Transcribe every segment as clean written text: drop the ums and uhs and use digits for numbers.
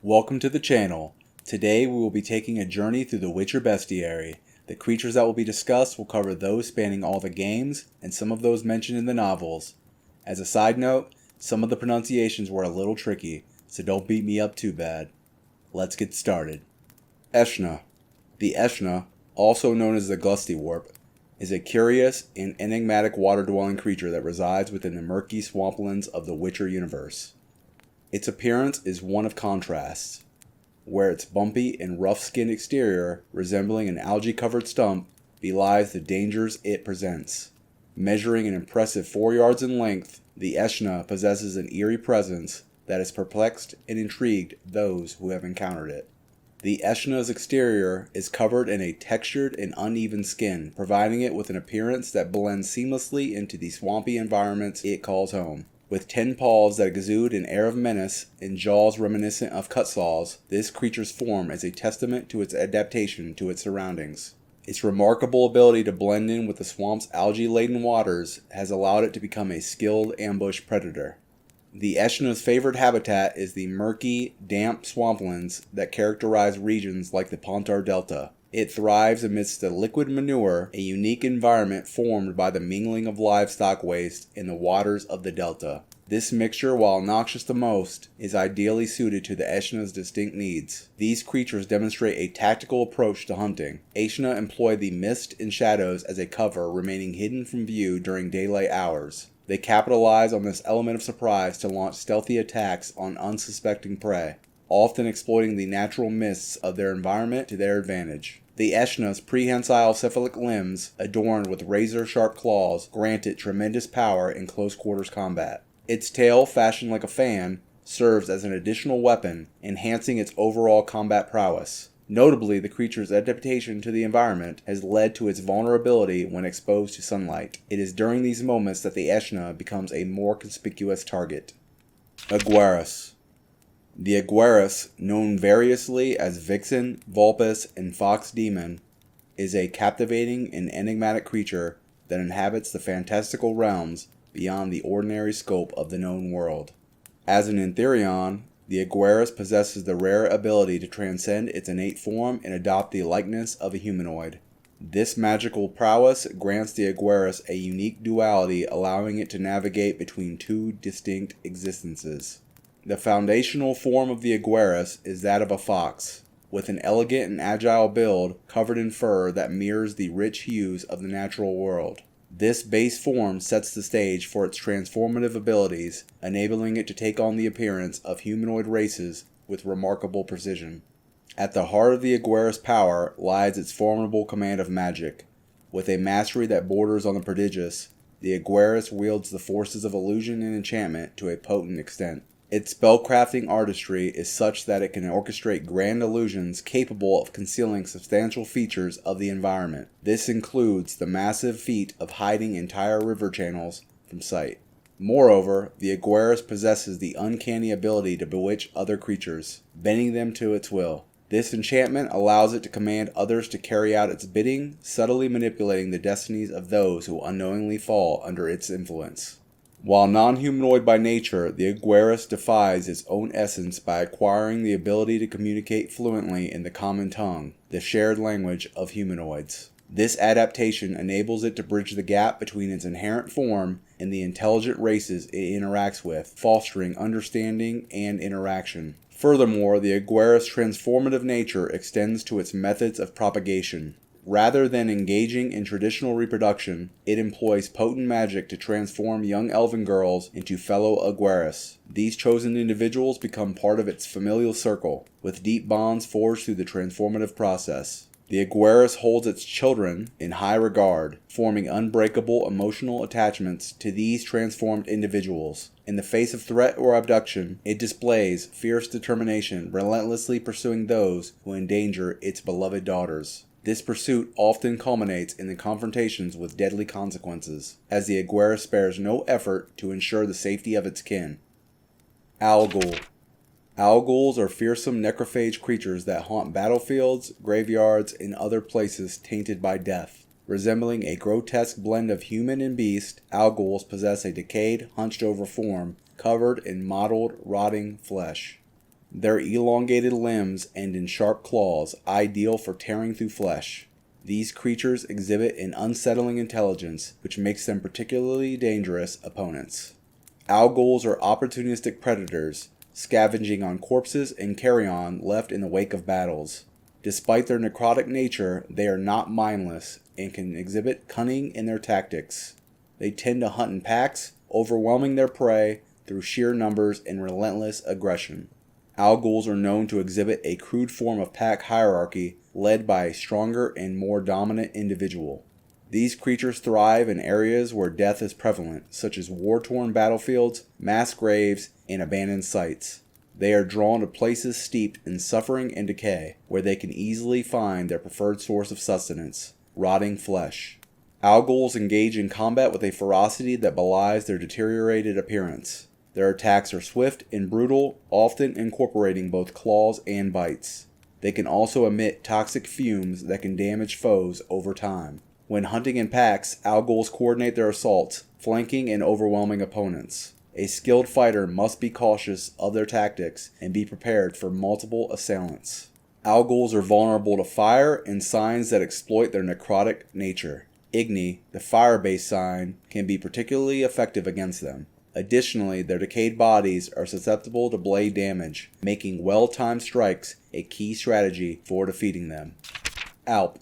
Welcome to the channel. Today we will be taking a journey through the Witcher Bestiary. The creatures that will be discussed will cover those spanning all the games and some of those mentioned in the novels. As a side note, some of the pronunciations were a little tricky, so don't beat me up too bad. Let's get started. Eshna. The Eshna, also known as the Glustywarp, is a curious and enigmatic water-dwelling creature that resides within the murky swamplands of the Witcher universe. Its appearance is one of contrasts, where its bumpy and rough-skinned exterior, resembling an algae-covered stump, belies the dangers it presents. Measuring an impressive 4 yards in length, the Eshna possesses an eerie presence that has perplexed and intrigued those who have encountered it. The Eshna's exterior is covered in a textured and uneven skin, providing it with an appearance that blends seamlessly into the swampy environments it calls home. With 10 paws that exude an air of menace and jaws reminiscent of cutsaws, this creature's form is a testament to its adaptation to its surroundings. Its remarkable ability to blend in with the swamp's algae-laden waters has allowed it to become a skilled ambush predator. The Eshna's favorite habitat is the murky, damp swamplands that characterize regions like the Pontar Delta. It thrives amidst the liquid manure, a unique environment formed by the mingling of livestock waste in the waters of the delta. This mixture, while noxious the most, is ideally suited to the Eshna's distinct needs. These creatures demonstrate a tactical approach to hunting. Eshna employ the mist and shadows as a cover, remaining hidden from view during daylight hours. They capitalize on this element of surprise to launch stealthy attacks on unsuspecting prey, often exploiting the natural mists of their environment to their advantage. The Eshna's prehensile cephalic limbs, adorned with razor-sharp claws, grant it tremendous power in close-quarters combat. Its tail, fashioned like a fan, serves as an additional weapon, enhancing its overall combat prowess. Notably, the creature's adaptation to the environment has led to its vulnerability when exposed to sunlight. It is during these moments that the Eshna becomes a more conspicuous target. Aguirus. The Aguirus, known variously as Vixen, Vulpes, and Fox Demon, is a captivating and enigmatic creature that inhabits the fantastical realms beyond the ordinary scope of the known world. As an Entherion, the Aguirus possesses the rare ability to transcend its innate form and adopt the likeness of a humanoid. This magical prowess grants the Aguirus a unique duality, allowing it to navigate between two distinct existences. The foundational form of the Aguirus is that of a fox, with an elegant and agile build covered in fur that mirrors the rich hues of the natural world. This base form sets the stage for its transformative abilities, enabling it to take on the appearance of humanoid races with remarkable precision. At the heart of the Aguirus' power lies its formidable command of magic. With a mastery that borders on the prodigious, the Aguirus wields the forces of illusion and enchantment to a potent extent. Its spellcrafting artistry is such that it can orchestrate grand illusions capable of concealing substantial features of the environment. This includes the massive feat of hiding entire river channels from sight. Moreover, the Aguirus possesses the uncanny ability to bewitch other creatures, bending them to its will. This enchantment allows it to command others to carry out its bidding, subtly manipulating the destinies of those who unknowingly fall under its influence. While non-humanoid by nature, the Aguirus defies its own essence by acquiring the ability to communicate fluently in the common tongue, the shared language of humanoids. This adaptation enables it to bridge the gap between its inherent form and the intelligent races it interacts with, fostering understanding and interaction. Furthermore, the Aguirus' transformative nature extends to its methods of propagation. Rather than engaging in traditional reproduction, it employs potent magic to transform young elven girls into fellow Aguirus. These chosen individuals become part of its familial circle, with deep bonds forged through the transformative process. The Aguirus holds its children in high regard, forming unbreakable emotional attachments to these transformed individuals. In the face of threat or abduction, it displays fierce determination, relentlessly pursuing those who endanger its beloved daughters. This pursuit often culminates in the confrontations with deadly consequences, as the Aguirus spares no effort to ensure the safety of its kin. Owlghoul. Owlghouls are fearsome necrophage creatures that haunt battlefields, graveyards, and other places tainted by death. Resembling a grotesque blend of human and beast, owlghouls possess a decayed, hunched-over form covered in mottled, rotting flesh. Their elongated limbs end in sharp claws, ideal for tearing through flesh. These creatures exhibit an unsettling intelligence, which makes them particularly dangerous opponents. Owlghouls are opportunistic predators, scavenging on corpses and carrion left in the wake of battles. Despite their necrotic nature, they are not mindless and can exhibit cunning in their tactics. They tend to hunt in packs, overwhelming their prey through sheer numbers and relentless aggression. Owlghouls are known to exhibit a crude form of pack hierarchy led by a stronger and more dominant individual. These creatures thrive in areas where death is prevalent, such as war-torn battlefields, mass graves, and abandoned sites. They are drawn to places steeped in suffering and decay, where they can easily find their preferred source of sustenance, rotting flesh. Owlghouls engage in combat with a ferocity that belies their deteriorated appearance. Their attacks are swift and brutal, often incorporating both claws and bites. They can also emit toxic fumes that can damage foes over time. When hunting in packs, owlghouls coordinate their assaults, flanking and overwhelming opponents. A skilled fighter must be cautious of their tactics and be prepared for multiple assailants. Owlghouls are vulnerable to fire and signs that exploit their necrotic nature. Igni, the fire-based sign, can be particularly effective against them. Additionally, their decayed bodies are susceptible to blade damage, making well-timed strikes a key strategy for defeating them. Alp.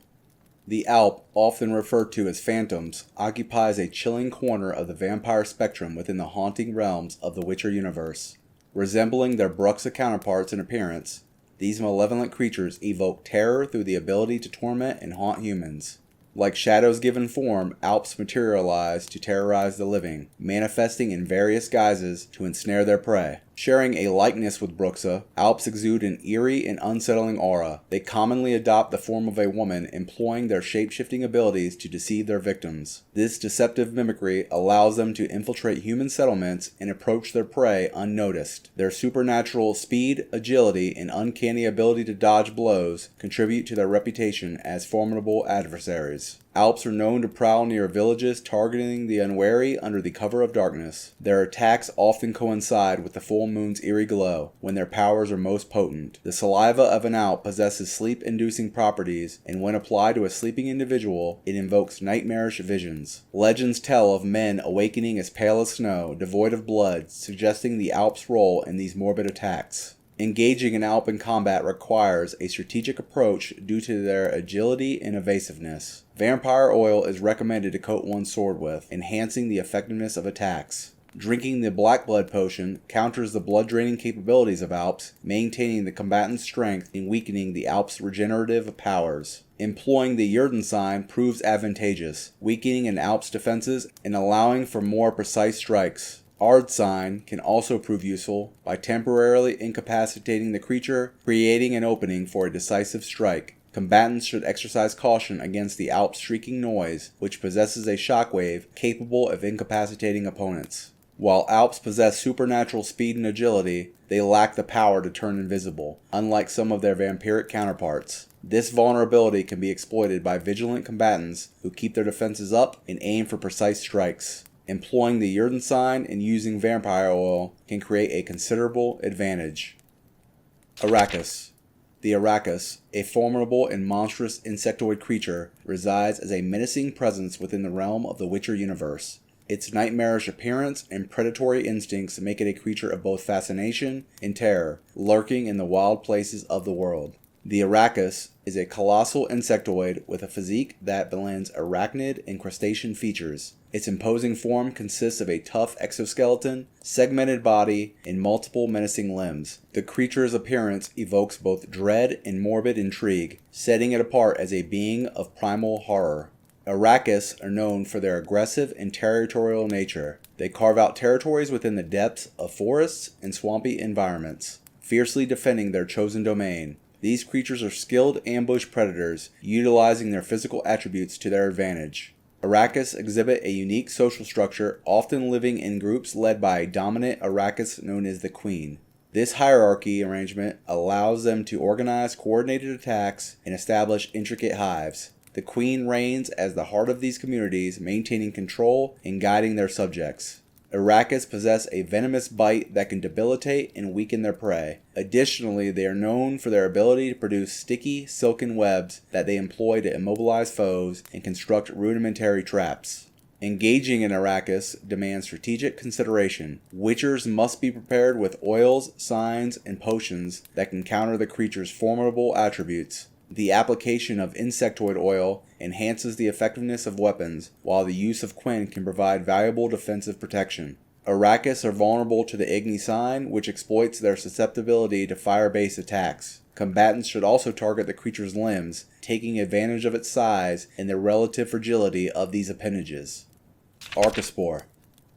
The Alp, often referred to as phantoms, occupies a chilling corner of the vampire spectrum within the haunting realms of the Witcher universe. Resembling their Bruxa counterparts in appearance, these malevolent creatures evoke terror through the ability to torment and haunt humans. Like shadows given form, Alps materialize to terrorize the living, manifesting in various guises to ensnare their prey. Sharing a likeness with Bruxa, Alps exude an eerie and unsettling aura. They commonly adopt the form of a woman, employing their shape-shifting abilities to deceive their victims. This deceptive mimicry allows them to infiltrate human settlements and approach their prey unnoticed. Their supernatural speed, agility, and uncanny ability to dodge blows contribute to their reputation as formidable adversaries. Alps are known to prowl near villages, targeting the unwary under the cover of darkness. Their attacks often coincide with the full moon's eerie glow, when their powers are most potent. The saliva of an Alp possesses sleep-inducing properties, and when applied to a sleeping individual, it invokes nightmarish visions. Legends tell of men awakening as pale as snow, devoid of blood, suggesting the Alp's role in these morbid attacks. Engaging an Alp in combat requires a strategic approach due to their agility and evasiveness. Vampire oil is recommended to coat one's sword with, enhancing the effectiveness of attacks. Drinking the Black Blood Potion counters the blood-draining capabilities of Alps, maintaining the combatant's strength and weakening the Alp's regenerative powers. Employing the Jurden sign proves advantageous, weakening an Alp's defenses and allowing for more precise strikes. Ard sign can also prove useful by temporarily incapacitating the creature, creating an opening for a decisive strike. Combatants should exercise caution against the Alp's shrieking noise, which possesses a shockwave capable of incapacitating opponents. While Alps possess supernatural speed and agility, they lack the power to turn invisible, unlike some of their vampiric counterparts. This vulnerability can be exploited by vigilant combatants who keep their defenses up and aim for precise strikes. Employing the Jurden sign and using vampire oil can create a considerable advantage. Arrakis. The Arrakis, a formidable and monstrous insectoid creature, resides as a menacing presence within the realm of the Witcher universe. Its nightmarish appearance and predatory instincts make it a creature of both fascination and terror, lurking in the wild places of the world. The Arrakis is a colossal insectoid with a physique that blends arachnid and crustacean features. Its imposing form consists of a tough exoskeleton, segmented body, and multiple menacing limbs. The creature's appearance evokes both dread and morbid intrigue, setting it apart as a being of primal horror. Arrakis are known for their aggressive and territorial nature. They carve out territories within the depths of forests and swampy environments, fiercely defending their chosen domain. These creatures are skilled ambush predators, utilizing their physical attributes to their advantage. Arrakis exhibit a unique social structure, often living in groups led by a dominant Arrakis known as the Queen. This hierarchy arrangement allows them to organize coordinated attacks and establish intricate hives. The Queen reigns as the heart of these communities, maintaining control and guiding their subjects. Arachas possess a venomous bite that can debilitate and weaken their prey. Additionally, they are known for their ability to produce sticky, silken webs that they employ to immobilize foes and construct rudimentary traps. Engaging an Arachas demands strategic consideration. Witchers must be prepared with oils, signs, and potions that can counter the creature's formidable attributes. The application of insectoid oil enhances the effectiveness of weapons, while the use of Quinn can provide valuable defensive protection. Arachas are vulnerable to the Igni sign, which exploits their susceptibility to fire-based attacks. Combatants should also target the creature's limbs, taking advantage of its size and the relative fragility of these appendages. Archospore.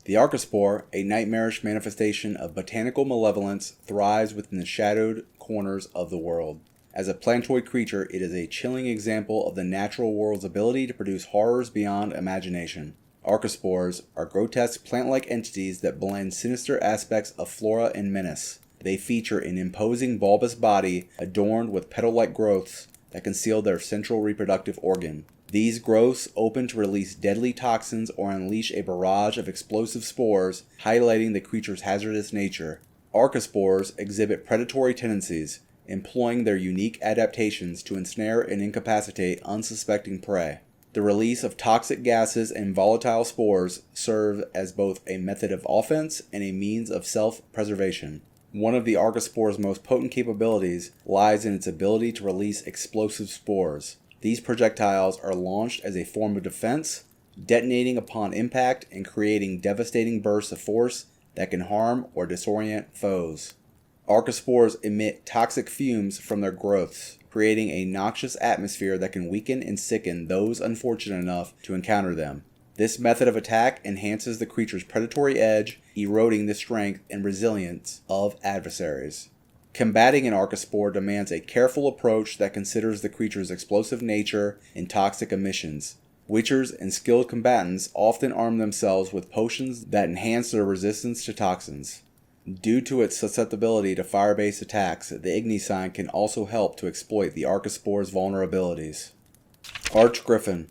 The Archospore, a nightmarish manifestation of botanical malevolence, thrives within the shadowed corners of the world. As a plantoid creature, it is a chilling example of the natural world's ability to produce horrors beyond imagination. Archospores are grotesque plant-like entities that blend sinister aspects of flora and menace. They feature an imposing bulbous body adorned with petal-like growths that conceal their central reproductive organ. These growths open to release deadly toxins or unleash a barrage of explosive spores, highlighting the creature's hazardous nature. Archospores exhibit predatory tendencies, employing their unique adaptations to ensnare and incapacitate unsuspecting prey. The release of toxic gases and volatile spores serve as both a method of offense and a means of self-preservation. One of the Archospore's most potent capabilities lies in its ability to release explosive spores. These projectiles are launched as a form of defense, detonating upon impact and creating devastating bursts of force that can harm or disorient foes. Archospores emit toxic fumes from their growths, creating a noxious atmosphere that can weaken and sicken those unfortunate enough to encounter them. This method of attack enhances the creature's predatory edge, eroding the strength and resilience of adversaries. Combating an Archospore demands a careful approach that considers the creature's explosive nature and toxic emissions. Witchers and skilled combatants often arm themselves with potions that enhance their resistance to toxins. Due to its susceptibility to fire-based attacks, the Igni sign can also help to exploit the Archospore's vulnerabilities. Archgriffin.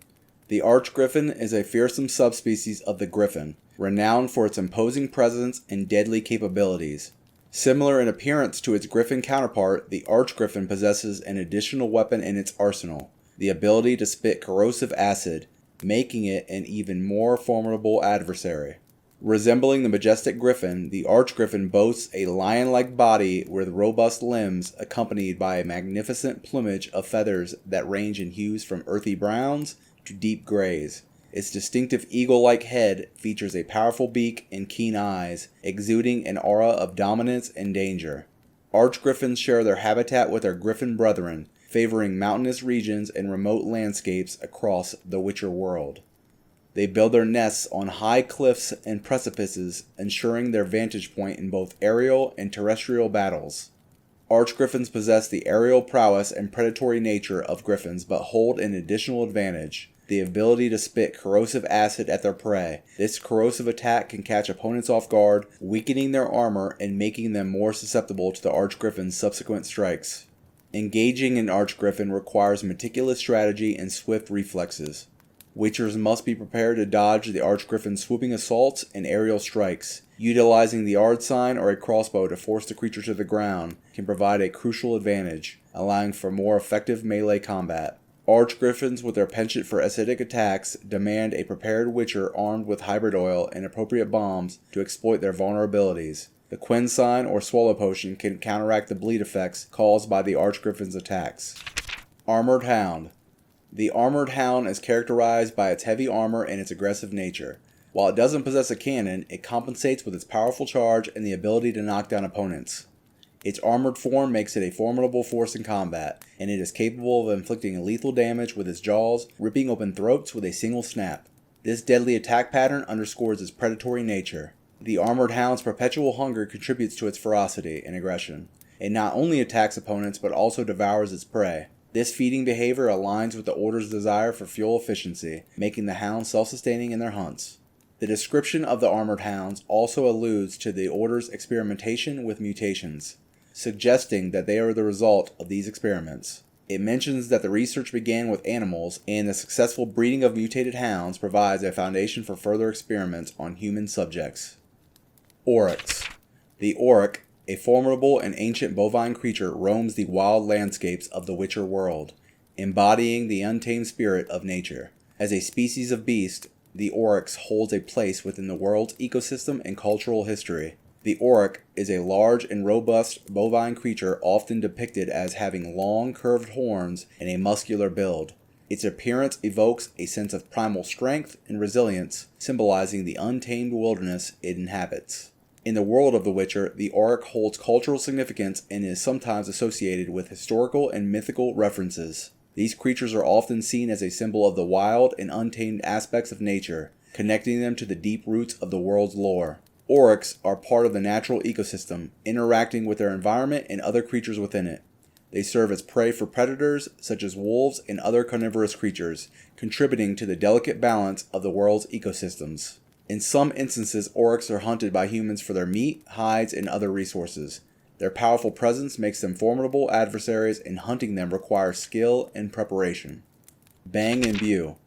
The Archgriffin is a fearsome subspecies of the Griffin, renowned for its imposing presence and deadly capabilities. Similar in appearance to its Griffin counterpart, the Archgriffin possesses an additional weapon in its arsenal, the ability to spit corrosive acid, making it an even more formidable adversary. Resembling the majestic griffin, the Archgriffin boasts a lion-like body with robust limbs accompanied by a magnificent plumage of feathers that range in hues from earthy browns to deep grays. Its distinctive eagle-like head features a powerful beak and keen eyes, exuding an aura of dominance and danger. Archgriffins share their habitat with their griffin brethren, favoring mountainous regions and remote landscapes across the Witcher world. They build their nests on high cliffs and precipices, ensuring their vantage point in both aerial and terrestrial battles. Archgriffins possess the aerial prowess and predatory nature of griffins, but hold an additional advantage: the ability to spit corrosive acid at their prey. This corrosive attack can catch opponents off guard, weakening their armor and making them more susceptible to the Archgriffin's subsequent strikes. Engaging an Archgriffin requires meticulous strategy and swift reflexes. Witchers must be prepared to dodge the Archgriffin's swooping assaults and aerial strikes. Utilizing the Ard sign or a crossbow to force the creature to the ground can provide a crucial advantage, allowing for more effective melee combat. Archgriffins, with their penchant for acidic attacks, demand a prepared Witcher armed with hybrid oil and appropriate bombs to exploit their vulnerabilities. The Quinn sign or Swallow potion can counteract the bleed effects caused by the Archgriffin's attacks. Armored Hound. The Armored Hound is characterized by its heavy armor and its aggressive nature. While it doesn't possess a cannon, it compensates with its powerful charge and the ability to knock down opponents. Its armored form makes it a formidable force in combat, and it is capable of inflicting lethal damage with its jaws, ripping open throats with a single snap. This deadly attack pattern underscores its predatory nature. The Armored Hound's perpetual hunger contributes to its ferocity and aggression. It not only attacks opponents but also devours its prey. This feeding behavior aligns with the Order's desire for fuel efficiency, making the hounds self-sustaining in their hunts. The description of the Armored Hounds also alludes to the Order's experimentation with mutations, suggesting that they are the result of these experiments. It mentions that the research began with animals, and the successful breeding of mutated hounds provides a foundation for further experiments on human subjects. Oryx. The Oryx, a formidable and ancient bovine creature, roams the wild landscapes of the Witcher world, embodying the untamed spirit of nature. As a species of beast, the Oryx holds a place within the world's ecosystem and cultural history. The Oryx is a large and robust bovine creature often depicted as having long, curved horns and a muscular build. Its appearance evokes a sense of primal strength and resilience, symbolizing the untamed wilderness it inhabits. In the world of The Witcher, the Oryx holds cultural significance and is sometimes associated with historical and mythical references. These creatures are often seen as a symbol of the wild and untamed aspects of nature, connecting them to the deep roots of the world's lore. Oryx are part of the natural ecosystem, interacting with their environment and other creatures within it. They serve as prey for predators such as wolves and other carnivorous creatures, contributing to the delicate balance of the world's ecosystems. In some instances, Oryx are hunted by humans for their meat, hides, and other resources. Their powerful presence makes them formidable adversaries, and hunting them requires skill and preparation. Bang and Bew.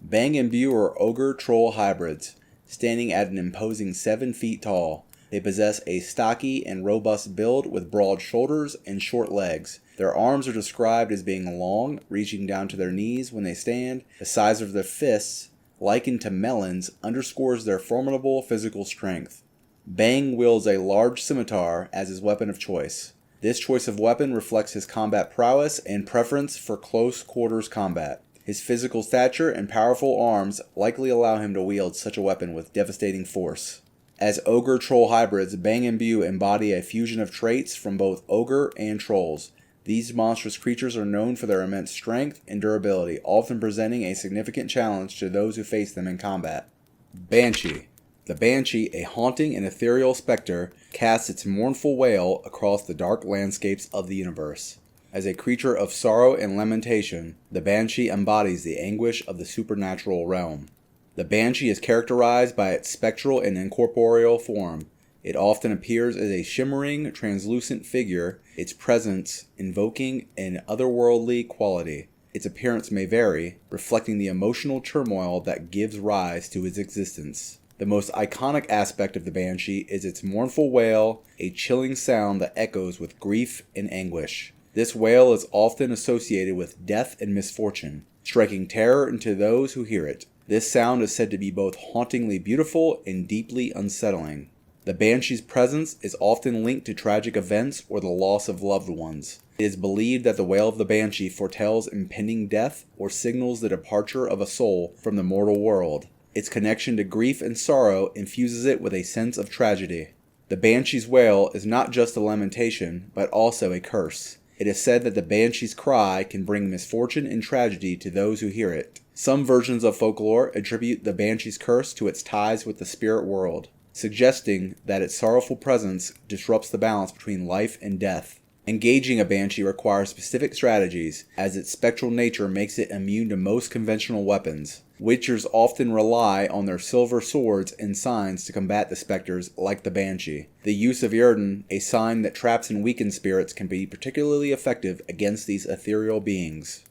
Bang and Bew are ogre-troll hybrids, standing at an imposing 7 feet tall. They possess a stocky and robust build with broad shoulders and short legs. Their arms are described as being long, reaching down to their knees when they stand. The size of their fists, likened to melons, underscores their formidable physical strength. Bang wields a large scimitar as his weapon of choice. This choice of weapon reflects his combat prowess and preference for close quarters combat. His physical stature and powerful arms likely allow him to wield such a weapon with devastating force. As ogre-troll hybrids, Bang and Bew embody a fusion of traits from both ogre and trolls. These monstrous creatures are known for their immense strength and durability, often presenting a significant challenge to those who face them in combat. Banshee. The Banshee, a haunting and ethereal specter, casts its mournful wail across the dark landscapes of the universe. As a creature of sorrow and lamentation, the Banshee embodies the anguish of the supernatural realm. The Banshee is characterized by its spectral and incorporeal form. It often appears as a shimmering, translucent figure, its presence invoking an otherworldly quality. Its appearance may vary, reflecting the emotional turmoil that gives rise to its existence. The most iconic aspect of the Banshee is its mournful wail, a chilling sound that echoes with grief and anguish. This wail is often associated with death and misfortune, striking terror into those who hear it. This sound is said to be both hauntingly beautiful and deeply unsettling. The Banshee's presence is often linked to tragic events or the loss of loved ones. It is believed that the wail of the Banshee foretells impending death or signals the departure of a soul from the mortal world. Its connection to grief and sorrow infuses it with a sense of tragedy. The Banshee's wail is not just a lamentation, but also a curse. It is said that the Banshee's cry can bring misfortune and tragedy to those who hear it. Some versions of folklore attribute the Banshee's curse to its ties with the spirit world, suggesting that its sorrowful presence disrupts the balance between life and death. Engaging a Banshee requires specific strategies, as its spectral nature makes it immune to most conventional weapons. Witchers often rely on their silver swords and signs to combat the specters like the Banshee. The use of Yrden, a sign that traps and weakens spirits, can be particularly effective against these ethereal beings.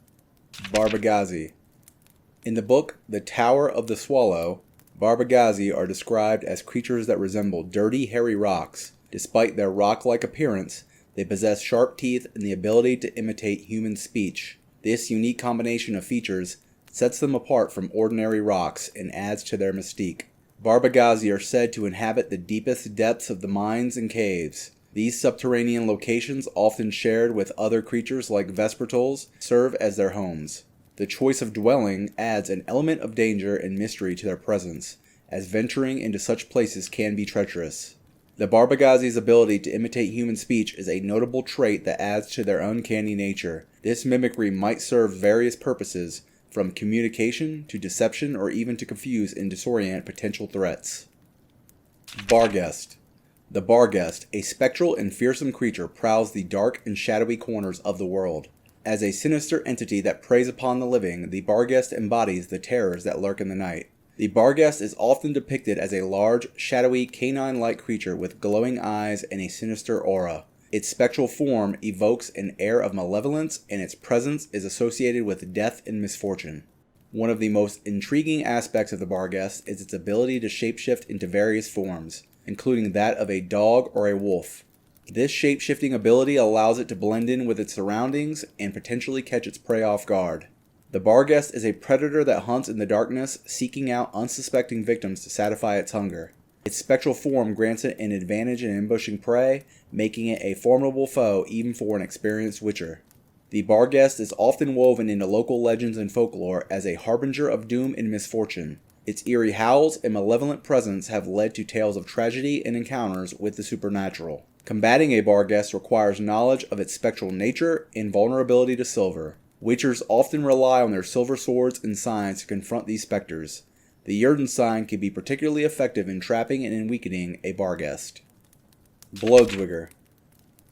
Barbagazi. In the book The Tower of the Swallow, Barbagazi are described as creatures that resemble dirty, hairy rocks. Despite their rock-like appearance, they possess sharp teeth and the ability to imitate human speech. This unique combination of features sets them apart from ordinary rocks and adds to their mystique. Barbagazi are said to inhabit the deepest depths of the mines and caves. These subterranean locations, often shared with other creatures like vespertils, serve as their homes. The choice of dwelling adds an element of danger and mystery to their presence, as venturing into such places can be treacherous. The Barbagazi's ability to imitate human speech is a notable trait that adds to their uncanny nature. This mimicry might serve various purposes, from communication to deception or even to confuse and disorient potential threats. Barghest. The Barghest, a spectral and fearsome creature, prowls the dark and shadowy corners of the world. As a sinister entity that preys upon the living, the Barghest embodies the terrors that lurk in the night. The Barghest is often depicted as a large, shadowy, canine-like creature with glowing eyes and a sinister aura. Its spectral form evokes an air of malevolence, and its presence is associated with death and misfortune. One of the most intriguing aspects of the Barghest is its ability to shapeshift into various forms. including that of a dog or a wolf. This shape-shifting ability allows it to blend in with its surroundings and potentially catch its prey off guard. The Barghest is a predator that hunts in the darkness, seeking out unsuspecting victims to satisfy its hunger. Its spectral form grants it an advantage in ambushing prey, making it a formidable foe even for an experienced witcher. The Barghest is often woven into local legends and folklore as a harbinger of doom and misfortune. Its eerie howls and malevolent presence have led to tales of tragedy and encounters with the supernatural. Combating a Barghest requires knowledge of its spectral nature and vulnerability to silver. Witchers often rely on their silver swords and signs to confront these specters. The Jurden sign can be particularly effective in trapping and in weakening a Barghest. Bloadswigger.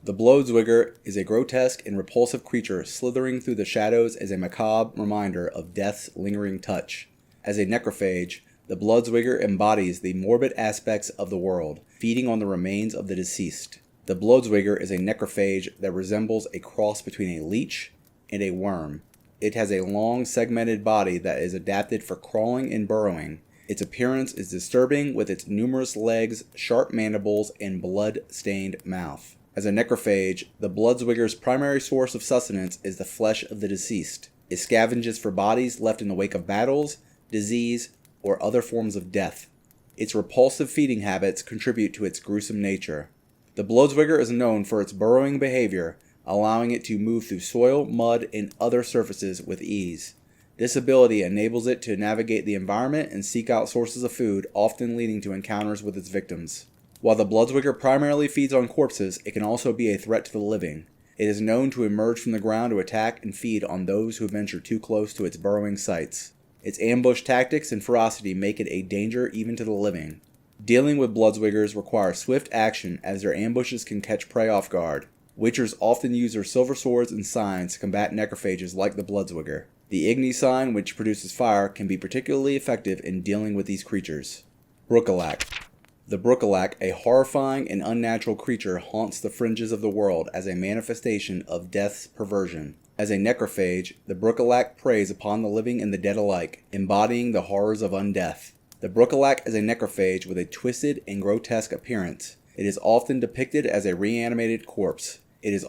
The Bloadswigger is a grotesque and repulsive creature slithering through the shadows as a macabre reminder of death's lingering touch. As a necrophage, the Bloadswigger embodies the morbid aspects of the world, feeding on the remains of the deceased. The Bloadswigger is a necrophage that resembles a cross between a leech and a worm. It has a long, segmented body that is adapted for crawling and burrowing. Its appearance is disturbing with its numerous legs, sharp mandibles, and blood-stained mouth. As a necrophage, the Bloadswigger's primary source of sustenance is the flesh of the deceased. It scavenges for bodies left in the wake of battles, disease, or other forms of death. Its repulsive feeding habits contribute to its gruesome nature. The Bloadswigger is known for its burrowing behavior, allowing it to move through soil, mud, and other surfaces with ease. This ability enables it to navigate the environment and seek out sources of food, often leading to encounters with its victims. While the Bloadswigger primarily feeds on corpses, it can also be a threat to the living. It is known to emerge from the ground to attack and feed on those who venture too close to its burrowing sites. Its ambush tactics and ferocity make it a danger even to the living. Dealing with Bloadswiggers requires swift action as their ambushes can catch prey off guard. Witchers often use their silver swords and signs to combat necrophages like the Bloadswigger. The Igni sign, which produces fire, can be particularly effective in dealing with these creatures. Brookalak. The Brookalak, a horrifying and unnatural creature, haunts the fringes of the world as a manifestation of death's perversion. As a necrophage, the Brookalak preys upon the living and the dead alike, embodying the horrors of undeath. The Brookalak is a necrophage with a twisted and grotesque appearance. It is often depicted as a reanimated corpse. Its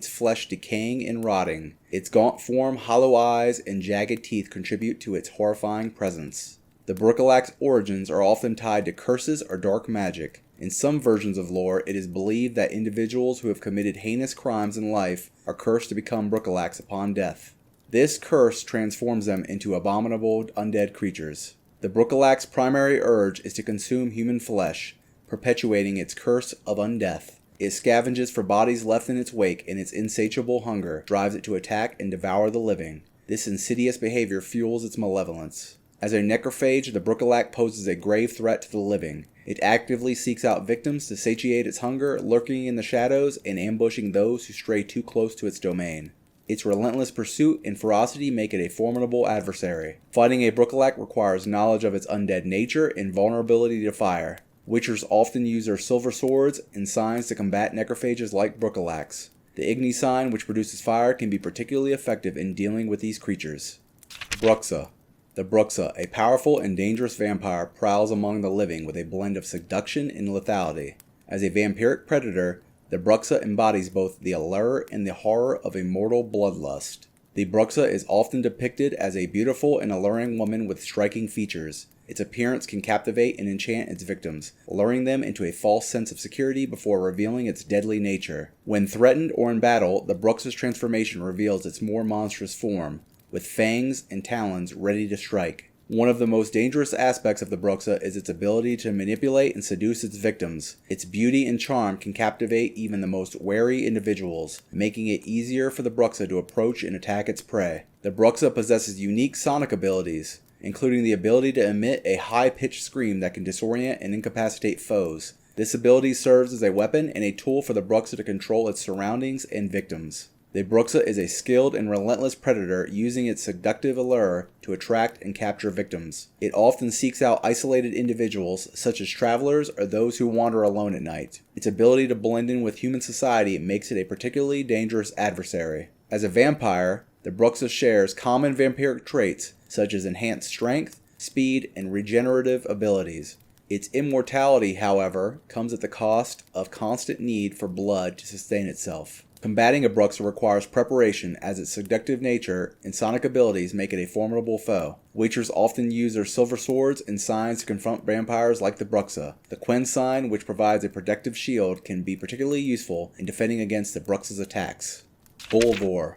flesh decaying and rotting. Its gaunt form, hollow eyes, and jagged teeth contribute to its horrifying presence. The Brookalak's origins are often tied to curses or dark magic. In some versions of lore, it is believed that individuals who have committed heinous crimes in life are cursed to become Brookalaks upon death. This curse transforms them into abominable undead creatures. The Brookalak's primary urge is to consume human flesh, perpetuating its curse of undeath. It scavenges for bodies left in its wake, and its insatiable hunger drives it to attack and devour the living. This insidious behavior fuels its malevolence. As a necrophage, the Brookalak poses a grave threat to the living. It actively seeks out victims to satiate its hunger, lurking in the shadows and ambushing those who stray too close to its domain. Its relentless pursuit and ferocity make it a formidable adversary. Fighting a Brookalak requires knowledge of its undead nature and vulnerability to fire. Witchers often use their silver swords and signs to combat necrophages like Brookalaks. The Igni sign, which produces fire, can be particularly effective in dealing with these creatures. Bruxa. The Bruxa, a powerful and dangerous vampire, prowls among the living with a blend of seduction and lethality. As a vampiric predator, the Bruxa embodies both the allure and the horror of a mortal bloodlust. The Bruxa is often depicted as a beautiful and alluring woman with striking features. Its appearance can captivate and enchant its victims, luring them into a false sense of security before revealing its deadly nature. When threatened or in battle, the Bruxa's transformation reveals its more monstrous form, with fangs and talons ready to strike. One of the most dangerous aspects of the Bruxa is its ability to manipulate and seduce its victims. Its beauty and charm can captivate even the most wary individuals, making it easier for the Bruxa to approach and attack its prey. The Bruxa possesses unique sonic abilities, including the ability to emit a high-pitched scream that can disorient and incapacitate foes. This ability serves as a weapon and a tool for the Bruxa to control its surroundings and victims. The Bruxa is a skilled and relentless predator, using its seductive allure to attract and capture victims. It often seeks out isolated individuals, such as travelers or those who wander alone at night. Its ability to blend in with human society makes it a particularly dangerous adversary. As a vampire, the Bruxa shares common vampiric traits such as enhanced strength, speed, and regenerative abilities. Its immortality, however, comes at the cost of constant need for blood to sustain itself. Combating a Bruxa requires preparation, as its seductive nature and sonic abilities make it a formidable foe. Witchers often use their silver swords and signs to confront vampires like the Bruxa. The Quen sign, which provides a protective shield, can be particularly useful in defending against the Bruxa's attacks. Bolvor.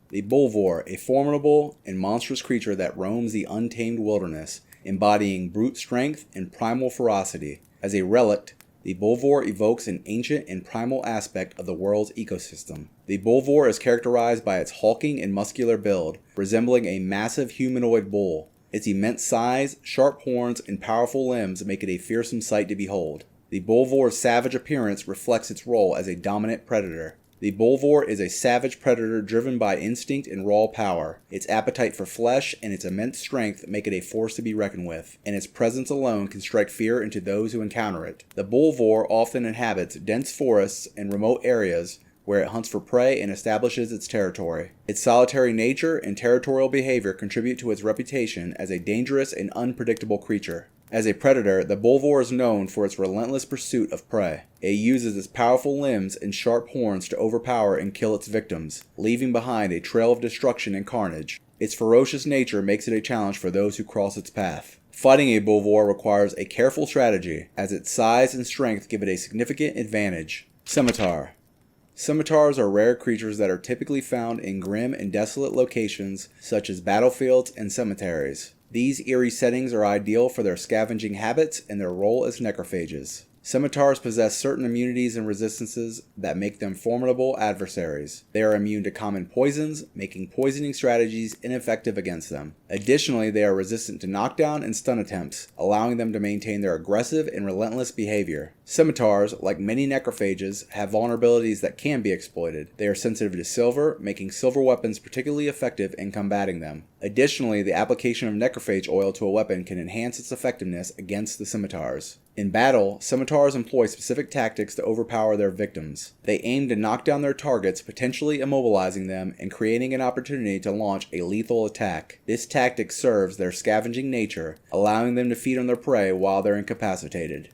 The Bolvor, a formidable and monstrous creature that roams the untamed wilderness, embodying brute strength and primal ferocity. As a relic, the Bolvor evokes an ancient and primal aspect of the world's ecosystem. The Bolvor is characterized by its hulking and muscular build, resembling a massive humanoid bull. Its immense size, sharp horns, and powerful limbs make it a fearsome sight to behold. The Bolvor's savage appearance reflects its role as a dominant predator. The Bolvor is a savage predator driven by instinct and raw power. Its appetite for flesh and its immense strength make it a force to be reckoned with, and its presence alone can strike fear into those who encounter it. The Bolvor often inhabits dense forests and remote areas where it hunts for prey and establishes its territory. Its solitary nature and territorial behavior contribute to its reputation as a dangerous and unpredictable creature. As a predator, the Bolvor is known for its relentless pursuit of prey. It uses its powerful limbs and sharp horns to overpower and kill its victims, leaving behind a trail of destruction and carnage. Its ferocious nature makes it a challenge for those who cross its path. Fighting a Bolvor requires a careful strategy, as its size and strength give it a significant advantage. Scimitar. Scimitars are rare creatures that are typically found in grim and desolate locations such as battlefields and cemeteries. These eerie settings are ideal for their scavenging habits and their role as necrophages. Scimitars possess certain immunities and resistances that make them formidable adversaries. They are immune to common poisons, making poisoning strategies ineffective against them. Additionally, they are resistant to knockdown and stun attempts, allowing them to maintain their aggressive and relentless behavior. Scimitars, like many necrophages, have vulnerabilities that can be exploited. They are sensitive to silver, making silver weapons particularly effective in combating them. Additionally, the application of necrophage oil to a weapon can enhance its effectiveness against the scimitars. In battle, scimitars employ specific tactics to overpower their victims. They aim to knock down their targets, potentially immobilizing them and creating an opportunity to launch a lethal attack. This tactic serves their scavenging nature, allowing them to feed on their prey while they're incapacitated.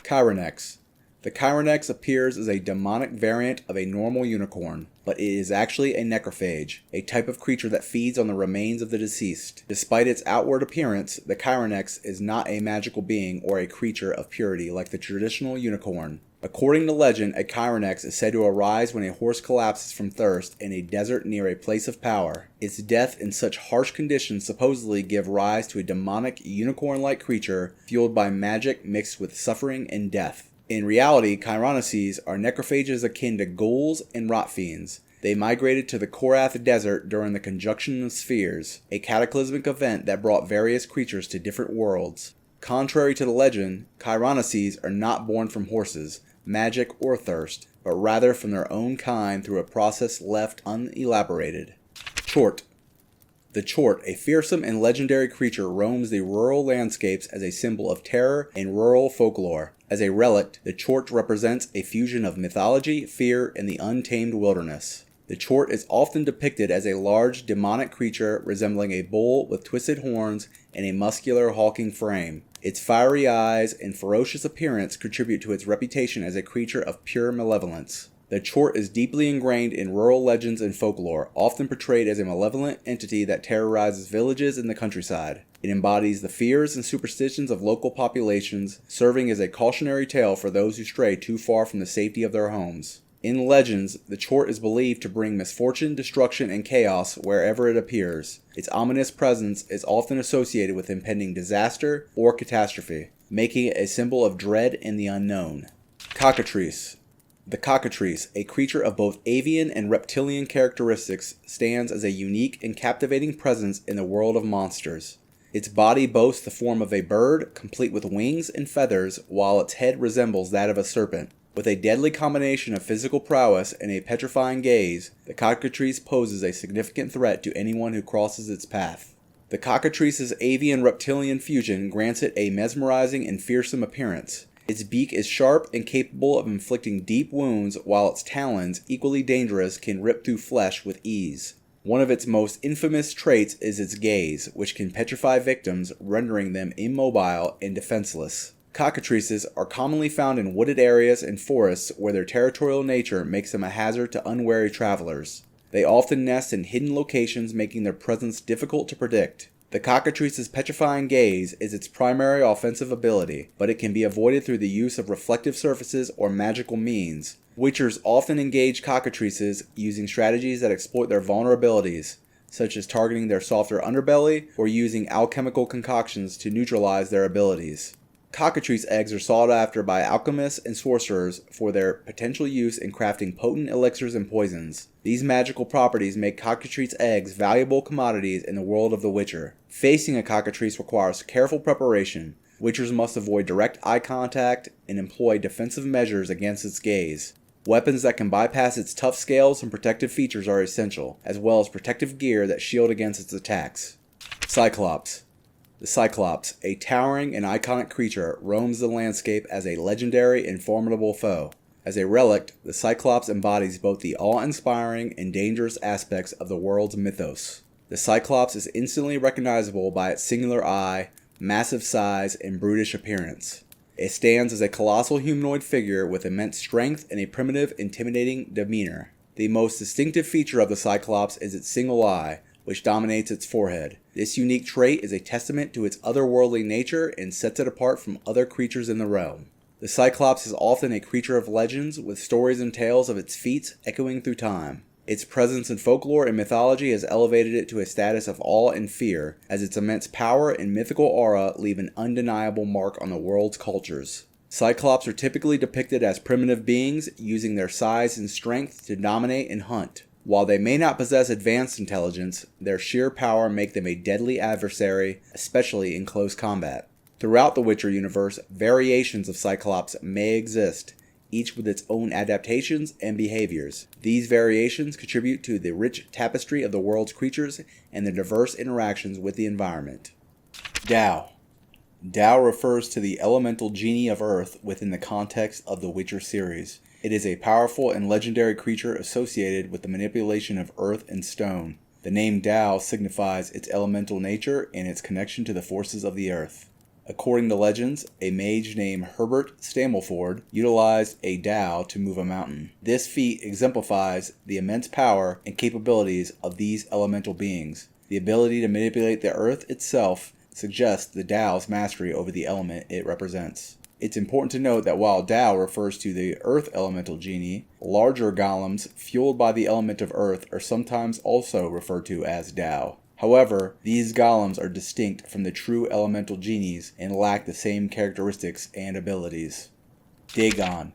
Chironex. The Chironex appears as a demonic variant of a normal unicorn, but it is actually a necrophage, a type of creature that feeds on the remains of the deceased. Despite its outward appearance, the Chironex is not a magical being or a creature of purity like the traditional unicorn. According to legend, a Chironex is said to arise when a horse collapses from thirst in a desert near a place of power. Its death in such harsh conditions supposedly give rise to a demonic unicorn-like creature fueled by magic mixed with suffering and death. In reality, Chironeces are necrophages akin to ghouls and rot fiends. They migrated to the Korath Desert during the Conjunction of Spheres, a cataclysmic event that brought various creatures to different worlds. Contrary to the legend, Chironeces are not born from horses, magic, or thirst, but rather from their own kind through a process left unelaborated. Chort. The Chort, a fearsome and legendary creature, roams the rural landscapes as a symbol of terror and rural folklore. As a relic, the Chort represents a fusion of mythology, fear, and the untamed wilderness. The Chort is often depicted as a large, demonic creature resembling a bull with twisted horns and a muscular, hulking frame. Its fiery eyes and ferocious appearance contribute to its reputation as a creature of pure malevolence. The Chort is deeply ingrained in rural legends and folklore, often portrayed as a malevolent entity that terrorizes villages in the countryside. It embodies the fears and superstitions of local populations, serving as a cautionary tale for those who stray too far from the safety of their homes. In legends, the Chort is believed to bring misfortune, destruction, and chaos wherever it appears. Its ominous presence is often associated with impending disaster or catastrophe, making it a symbol of dread and the unknown. Cockatrice. The cockatrice, a creature of both avian and reptilian characteristics, stands as a unique and captivating presence in the world of monsters. Its body boasts the form of a bird, complete with wings and feathers, while its head resembles that of a serpent. With a deadly combination of physical prowess and a petrifying gaze, the cockatrice poses a significant threat to anyone who crosses its path. The cockatrice's avian-reptilian fusion grants it a mesmerizing and fearsome appearance. Its beak is sharp and capable of inflicting deep wounds, while its talons, equally dangerous, can rip through flesh with ease. One of its most infamous traits is its gaze, which can petrify victims, rendering them immobile and defenseless. Cockatrices are commonly found in wooded areas and forests where their territorial nature makes them a hazard to unwary travelers. They often nest in hidden locations, making their presence difficult to predict. The cockatrice's petrifying gaze is its primary offensive ability, but it can be avoided through the use of reflective surfaces or magical means. Witchers often engage cockatrices using strategies that exploit their vulnerabilities, such as targeting their softer underbelly or using alchemical concoctions to neutralize their abilities. Cockatrice eggs are sought after by alchemists and sorcerers for their potential use in crafting potent elixirs and poisons. These magical properties make cockatrice eggs valuable commodities in the world of The Witcher. Facing a cockatrice requires careful preparation. Witchers must avoid direct eye contact and employ defensive measures against its gaze. Weapons that can bypass its tough scales and protective features are essential, as well as protective gear that shield against its attacks. Cyclops. The Cyclops, a towering and iconic creature, roams the landscape as a legendary and formidable foe. As a relic, the Cyclops embodies both the awe-inspiring and dangerous aspects of the world's mythos. The Cyclops is instantly recognizable by its singular eye, massive size, and brutish appearance. It stands as a colossal humanoid figure with immense strength and a primitive, intimidating demeanor. The most distinctive feature of the Cyclops is its single eye, which dominates its forehead. This unique trait is a testament to its otherworldly nature and sets it apart from other creatures in the realm. The Cyclops is often a creature of legends, with stories and tales of its feats echoing through time. Its presence in folklore and mythology has elevated it to a status of awe and fear, as its immense power and mythical aura leave an undeniable mark on the world's cultures. Cyclops are typically depicted as primitive beings, using their size and strength to dominate and hunt. While they may not possess advanced intelligence, their sheer power make them a deadly adversary, especially in close combat. Throughout the Witcher universe, variations of Cyclops may exist, each with its own adaptations and behaviors. These variations contribute to the rich tapestry of the world's creatures and their diverse interactions with the environment. Tao. Tao refers to the elemental genie of Earth within the context of the Witcher series. It is a powerful and legendary creature associated with the manipulation of earth and stone. The name Tao signifies its elemental nature and its connection to the forces of the earth. According to legends, a mage named Herbert Stammelford utilized a Tao to move a mountain. This feat exemplifies the immense power and capabilities of these elemental beings. The ability to manipulate the earth itself suggests the Tao's mastery over the element it represents. It's important to note that while Tao refers to the earth elemental genie, larger golems fueled by the element of earth are sometimes also referred to as Tao. However, these golems are distinct from the true elemental genies and lack the same characteristics and abilities. Dagon.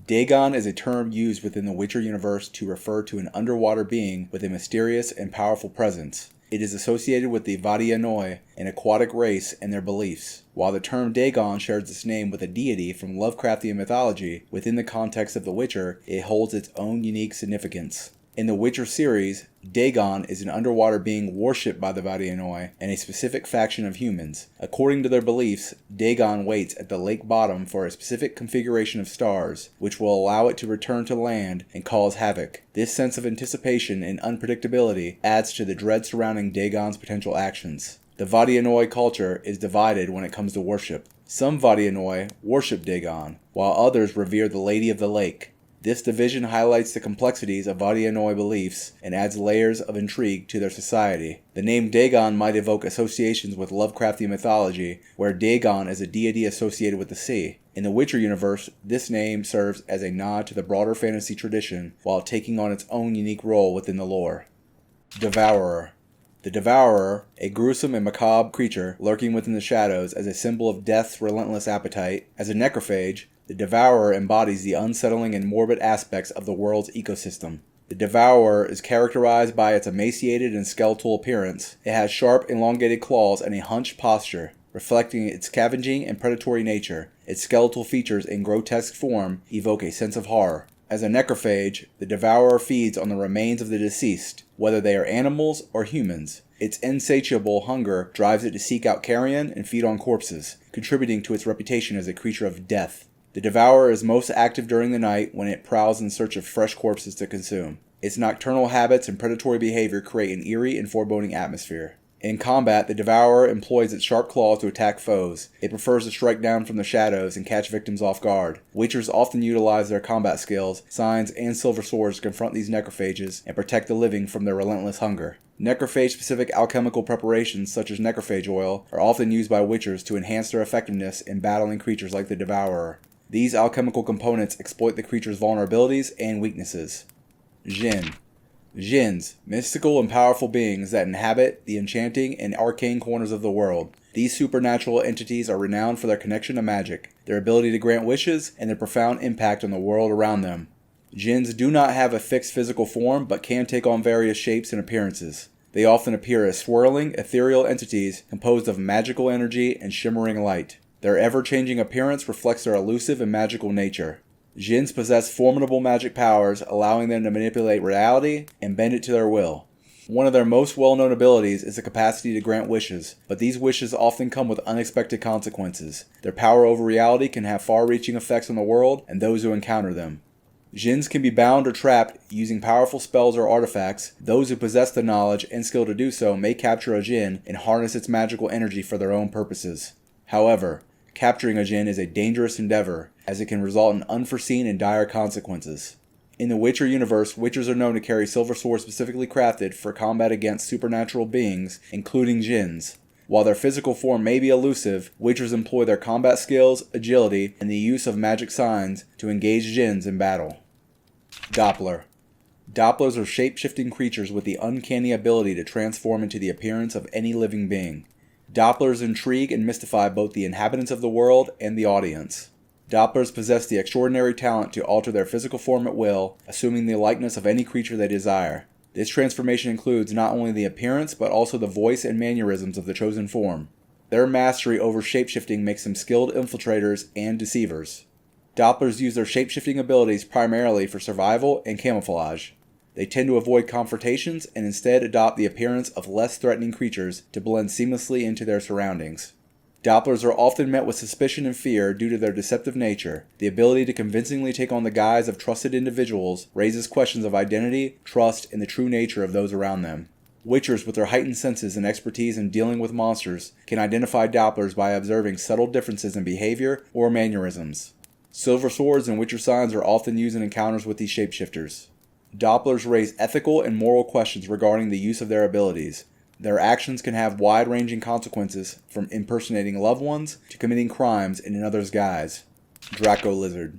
Dagon is a term used within the Witcher universe to refer to an underwater being with a mysterious and powerful presence. It is associated with the Vadianoi, an aquatic race, and their beliefs. While the term Dagon shares its name with a deity from Lovecraftian mythology, within the context of The Witcher, it holds its own unique significance. In the Witcher series, Dagon is an underwater being worshipped by the Vadianoi and a specific faction of humans. According to their beliefs, Dagon waits at the lake bottom for a specific configuration of stars, which will allow it to return to land and cause havoc. This sense of anticipation and unpredictability adds to the dread surrounding Dagon's potential actions. The Vadianoi culture is divided when it comes to worship. Some Vadianoi worship Dagon, while others revere the Lady of the Lake. This division highlights the complexities of Vadianoi beliefs and adds layers of intrigue to their society. The name Dagon might evoke associations with Lovecraftian mythology, where Dagon is a deity associated with the sea. In the Witcher universe, this name serves as a nod to the broader fantasy tradition, while taking on its own unique role within the lore. Devourer. The Devourer, a gruesome and macabre creature lurking within the shadows as a symbol of death's relentless appetite. As a necrophage, the Devourer embodies the unsettling and morbid aspects of the world's ecosystem. The Devourer is characterized by its emaciated and skeletal appearance. It has sharp, elongated claws and a hunched posture, reflecting its scavenging and predatory nature. Its skeletal features and grotesque form evoke a sense of horror. As a necrophage, the Devourer feeds on the remains of the deceased, whether they are animals or humans. Its insatiable hunger drives it to seek out carrion and feed on corpses, contributing to its reputation as a creature of death. The Devourer is most active during the night when it prowls in search of fresh corpses to consume. Its nocturnal habits and predatory behavior create an eerie and foreboding atmosphere. In combat, the Devourer employs its sharp claws to attack foes. It prefers to strike down from the shadows and catch victims off guard. Witchers often utilize their combat skills, signs, and silver swords to confront these necrophages and protect the living from their relentless hunger. Necrophage-specific alchemical preparations such as necrophage oil are often used by Witchers to enhance their effectiveness in battling creatures like the Devourer. These alchemical components exploit the creature's vulnerabilities and weaknesses. Jinn. Jinns, mystical and powerful beings that inhabit the enchanting and arcane corners of the world. These supernatural entities are renowned for their connection to magic, their ability to grant wishes, and their profound impact on the world around them. Jinns do not have a fixed physical form, but can take on various shapes and appearances. They often appear as swirling, ethereal entities composed of magical energy and shimmering light. Their ever-changing appearance reflects their elusive and magical nature. Jinns possess formidable magic powers, allowing them to manipulate reality and bend it to their will. One of their most well-known abilities is the capacity to grant wishes, but these wishes often come with unexpected consequences. Their power over reality can have far-reaching effects on the world and those who encounter them. Jinns can be bound or trapped using powerful spells or artifacts. Those who possess the knowledge and skill to do so may capture a Jinn and harness its magical energy for their own purposes. However, capturing a Jinn is a dangerous endeavor, as it can result in unforeseen and dire consequences. In the Witcher universe, Witchers are known to carry silver swords specifically crafted for combat against supernatural beings, including Jinns. While their physical form may be elusive, Witchers employ their combat skills, agility, and the use of magic signs to engage Jinns in battle. Doppler. Dopplers are shape-shifting creatures with the uncanny ability to transform into the appearance of any living being. Dopplers intrigue and mystify both the inhabitants of the world and the audience. Dopplers possess the extraordinary talent to alter their physical form at will, assuming the likeness of any creature they desire. This transformation includes not only the appearance but also the voice and mannerisms of the chosen form. Their mastery over shapeshifting makes them skilled infiltrators and deceivers. Dopplers use their shapeshifting abilities primarily for survival and camouflage. They tend to avoid confrontations and instead adopt the appearance of less threatening creatures to blend seamlessly into their surroundings. Dopplers are often met with suspicion and fear due to their deceptive nature. The ability to convincingly take on the guise of trusted individuals raises questions of identity, trust, and the true nature of those around them. Witchers, with their heightened senses and expertise in dealing with monsters, can identify Dopplers by observing subtle differences in behavior or mannerisms. Silver swords and Witcher signs are often used in encounters with these shapeshifters. Dopplers raise ethical and moral questions regarding the use of their abilities. Their actions can have wide-ranging consequences, from impersonating loved ones to committing crimes in another's guise. Draco Lizard.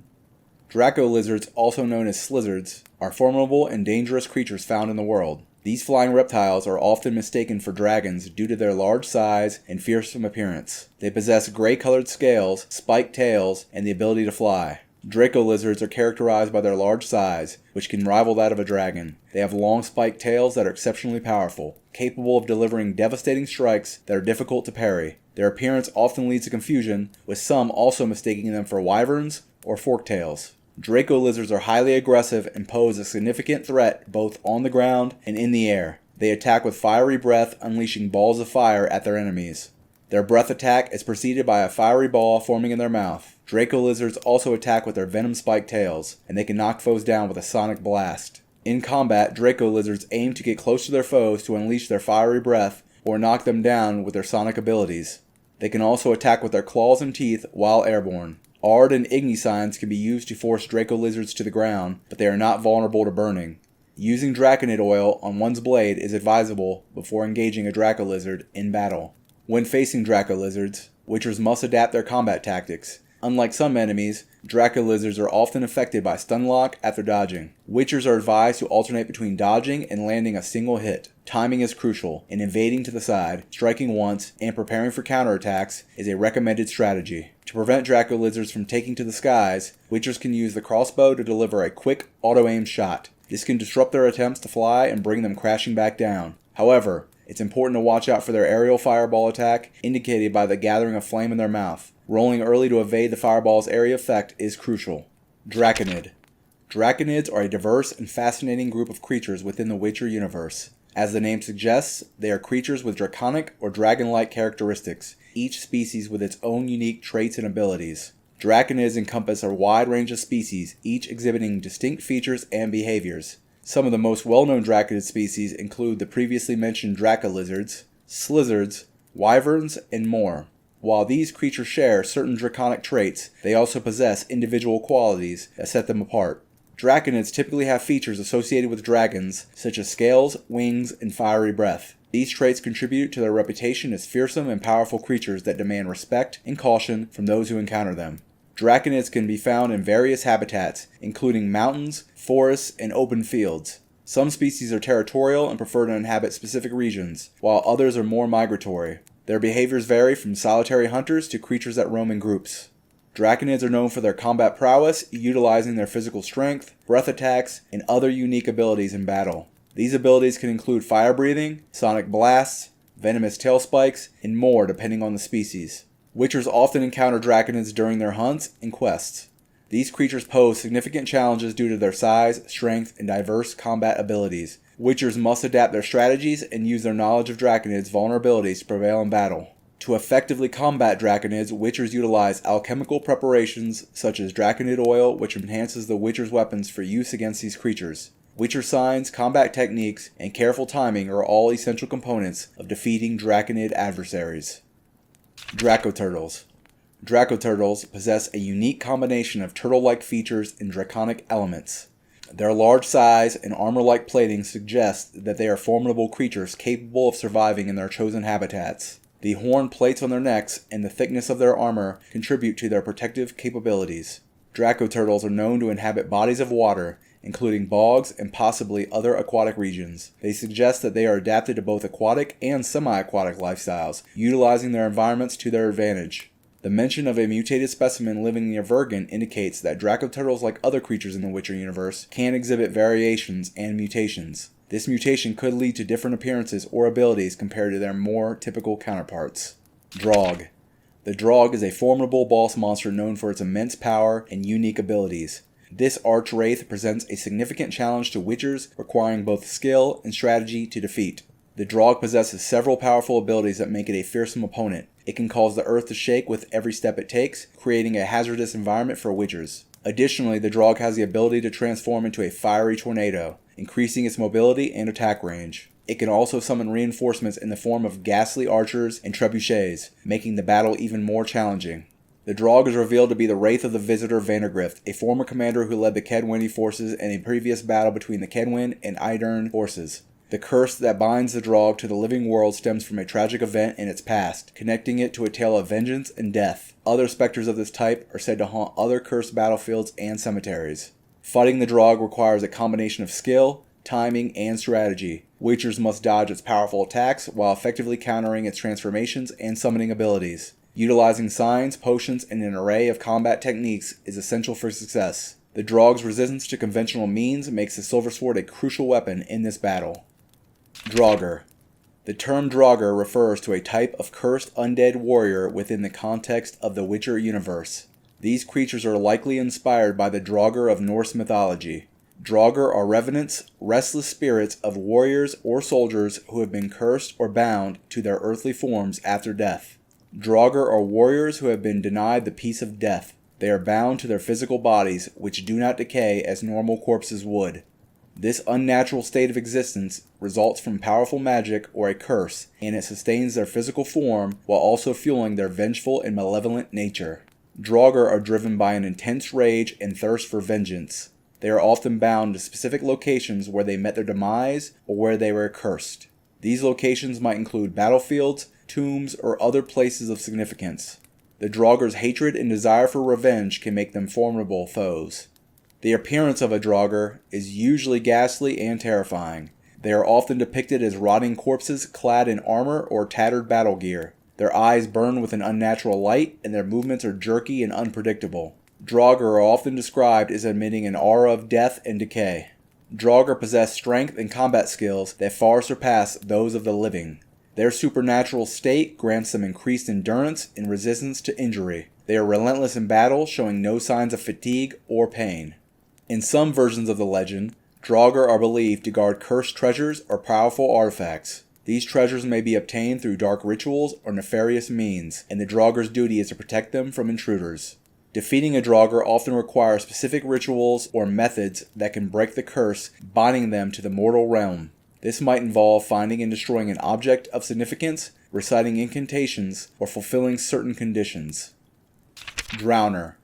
Draco lizards, also known as slizzards, are formidable and dangerous creatures found in the world. These flying reptiles are often mistaken for dragons due to their large size and fearsome appearance. They possess gray-colored scales, spiked tails, and the ability to fly. Draco lizards are characterized by their large size, which can rival that of a dragon. They have long spiked tails that are exceptionally powerful, capable of delivering devastating strikes that are difficult to parry. Their appearance often leads to confusion, with some also mistaking them for wyverns or forktails. Draco lizards are highly aggressive and pose a significant threat both on the ground and in the air. They attack with fiery breath, unleashing balls of fire at their enemies. Their breath attack is preceded by a fiery ball forming in their mouth. Draco lizards also attack with their venom-spiked tails, and they can knock foes down with a sonic blast. In combat, Draco lizards aim to get close to their foes to unleash their fiery breath or knock them down with their sonic abilities. They can also attack with their claws and teeth while airborne. Ard and Igni signs can be used to force Draco lizards to the ground, but they are not vulnerable to burning. Using Draconid oil on one's blade is advisable before engaging a Draco lizard in battle. When facing Draco lizards, Witchers must adapt their combat tactics. Unlike some enemies, Draco lizards are often affected by stun lock after dodging. Witchers are advised to alternate between dodging and landing a single hit. Timing is crucial, and invading to the side, striking once, and preparing for counterattacks is a recommended strategy. To prevent Draco lizards from taking to the skies, Witchers can use the crossbow to deliver a quick, auto-aim shot. This can disrupt their attempts to fly and bring them crashing back down. However, it's important to watch out for their aerial fireball attack, indicated by the gathering of flame in their mouth. Rolling early to evade the fireball's area effect is crucial. Draconid. Draconids are a diverse and fascinating group of creatures within the Witcher universe. As the name suggests, they are creatures with draconic or dragon-like characteristics, each species with its own unique traits and abilities. Draconids encompass a wide range of species, each exhibiting distinct features and behaviors. Some of the most well-known draconid species include the previously mentioned dracolizards, slizzards, wyverns, and more. While these creatures share certain draconic traits, they also possess individual qualities that set them apart. Draconids typically have features associated with dragons, such as scales, wings, and fiery breath. These traits contribute to their reputation as fearsome and powerful creatures that demand respect and caution from those who encounter them. Draconids can be found in various habitats, including mountains, forests, and open fields. Some species are territorial and prefer to inhabit specific regions, while others are more migratory. Their behaviors vary from solitary hunters to creatures that roam in groups. Draconids are known for their combat prowess, utilizing their physical strength, breath attacks, and other unique abilities in battle. These abilities can include fire breathing, sonic blasts, venomous tail spikes, and more depending on the species. Witchers often encounter draconids during their hunts and quests. These creatures pose significant challenges due to their size, strength, and diverse combat abilities. Witchers must adapt their strategies and use their knowledge of draconids' vulnerabilities to prevail in battle. To effectively combat draconids, witchers utilize alchemical preparations such as draconid oil, which enhances the witcher's weapons for use against these creatures. Witcher signs, combat techniques, and careful timing are all essential components of defeating draconid adversaries. Dracoturtles. Dracoturtles possess a unique combination of turtle-like features and draconic elements. Their large size and armor-like plating suggest that they are formidable creatures capable of surviving in their chosen habitats. The horn plates on their necks and the thickness of their armor contribute to their protective capabilities. Dracoturtles are known to inhabit bodies of water, including bogs and possibly other aquatic regions. They suggest that they are adapted to both aquatic and semi-aquatic lifestyles, utilizing their environments to their advantage. The mention of a mutated specimen living near Vergen indicates that Dracoturtles, like other creatures in the Witcher universe, can exhibit variations and mutations. This mutation could lead to different appearances or abilities compared to their more typical counterparts. Draug. The Draug is a formidable boss monster known for its immense power and unique abilities. This arch-wraith presents a significant challenge to Witchers, requiring both skill and strategy to defeat. The Draug possesses several powerful abilities that make it a fearsome opponent. It can cause the earth to shake with every step it takes, creating a hazardous environment for Witchers. Additionally, the Draug has the ability to transform into a fiery tornado, increasing its mobility and attack range. It can also summon reinforcements in the form of ghastly archers and trebuchets, making the battle even more challenging. The Draug is revealed to be the wraith of the Visitor Vandergrift, a former commander who led the Kedwini forces in a previous battle between the Kedwin and Idern forces. The curse that binds the Draug to the living world stems from a tragic event in its past, connecting it to a tale of vengeance and death. Other specters of this type are said to haunt other cursed battlefields and cemeteries. Fighting the Draug requires a combination of skill, timing, and strategy. Witchers must dodge its powerful attacks while effectively countering its transformations and summoning abilities. Utilizing signs, potions, and an array of combat techniques is essential for success. The Draug's resistance to conventional means makes the Silver Sword a crucial weapon in this battle. Draugr. The term Draugr refers to a type of cursed undead warrior within the context of the Witcher universe. These creatures are likely inspired by the Draugr of Norse mythology. Draugr are revenants, restless spirits of warriors or soldiers who have been cursed or bound to their earthly forms after death. Draugr are warriors who have been denied the peace of death. They are bound to their physical bodies, which do not decay as normal corpses would. This unnatural state of existence results from powerful magic or a curse, and it sustains their physical form while also fueling their vengeful and malevolent nature. Draugr are driven by an intense rage and thirst for vengeance. They are often bound to specific locations where they met their demise or where they were cursed. These locations might include battlefields, tombs, or other places of significance. The Draugr's hatred and desire for revenge can make them formidable foes. The appearance of a Draugr is usually ghastly and terrifying. They are often depicted as rotting corpses clad in armor or tattered battle gear. Their eyes burn with an unnatural light, and their movements are jerky and unpredictable. Draugr are often described as emitting an aura of death and decay. Draugr possess strength and combat skills that far surpass those of the living. Their supernatural state grants them increased endurance and resistance to injury. They are relentless in battle, showing no signs of fatigue or pain. In some versions of the legend, Draugr are believed to guard cursed treasures or powerful artifacts. These treasures may be obtained through dark rituals or nefarious means, and the Draugr's duty is to protect them from intruders. Defeating a Draugr often requires specific rituals or methods that can break the curse binding them to the mortal realm. This might involve finding and destroying an object of significance, reciting incantations, or fulfilling certain conditions. Drowner.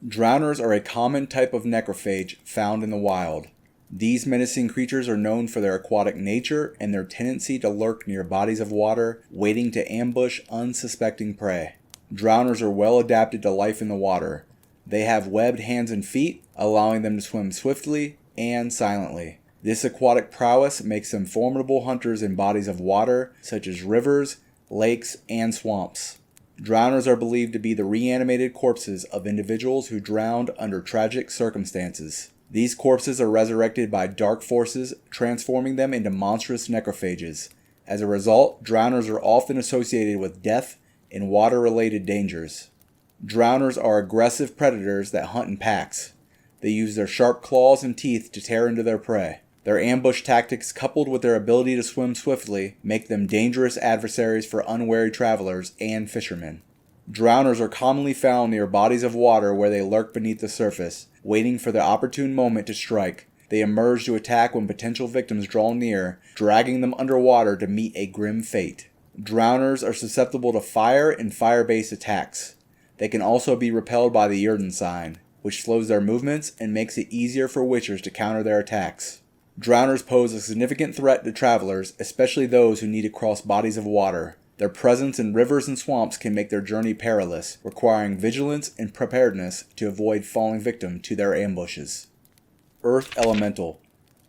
Drowners are a common type of necrophage found in the wild. These menacing creatures are known for their aquatic nature and their tendency to lurk near bodies of water, waiting to ambush unsuspecting prey. Drowners are well adapted to life in the water. They have webbed hands and feet, allowing them to swim swiftly and silently. This aquatic prowess makes them formidable hunters in bodies of water, such as rivers, lakes, and swamps. Drowners are believed to be the reanimated corpses of individuals who drowned under tragic circumstances. These corpses are resurrected by dark forces, transforming them into monstrous necrophages. As a result, drowners are often associated with death and water-related dangers. Drowners are aggressive predators that hunt in packs. They use their sharp claws and teeth to tear into their prey. Their ambush tactics, coupled with their ability to swim swiftly, make them dangerous adversaries for unwary travelers and fishermen. Drowners are commonly found near bodies of water where they lurk beneath the surface, waiting for the opportune moment to strike. They emerge to attack when potential victims draw near, dragging them underwater to meet a grim fate. Drowners are susceptible to fire and fire-based attacks. They can also be repelled by the Yrden sign, which slows their movements and makes it easier for witchers to counter their attacks. Drowners pose a significant threat to travelers, especially those who need to cross bodies of water. Their presence in rivers and swamps can make their journey perilous, requiring vigilance and preparedness to avoid falling victim to their ambushes. Earth Elemental.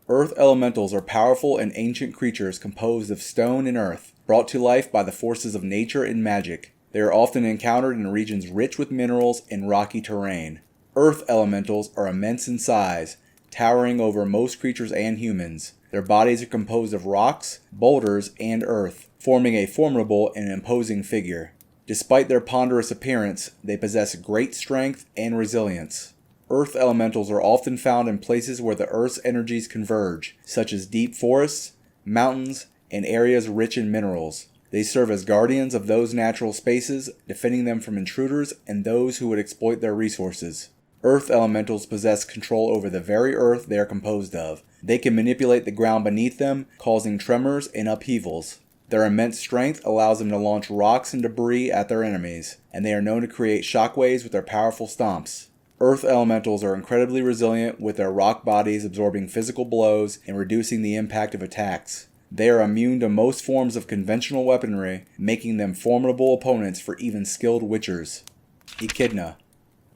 Earth elementals are powerful and ancient creatures composed of stone and earth, brought to life by the forces of nature and magic. They are often encountered in regions rich with minerals and rocky terrain. Earth elementals are immense in size, towering over most creatures and humans. Their bodies are composed of rocks, boulders, and earth, forming a formidable and imposing figure. Despite their ponderous appearance, they possess great strength and resilience. Earth elementals are often found in places where the Earth's energies converge, such as deep forests, mountains, and areas rich in minerals. They serve as guardians of those natural spaces, defending them from intruders and those who would exploit their resources. Earth elementals possess control over the very earth they are composed of. They can manipulate the ground beneath them, causing tremors and upheavals. Their immense strength allows them to launch rocks and debris at their enemies, and they are known to create shockwaves with their powerful stomps. Earth elementals are incredibly resilient, with their rock bodies absorbing physical blows and reducing the impact of attacks. They are immune to most forms of conventional weaponry, making them formidable opponents for even skilled witchers. Echidna.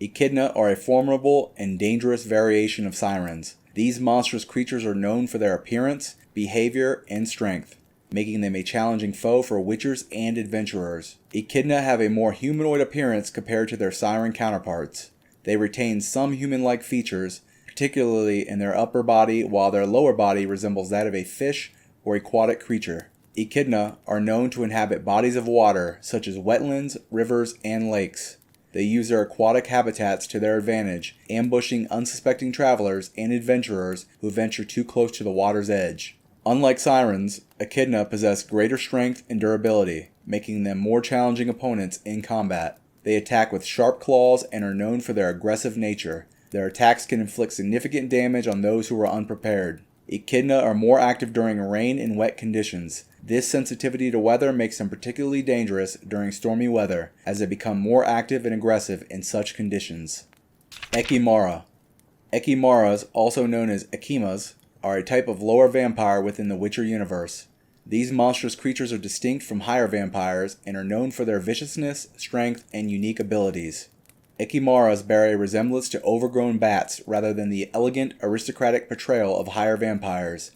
Echidna are a formidable and dangerous variation of sirens. These monstrous creatures are known for their appearance, behavior, and strength, making them a challenging foe for witchers and adventurers. Echidna have a more humanoid appearance compared to their siren counterparts. They retain some human-like features, particularly in their upper body, while their lower body resembles that of a fish or aquatic creature. Echidna are known to inhabit bodies of water, such as wetlands, rivers, and lakes. They use their aquatic habitats to their advantage, ambushing unsuspecting travelers and adventurers who venture too close to the water's edge. Unlike sirens, echidna possess greater strength and durability, making them more challenging opponents in combat. They attack with sharp claws and are known for their aggressive nature. Their attacks can inflict significant damage on those who are unprepared. Echidna are more active during rain and wet conditions. This sensitivity to weather makes them particularly dangerous during stormy weather, as they become more active and aggressive in such conditions. Echimara. Echimaras, also known as echimas, are a type of lower vampire within the Witcher universe. These monstrous creatures are distinct from higher vampires and are known for their viciousness, strength, and unique abilities. Echimaras bear a resemblance to overgrown bats rather than the elegant, aristocratic portrayal of higher vampires.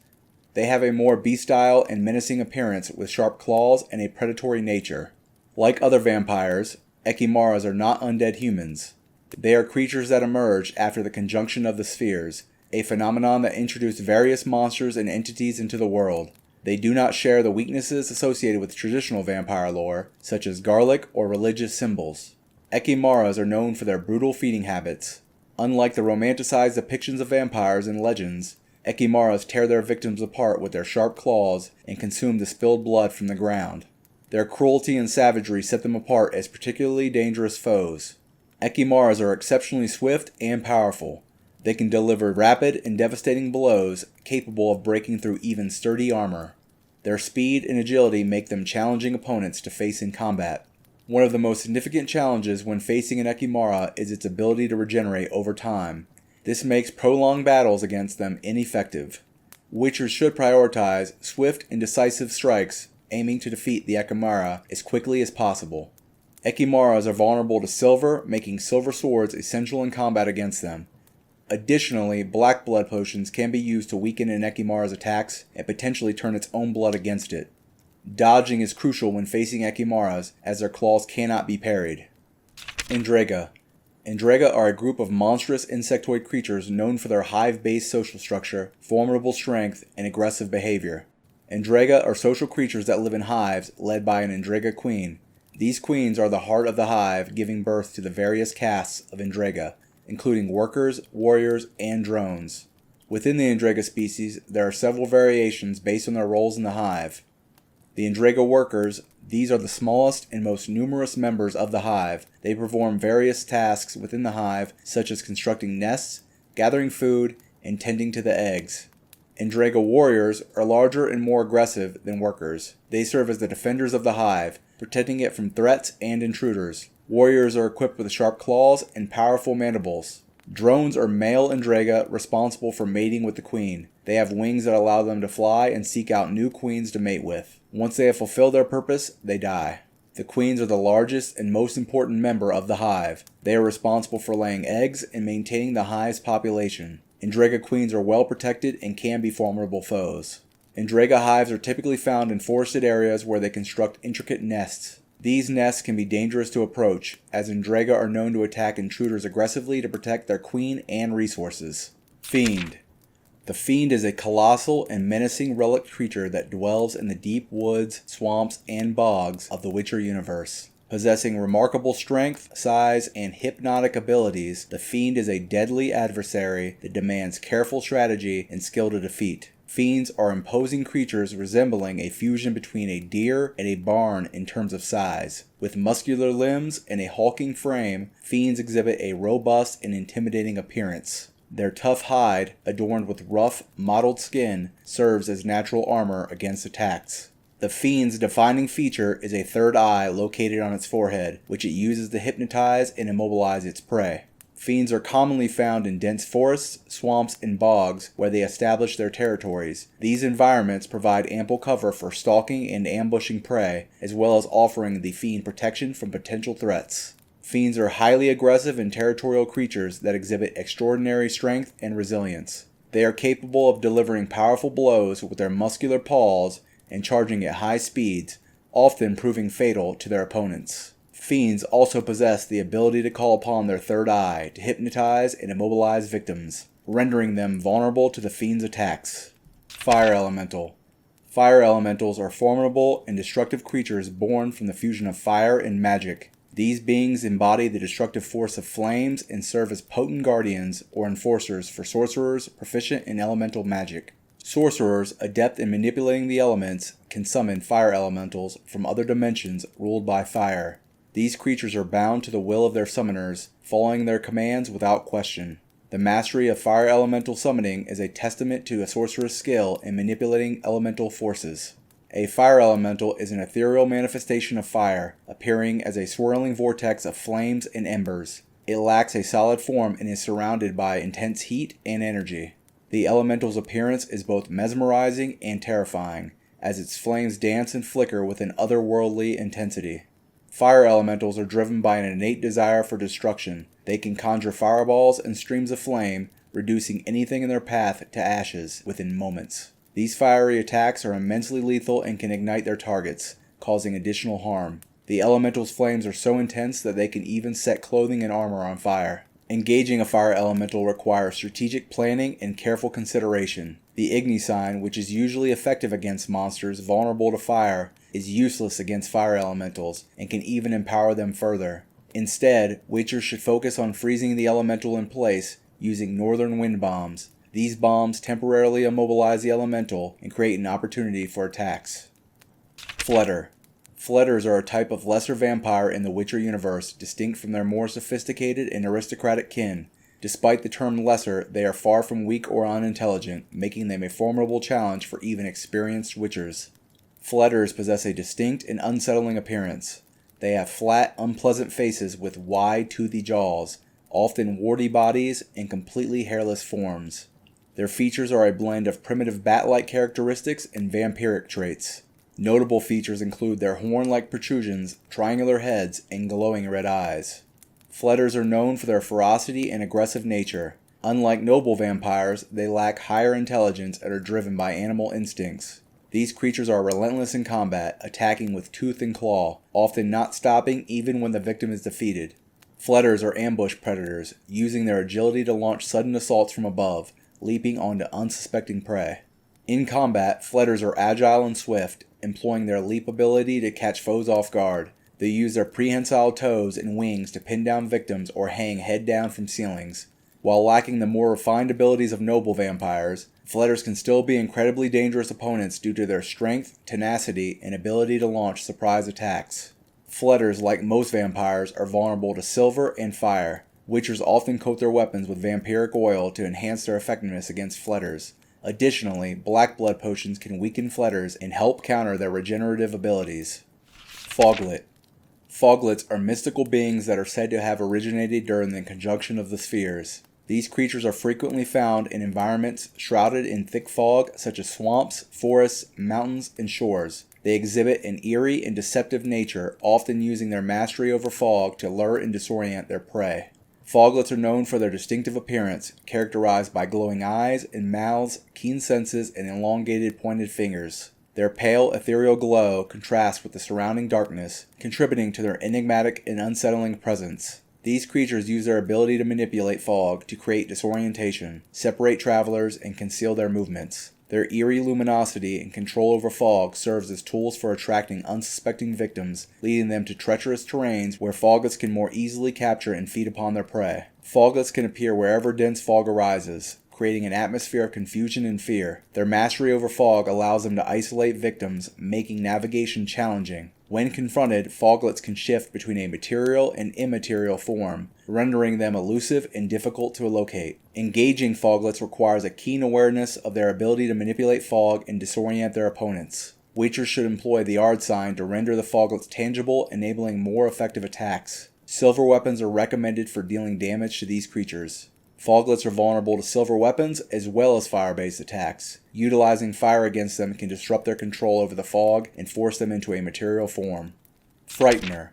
They have a more bestial and menacing appearance with sharp claws and a predatory nature. Like other vampires, Echimaras are not undead humans. They are creatures that emerge after the conjunction of the spheres, a phenomenon that introduced various monsters and entities into the world. They do not share the weaknesses associated with traditional vampire lore, such as garlic or religious symbols. Echimaras are known for their brutal feeding habits. Unlike the romanticized depictions of vampires in legends, Echimaras tear their victims apart with their sharp claws and consume the spilled blood from the ground. Their cruelty and savagery set them apart as particularly dangerous foes. Ekimaras are exceptionally swift and powerful. They can deliver rapid and devastating blows capable of breaking through even sturdy armor. Their speed and agility make them challenging opponents to face in combat. One of the most significant challenges when facing an Ekimara is its ability to regenerate over time. This makes prolonged battles against them ineffective. Witchers should prioritize swift and decisive strikes, aiming to defeat the Ekimara as quickly as possible. Ekimaras are vulnerable to silver, making silver swords essential in combat against them. Additionally, black blood potions can be used to weaken an Ekimara's attacks and potentially turn its own blood against it. Dodging is crucial when facing Ekimaras, as their claws cannot be parried. Andrega. Andrega are a group of monstrous insectoid creatures known for their hive-based social structure, formidable strength, and aggressive behavior. Andrega are social creatures that live in hives led by an Andrega queen. These queens are the heart of the hive, giving birth to the various castes of Andrega, including workers, warriors, and drones. Within the Andrega species, there are several variations based on their roles in the hive. The Andrega workers, these are the smallest and most numerous members of the hive. They perform various tasks within the hive, such as constructing nests, gathering food, and tending to the eggs. Andrega warriors are larger and more aggressive than workers. They serve as the defenders of the hive, protecting it from threats and intruders. Warriors are equipped with sharp claws and powerful mandibles. Drones are male Andrega responsible for mating with the queen. They have wings that allow them to fly and seek out new queens to mate with. Once they have fulfilled their purpose, they die. The queens are the largest and most important member of the hive. They are responsible for laying eggs and maintaining the hive's population. Andrega queens are well protected and can be formidable foes. Andrega hives are typically found in forested areas where they construct intricate nests. These nests can be dangerous to approach, as Andrega are known to attack intruders aggressively to protect their queen and resources. Fiend. The Fiend is a colossal and menacing relic creature that dwells in the deep woods, swamps, and bogs of the Witcher universe. Possessing remarkable strength, size, and hypnotic abilities, the Fiend is a deadly adversary that demands careful strategy and skill to defeat. Fiends are imposing creatures resembling a fusion between a deer and a barn in terms of size. With muscular limbs and a hulking frame, fiends exhibit a robust and intimidating appearance. Their tough hide, adorned with rough, mottled skin, serves as natural armor against attacks. The fiend's defining feature is a third eye located on its forehead, which it uses to hypnotize and immobilize its prey. Fiends are commonly found in dense forests, swamps, and bogs where they establish their territories. These environments provide ample cover for stalking and ambushing prey, as well as offering the fiend protection from potential threats. Fiends are highly aggressive and territorial creatures that exhibit extraordinary strength and resilience. They are capable of delivering powerful blows with their muscular paws and charging at high speeds, often proving fatal to their opponents. Fiends also possess the ability to call upon their third eye to hypnotize and immobilize victims, rendering them vulnerable to the fiend's attacks. Fire Elemental. Fire elementals are formidable and destructive creatures born from the fusion of fire and magic. These beings embody the destructive force of flames and serve as potent guardians or enforcers for sorcerers proficient in elemental magic. Sorcerers, adept in manipulating the elements, can summon fire elementals from other dimensions ruled by fire. These creatures are bound to the will of their summoners, following their commands without question. The mastery of fire elemental summoning is a testament to a sorcerer's skill in manipulating elemental forces. A fire elemental is an ethereal manifestation of fire, appearing as a swirling vortex of flames and embers. It lacks a solid form and is surrounded by intense heat and energy. The elemental's appearance is both mesmerizing and terrifying, as its flames dance and flicker with an otherworldly intensity. Fire elementals are driven by an innate desire for destruction. They can conjure fireballs and streams of flame, reducing anything in their path to ashes within moments. These fiery attacks are immensely lethal and can ignite their targets, causing additional harm. The elemental's flames are so intense that they can even set clothing and armor on fire. Engaging a fire elemental requires strategic planning and careful consideration. The Igni sign, which is usually effective against monsters vulnerable to fire, is useless against fire elementals and can even empower them further. Instead, Witchers should focus on freezing the elemental in place using northern wind bombs. These bombs temporarily immobilize the elemental and create an opportunity for attacks. Flutter. Fletters are a type of lesser vampire in the Witcher universe, distinct from their more sophisticated and aristocratic kin. Despite the term lesser, they are far from weak or unintelligent, making them a formidable challenge for even experienced Witchers. Fletters possess a distinct and unsettling appearance. They have flat, unpleasant faces with wide, toothy jaws, often warty bodies, and completely hairless forms. Their features are a blend of primitive bat-like characteristics and vampiric traits. Notable features include their horn-like protrusions, triangular heads, and glowing red eyes. Fletters are known for their ferocity and aggressive nature. Unlike noble vampires, they lack higher intelligence and are driven by animal instincts. These creatures are relentless in combat, attacking with tooth and claw, often not stopping even when the victim is defeated. Fletters are ambush predators, using their agility to launch sudden assaults from above, leaping onto unsuspecting prey. In combat, Fletters are agile and swift, employing their leap ability to catch foes off guard. They use their prehensile toes and wings to pin down victims or hang head down from ceilings. While lacking the more refined abilities of noble vampires, Fletters can still be incredibly dangerous opponents due to their strength, tenacity, and ability to launch surprise attacks. Fletters, like most vampires, are vulnerable to silver and fire. Witchers often coat their weapons with vampiric oil to enhance their effectiveness against Fletters. Additionally, black blood potions can weaken Fletters and help counter their regenerative abilities. Foglet. Foglets are mystical beings that are said to have originated during the conjunction of the spheres. These creatures are frequently found in environments shrouded in thick fog, such as swamps, forests, mountains, and shores. They exhibit an eerie and deceptive nature, often using their mastery over fog to lure and disorient their prey. Foglets are known for their distinctive appearance, characterized by glowing eyes and mouths, keen senses, and elongated pointed fingers. Their pale, ethereal glow contrasts with the surrounding darkness, contributing to their enigmatic and unsettling presence. These creatures use their ability to manipulate fog to create disorientation, separate travelers, and conceal their movements. Their eerie luminosity and control over fog serves as tools for attracting unsuspecting victims, leading them to treacherous terrains where foglets can more easily capture and feed upon their prey. Foglets can appear wherever dense fog arises, creating an atmosphere of confusion and fear. Their mastery over fog allows them to isolate victims, making navigation challenging. When confronted, foglets can shift between a material and immaterial form, rendering them elusive and difficult to locate. Engaging foglets requires a keen awareness of their ability to manipulate fog and disorient their opponents. Witchers should employ the Yard sign to render the foglets tangible, enabling more effective attacks. Silver weapons are recommended for dealing damage to these creatures. Foglets are vulnerable to silver weapons as well as fire-based attacks. Utilizing fire against them can disrupt their control over the fog and force them into a material form. Frightener.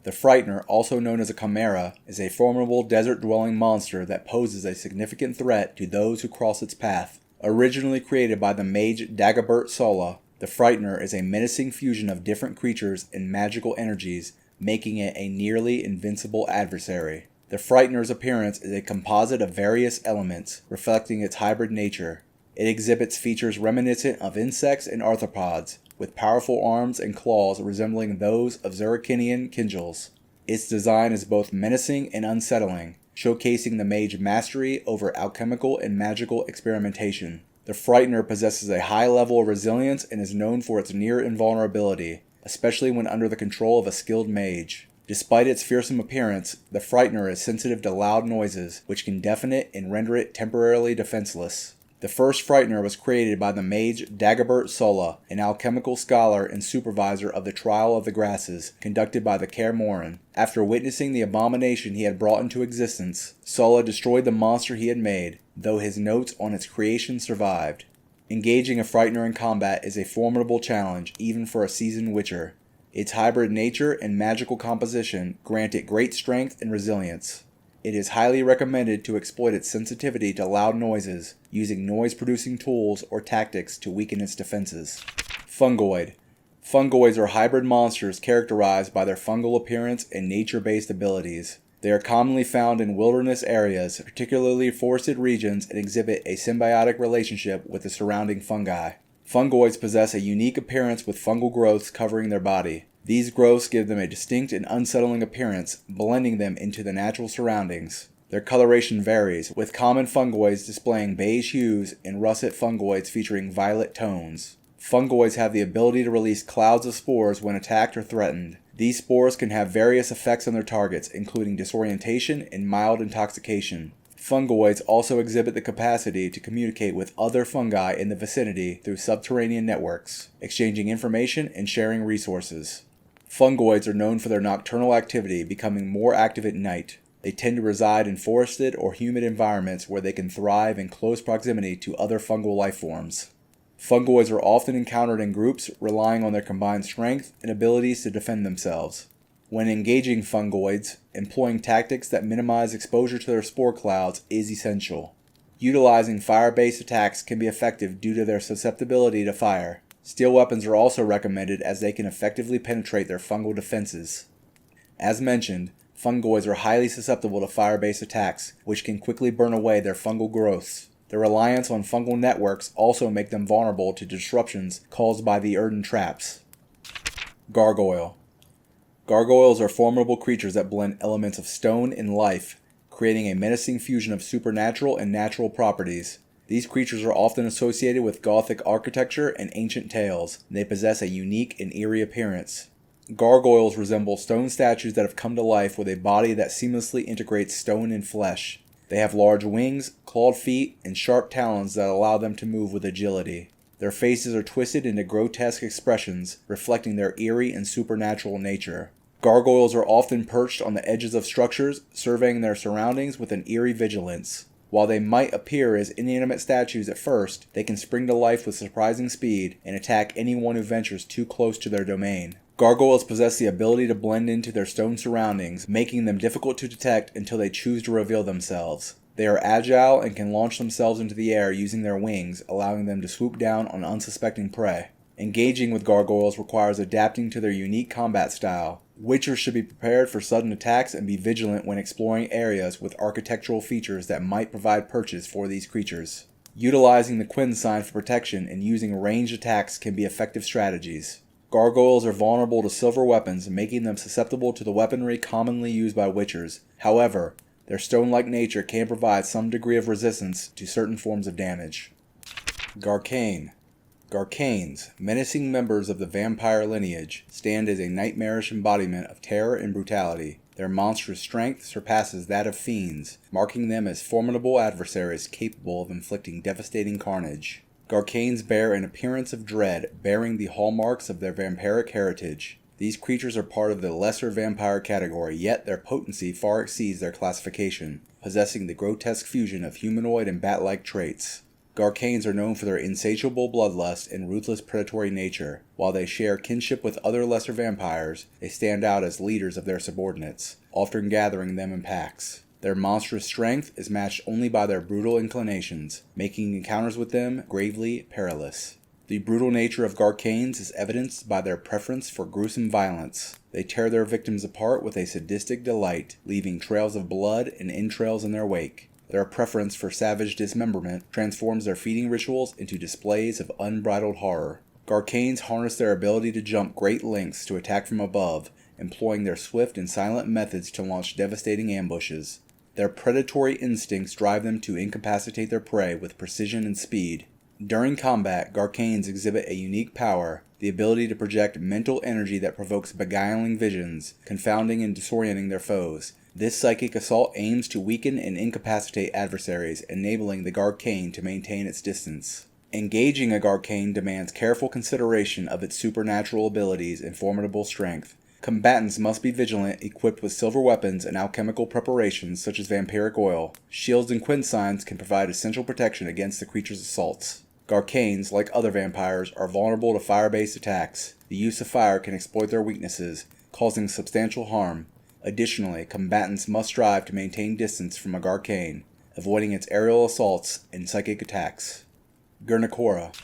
The Frightener, also known as a chimera, is a formidable desert-dwelling monster that poses a significant threat to those who cross its path. Originally created by the mage Dagobert Sola, the Frightener is a menacing fusion of different creatures and magical energies, making it a nearly invincible adversary. The Frightener's appearance is a composite of various elements, reflecting its hybrid nature. It exhibits features reminiscent of insects and arthropods, with powerful arms and claws resembling those of Zerrikinian Kinjals. Its design is both menacing and unsettling, showcasing the mage's mastery over alchemical and magical experimentation. The Frightener possesses a high level of resilience and is known for its near invulnerability, especially when under the control of a skilled mage. Despite its fearsome appearance, the Frightener is sensitive to loud noises, which can deafen it and render it temporarily defenseless. The first Frightener was created by the mage Dagobert Sola, an alchemical scholar and supervisor of the Trial of the Grasses, conducted by the Kaer Morhen. After witnessing the abomination he had brought into existence, Sola destroyed the monster he had made, though his notes on its creation survived. Engaging a Frightener in combat is a formidable challenge, even for a seasoned Witcher. Its hybrid nature and magical composition grant it great strength and resilience. It is highly recommended to exploit its sensitivity to loud noises, using noise-producing tools or tactics to weaken its defenses. Fungoid. Fungoids are hybrid monsters characterized by their fungal appearance and nature-based abilities. They are commonly found in wilderness areas, particularly forested regions, and exhibit a symbiotic relationship with the surrounding fungi. Fungoids possess a unique appearance with fungal growths covering their body. These growths give them a distinct and unsettling appearance, blending them into the natural surroundings. Their coloration varies, with common fungoids displaying beige hues and russet fungoids featuring violet tones. Fungoids have the ability to release clouds of spores when attacked or threatened. These spores can have various effects on their targets, including disorientation and mild intoxication. Fungoids also exhibit the capacity to communicate with other fungi in the vicinity through subterranean networks, exchanging information and sharing resources. Fungoids are known for their nocturnal activity, becoming more active at night. They tend to reside in forested or humid environments where they can thrive in close proximity to other fungal life forms. Fungoids are often encountered in groups, relying on their combined strength and abilities to defend themselves. When engaging fungoids, employing tactics that minimize exposure to their spore clouds is essential. Utilizing fire-based attacks can be effective due to their susceptibility to fire. Steel weapons are also recommended as they can effectively penetrate their fungal defenses. As mentioned, fungoids are highly susceptible to fire-based attacks, which can quickly burn away their fungal growths. Their reliance on fungal networks also make them vulnerable to disruptions caused by the earthen traps. Gargoyle. Gargoyles are formidable creatures that blend elements of stone and life, creating a menacing fusion of supernatural and natural properties. These creatures are often associated with Gothic architecture and ancient tales, and they possess a unique and eerie appearance. Gargoyles resemble stone statues that have come to life with a body that seamlessly integrates stone and flesh. They have large wings, clawed feet, and sharp talons that allow them to move with agility. Their faces are twisted into grotesque expressions, reflecting their eerie and supernatural nature. Gargoyles are often perched on the edges of structures, surveying their surroundings with an eerie vigilance. While they might appear as inanimate statues at first, they can spring to life with surprising speed and attack anyone who ventures too close to their domain. Gargoyles possess the ability to blend into their stone surroundings, making them difficult to detect until they choose to reveal themselves. They are agile and can launch themselves into the air using their wings, allowing them to swoop down on unsuspecting prey. Engaging with gargoyles requires adapting to their unique combat style. Witchers should be prepared for sudden attacks and be vigilant when exploring areas with architectural features that might provide perches for these creatures. Utilizing the Quinn sign for protection and using ranged attacks can be effective strategies. Gargoyles are vulnerable to silver weapons, making them susceptible to the weaponry commonly used by witchers. However, their stone-like nature can provide some degree of resistance to certain forms of damage. Garcane. Garcanes, menacing members of the vampire lineage, stand as a nightmarish embodiment of terror and brutality. Their monstrous strength surpasses that of fiends, marking them as formidable adversaries capable of inflicting devastating carnage. Garcanes bear an appearance of dread, bearing the hallmarks of their vampiric heritage. These creatures are part of the lesser vampire category, yet their potency far exceeds their classification, possessing the grotesque fusion of humanoid and bat-like traits. Garcanes are known for their insatiable bloodlust and ruthless predatory nature. While they share kinship with other lesser vampires, they stand out as leaders of their subordinates, often gathering them in packs. Their monstrous strength is matched only by their brutal inclinations, making encounters with them gravely perilous. The brutal nature of Garcanes is evidenced by their preference for gruesome violence. They tear their victims apart with a sadistic delight, leaving trails of blood and entrails in their wake. Their preference for savage dismemberment transforms their feeding rituals into displays of unbridled horror. Garcanes harness their ability to jump great lengths to attack from above, employing their swift and silent methods to launch devastating ambushes. Their predatory instincts drive them to incapacitate their prey with precision and speed. During combat, Garcanes exhibit a unique power, the ability to project mental energy that provokes beguiling visions, confounding and disorienting their foes. This psychic assault aims to weaken and incapacitate adversaries, enabling the Garcane to maintain its distance. Engaging a Garcane demands careful consideration of its supernatural abilities and formidable strength. Combatants must be vigilant, equipped with silver weapons and alchemical preparations such as vampiric oil. Shields and Quinn signs can provide essential protection against the creature's assaults. Garcanes, like other vampires, are vulnerable to fire-based attacks. The use of fire can exploit their weaknesses, causing substantial harm. Additionally, combatants must strive to maintain distance from a Garcane, avoiding its aerial assaults and psychic attacks. Gurnicora.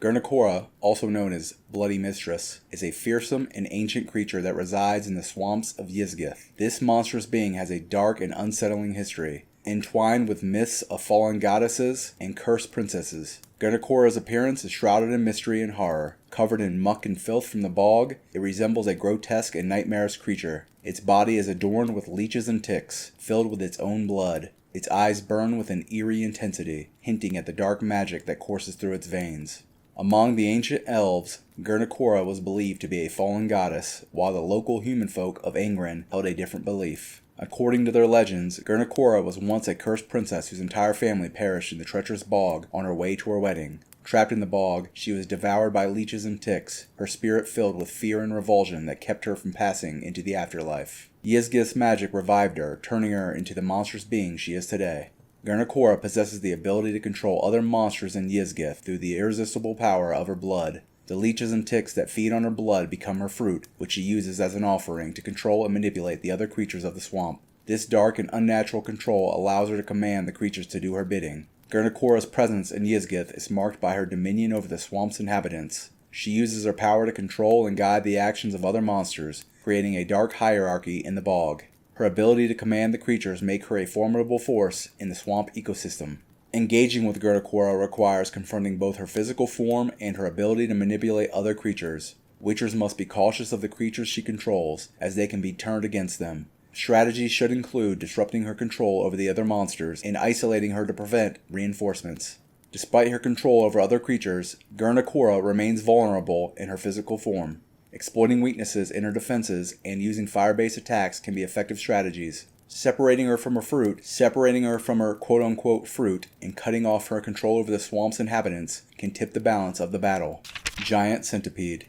Gurnicora, also known as Bloody Mistress, is a fearsome and ancient creature that resides in the swamps of Yizgith. This monstrous being has a dark and unsettling history, entwined with myths of fallen goddesses and cursed princesses. Gurnicora's appearance is shrouded in mystery and horror. Covered in muck and filth from the bog, it resembles a grotesque and nightmarish creature. Its body is adorned with leeches and ticks, filled with its own blood. Its eyes burn with an eerie intensity, hinting at the dark magic that courses through its veins. Among the ancient elves, Gurnakora was believed to be a fallen goddess, while the local human folk of Angren held a different belief. According to their legends, Gurnakora was once a cursed princess whose entire family perished in the treacherous bog on her way to her wedding. Trapped in the bog, she was devoured by leeches and ticks, her spirit filled with fear and revulsion that kept her from passing into the afterlife. Yizgith's magic revived her, turning her into the monstrous being she is today. Gurnakora possesses the ability to control other monsters in Yizgith through the irresistible power of her blood. The leeches and ticks that feed on her blood become her fruit, which she uses as an offering to control and manipulate the other creatures of the swamp. This dark and unnatural control allows her to command the creatures to do her bidding. Gurnakora's presence in Yizgith is marked by her dominion over the swamp's inhabitants. She uses her power to control and guide the actions of other monsters, creating a dark hierarchy in the bog. Her ability to command the creatures make her a formidable force in the swamp ecosystem. Engaging with Gurnakora requires confronting both her physical form and her ability to manipulate other creatures. Witchers must be cautious of the creatures she controls, as they can be turned against them. Strategies should include disrupting her control over the other monsters and isolating her to prevent reinforcements. Despite her control over other creatures, Gurnakora remains vulnerable in her physical form. Exploiting weaknesses in her defenses and using fire-based attacks can be effective strategies. Separating her from her quote-unquote fruit, and cutting off her control over the swamp's inhabitants can tip the balance of the battle. Giant Centipede.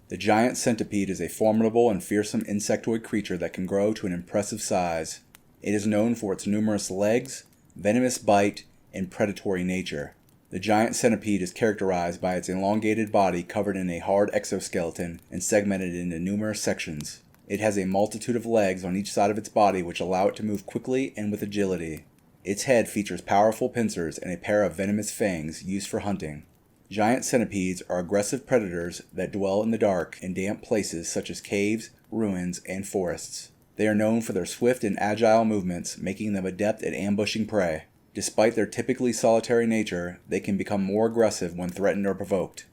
The giant centipede is a formidable and fearsome insectoid creature that can grow to an impressive size. It is known for its numerous legs, venomous bite, and predatory nature. The giant centipede is characterized by its elongated body covered in a hard exoskeleton and segmented into numerous sections. It has a multitude of legs on each side of its body which allow it to move quickly and with agility. Its head features powerful pincers and a pair of venomous fangs used for hunting. Giant centipedes are aggressive predators that dwell in the dark and damp places such as caves, ruins, and forests. They are known for their swift and agile movements, making them adept at ambushing prey. Despite their typically solitary nature, they can become more aggressive when threatened or provoked.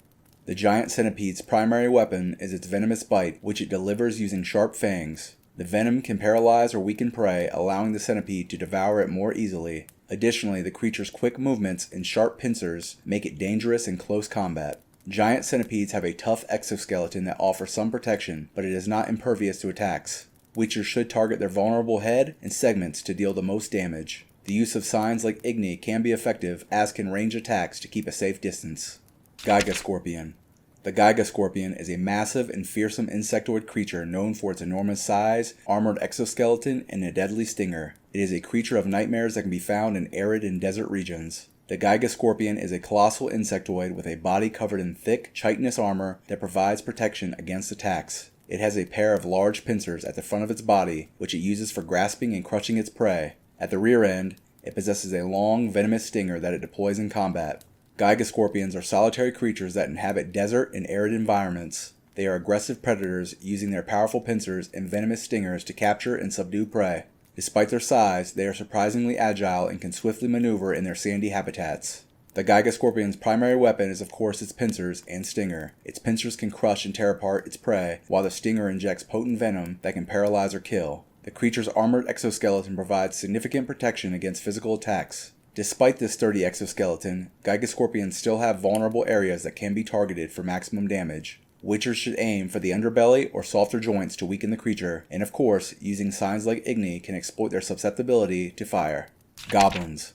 The giant centipede's primary weapon is its venomous bite, which it delivers using sharp fangs. The venom can paralyze or weaken prey, allowing the centipede to devour it more easily. Additionally, the creature's quick movements and sharp pincers make it dangerous in close combat. Giant centipedes have a tough exoskeleton that offers some protection, but it is not impervious to attacks. Witchers should target their vulnerable head and segments to deal the most damage. The use of signs like Igni can be effective, as can range attacks to keep a safe distance. Giga Scorpion. The Giga Scorpion is a massive and fearsome insectoid creature known for its enormous size, armored exoskeleton, and a deadly stinger. It is a creature of nightmares that can be found in arid and desert regions. The Giga Scorpion is a colossal insectoid with a body covered in thick, chitinous armor that provides protection against attacks. It has a pair of large pincers at the front of its body, which it uses for grasping and crushing its prey. At the rear end, it possesses a long, venomous stinger that it deploys in combat. Giga Scorpions are solitary creatures that inhabit desert and arid environments. They are aggressive predators, using their powerful pincers and venomous stingers to capture and subdue prey. Despite their size, they are surprisingly agile and can swiftly maneuver in their sandy habitats. The Giga Scorpion's primary weapon is of course its pincers and stinger. Its pincers can crush and tear apart its prey, while the stinger injects potent venom that can paralyze or kill. The creature's armored exoskeleton provides significant protection against physical attacks. Despite this sturdy exoskeleton, Giga Scorpions still have vulnerable areas that can be targeted for maximum damage. Witchers should aim for the underbelly or softer joints to weaken the creature, and of course, using signs like Igni can exploit their susceptibility to fire. Goblins.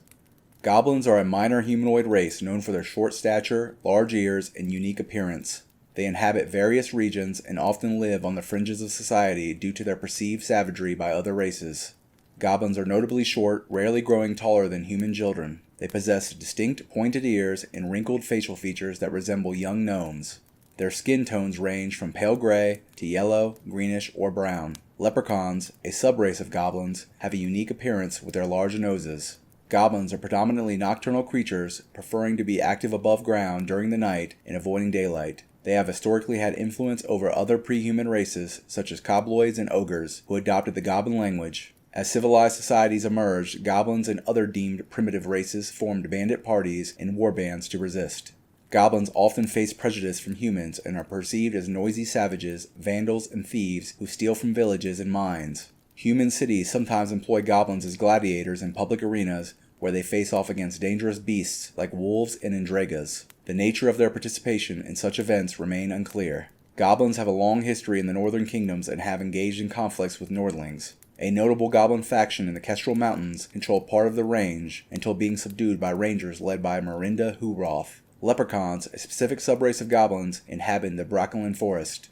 Goblins are a minor humanoid race known for their short stature, large ears, and unique appearance. They inhabit various regions and often live on the fringes of society due to their perceived savagery by other races. Goblins are notably short, rarely growing taller than human children. They possess distinct pointed ears and wrinkled facial features that resemble young gnomes. Their skin tones range from pale gray to yellow, greenish, or brown. Leprechauns, a subrace of goblins, have a unique appearance with their large noses. Goblins are predominantly nocturnal creatures, preferring to be active above ground during the night and avoiding daylight. They have historically had influence over other pre-human races, such as cobloids and ogres, who adopted the goblin language. As civilized societies emerged, goblins and other deemed primitive races formed bandit parties and war bands to resist. Goblins often face prejudice from humans and are perceived as noisy savages, vandals, and thieves who steal from villages and mines. Human cities sometimes employ goblins as gladiators in public arenas where they face off against dangerous beasts like wolves and Endregas. The nature of their participation in such events remain unclear. Goblins have a long history in the northern kingdoms and have engaged in conflicts with Nordlings. A notable goblin faction in the Kestrel Mountains controlled part of the range until being subdued by rangers led by Mirinda Huroth. Leprechauns, a specific subrace of goblins, inhabit the Broccolin Forest.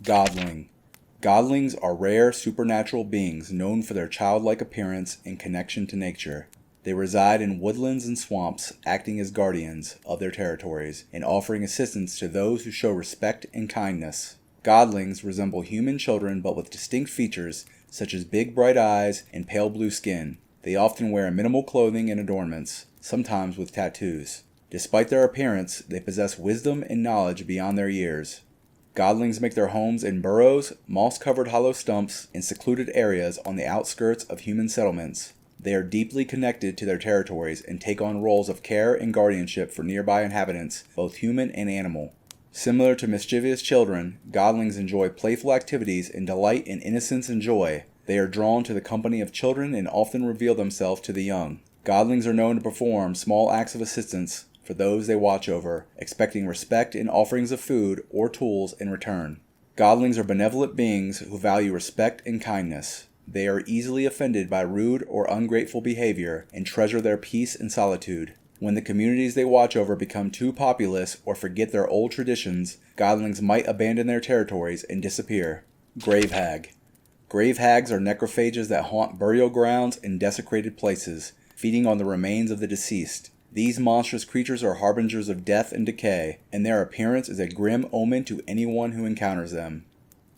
Godling. Godlings are rare supernatural beings known for their childlike appearance and connection to nature. They reside in woodlands and swamps, acting as guardians of their territories and offering assistance to those who show respect and kindness. Godlings resemble human children but with distinct features such as big bright eyes and pale blue skin. They often wear minimal clothing and adornments, sometimes with tattoos. Despite their appearance, they possess wisdom and knowledge beyond their years. Godlings make their homes in burrows, moss-covered hollow stumps, and secluded areas on the outskirts of human settlements. They are deeply connected to their territories and take on roles of care and guardianship for nearby inhabitants, both human and animal. Similar to mischievous children, Godlings enjoy playful activities and delight in innocence and joy. They are drawn to the company of children and often reveal themselves to the young. Godlings are known to perform small acts of assistance for those they watch over, expecting respect and offerings of food or tools in return. Godlings are benevolent beings who value respect and kindness. They are easily offended by rude or ungrateful behavior and treasure their peace and solitude. When the communities they watch over become too populous or forget their old traditions, Godlings might abandon their territories and disappear. Grave Hag. Grave hags are necrophages that haunt burial grounds and desecrated places, feeding on the remains of the deceased. These monstrous creatures are harbingers of death and decay, and their appearance is a grim omen to anyone who encounters them.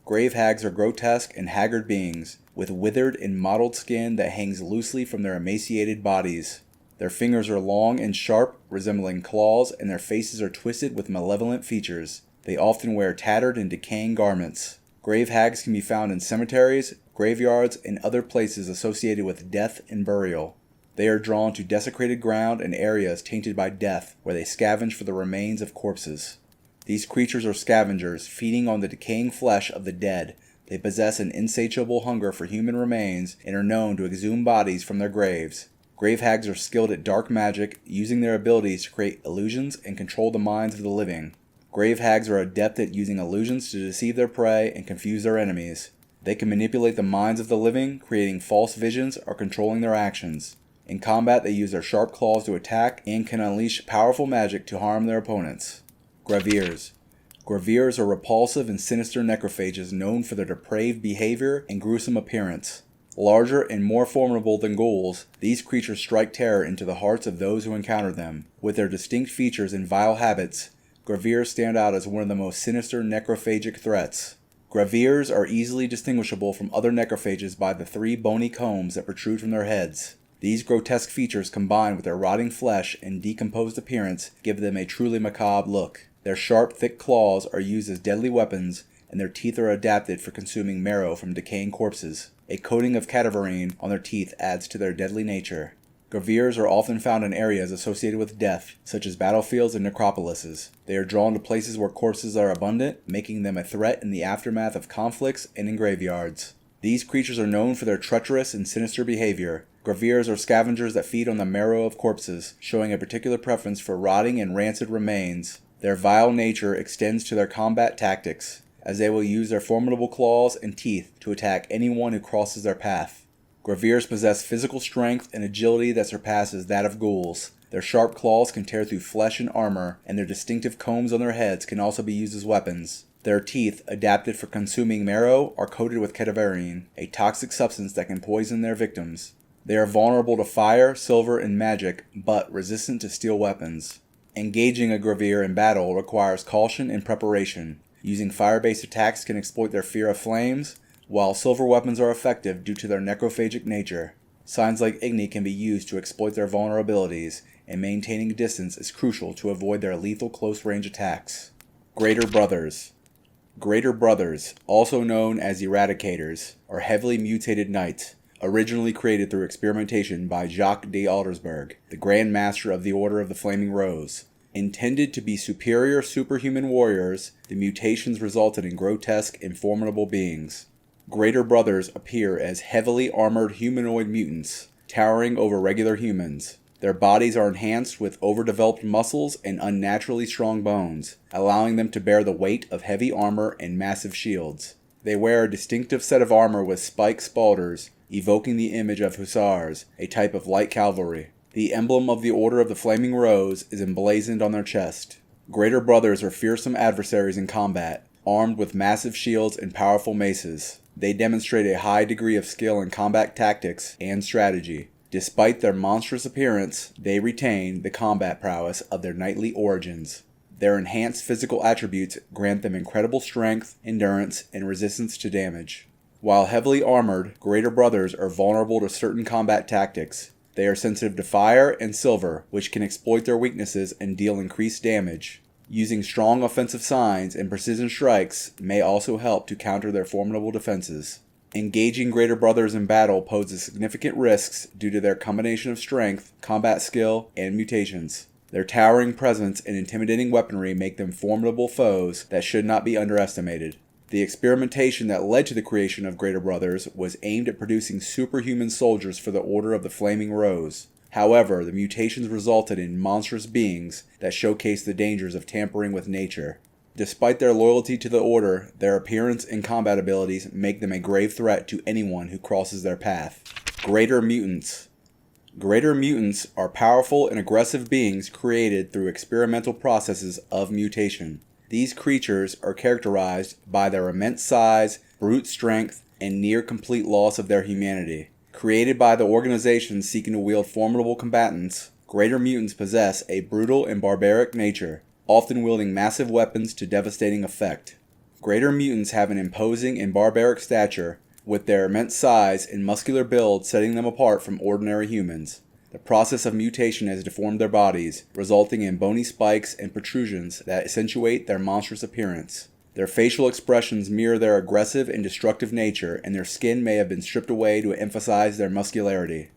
Grave hags are grotesque and haggard beings, with withered and mottled skin that hangs loosely from their emaciated bodies. Their fingers are long and sharp, resembling claws, and their faces are twisted with malevolent features. They often wear tattered and decaying garments. Grave hags can be found in cemeteries, graveyards, and other places associated with death and burial. They are drawn to desecrated ground and areas tainted by death, where they scavenge for the remains of corpses. These creatures are scavengers, feeding on the decaying flesh of the dead. They possess an insatiable hunger for human remains and are known to exhume bodies from their graves. Grave hags are skilled at dark magic, using their abilities to create illusions and control the minds of the living. Grave hags are adept at using illusions to deceive their prey and confuse their enemies. They can manipulate the minds of the living, creating false visions or controlling their actions. In combat, they use their sharp claws to attack and can unleash powerful magic to harm their opponents. Graveers. Graveers are repulsive and sinister necrophages known for their depraved behavior and gruesome appearance. Larger and more formidable than ghouls, these creatures strike terror into the hearts of those who encounter them. With their distinct features and vile habits, Graveers stand out as one of the most sinister necrophagic threats. Graveers are easily distinguishable from other necrophages by the 3 bony combs that protrude from their heads. These grotesque features, combined with their rotting flesh and decomposed appearance, give them a truly macabre look. Their sharp, thick claws are used as deadly weapons, and their teeth are adapted for consuming marrow from decaying corpses. A coating of cadaverine on their teeth adds to their deadly nature. Graveers are often found in areas associated with death, such as battlefields and necropolises. They are drawn to places where corpses are abundant, making them a threat in the aftermath of conflicts and in graveyards. These creatures are known for their treacherous and sinister behavior. Graveers are scavengers that feed on the marrow of corpses, showing a particular preference for rotting and rancid remains. Their vile nature extends to their combat tactics, as they will use their formidable claws and teeth to attack anyone who crosses their path. Graveers possess physical strength and agility that surpasses that of ghouls. Their sharp claws can tear through flesh and armor, and their distinctive combs on their heads can also be used as weapons. Their teeth, adapted for consuming marrow, are coated with cadaverine, a toxic substance that can poison their victims. They are vulnerable to fire, silver, and magic, but resistant to steel weapons. Engaging a Graveer in battle requires caution and preparation. Using fire-based attacks can exploit their fear of flames, while silver weapons are effective due to their necrophagic nature. Signs like Igni can be used to exploit their vulnerabilities, and maintaining distance is crucial to avoid their lethal close-range attacks. Greater Brothers. Greater Brothers, also known as Eradicators, are heavily mutated knights, originally created through experimentation by Jacques de Aldersberg, the Grand Master of the Order of the Flaming Rose. Intended to be superior superhuman warriors, the mutations resulted in grotesque and formidable beings. Greater Brothers appear as heavily armored humanoid mutants. towering over regular humans. Their bodies are enhanced with overdeveloped muscles and unnaturally strong bones, allowing them to bear the weight of heavy armor and massive shields. They wear a distinctive set of armor with spike spalders, evoking the image of hussars, a type of light cavalry. The emblem of the Order of the Flaming Rose is emblazoned on their chest. Greater Brothers are fearsome adversaries in combat, armed with massive shields and powerful maces. They demonstrate a high degree of skill in combat tactics and strategy. Despite their monstrous appearance, they retain the combat prowess of their knightly origins. Their enhanced physical attributes grant them incredible strength, endurance, and resistance to damage. While heavily armored, Greater Brothers are vulnerable to certain combat tactics. They are sensitive to fire and silver, which can exploit their weaknesses and deal increased damage. Using strong offensive signs and precision strikes may also help to counter their formidable defenses. Engaging Greater Brothers in battle poses significant risks due to their combination of strength, combat skill, and mutations. Their towering presence and intimidating weaponry make them formidable foes that should not be underestimated. The experimentation that led to the creation of Greater Brothers was aimed at producing superhuman soldiers for the Order of the Flaming Rose. However, the mutations resulted in monstrous beings that showcased the dangers of tampering with nature. Despite their loyalty to the Order, their appearance and combat abilities make them a grave threat to anyone who crosses their path. Greater Mutants. Greater Mutants are powerful and aggressive beings created through experimental processes of mutation. These creatures are characterized by their immense size, brute strength, and near-complete loss of their humanity. Created by the organizations seeking to wield formidable combatants, Greater Mutants possess a brutal and barbaric nature, often wielding massive weapons to devastating effect. Greater Mutants have an imposing and barbaric stature, with their immense size and muscular build setting them apart from ordinary humans. The process of mutation has deformed their bodies, resulting in bony spikes and protrusions that accentuate their monstrous appearance. Their facial expressions mirror their aggressive and destructive nature, and their skin may have been stripped away to emphasize their muscularity.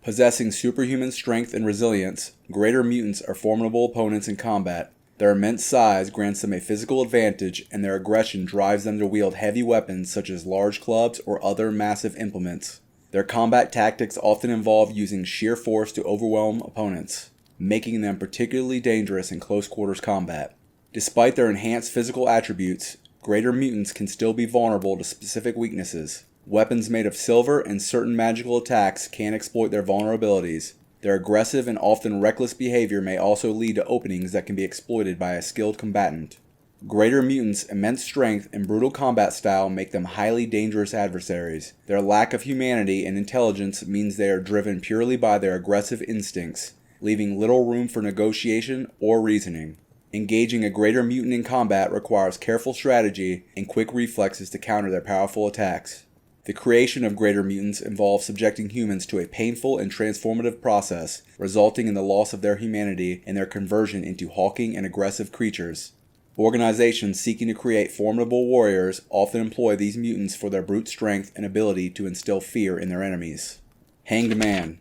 Possessing superhuman strength and resilience, Greater Mutants are formidable opponents in combat. Their immense size grants them a physical advantage, and their aggression drives them to wield heavy weapons such as large clubs or other massive implements. Their combat tactics often involve using sheer force to overwhelm opponents, making them particularly dangerous in close-quarters combat. Despite their enhanced physical attributes, Greater Mutants can still be vulnerable to specific weaknesses. Weapons made of silver and certain magical attacks can exploit their vulnerabilities. Their aggressive and often reckless behavior may also lead to openings that can be exploited by a skilled combatant. Greater Mutants' immense strength and brutal combat style make them highly dangerous adversaries. Their lack of humanity and intelligence means they are driven purely by their aggressive instincts, leaving little room for negotiation or reasoning. Engaging a Greater Mutant in combat requires careful strategy and quick reflexes to counter their powerful attacks. The creation of Greater Mutants involves subjecting humans to a painful and transformative process, resulting in the loss of their humanity and their conversion into hulking and aggressive creatures. Organizations seeking to create formidable warriors often employ these mutants for their brute strength and ability to instill fear in their enemies. Hanged Man.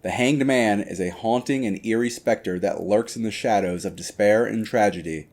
The Hanged Man is a haunting and eerie specter that lurks in the shadows of despair and tragedy.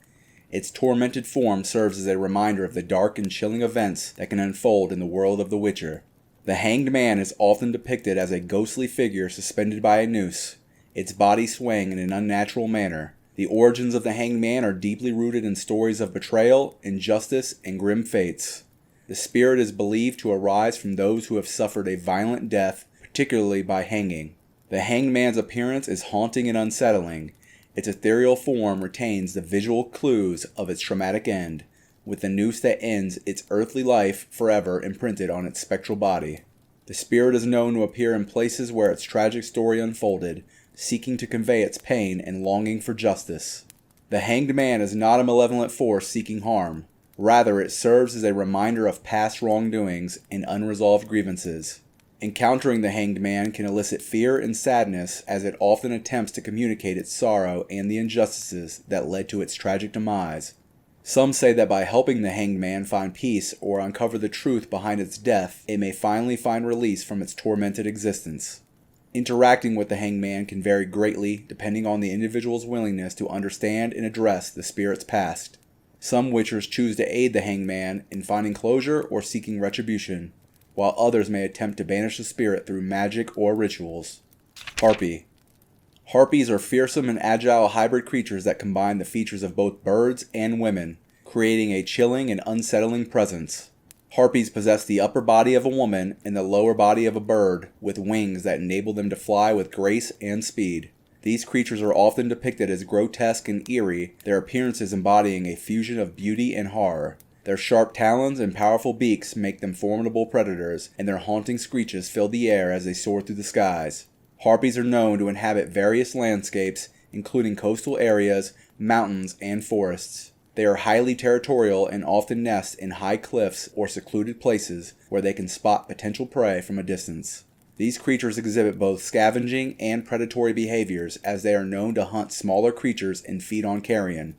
Its tormented form serves as a reminder of the dark and chilling events that can unfold in the world of The Witcher. The Hanged Man is often depicted as a ghostly figure suspended by a noose, its body swaying in an unnatural manner. The origins of the Hanged Man are deeply rooted in stories of betrayal, injustice, and grim fates. The spirit is believed to arise from those who have suffered a violent death, particularly by hanging. The Hanged Man's appearance is haunting and unsettling. Its ethereal form retains the visual clues of its traumatic end, with the noose that ends its earthly life forever imprinted on its spectral body. The spirit is known to appear in places where its tragic story unfolded, seeking to convey its pain and longing for justice. The Hanged Man is not a malevolent force seeking harm. Rather, it serves as a reminder of past wrongdoings and unresolved grievances. Encountering the Hanged Man can elicit fear and sadness, as it often attempts to communicate its sorrow and the injustices that led to its tragic demise. Some say that by helping the Hanged Man find peace or uncover the truth behind its death, it may finally find release from its tormented existence. Interacting with the Hanged Man can vary greatly depending on the individual's willingness to understand and address the spirit's past. Some Witchers choose to aid the Hanged Man in finding closure or seeking retribution. while others may attempt to banish the spirit through magic or rituals. Harpy. Harpies are fearsome and agile hybrid creatures that combine the features of both birds and women, creating a chilling and unsettling presence. Harpies possess the upper body of a woman and the lower body of a bird, with wings that enable them to fly with grace and speed. These creatures are often depicted as grotesque and eerie, their appearances embodying a fusion of beauty and horror. Their sharp talons and powerful beaks make them formidable predators, and their haunting screeches fill the air as they soar through the skies. Harpies are known to inhabit various landscapes, including coastal areas, mountains, and forests. They are highly territorial and often nest in high cliffs or secluded places where they can spot potential prey from a distance. These creatures exhibit both scavenging and predatory behaviors, as they are known to hunt smaller creatures and feed on carrion.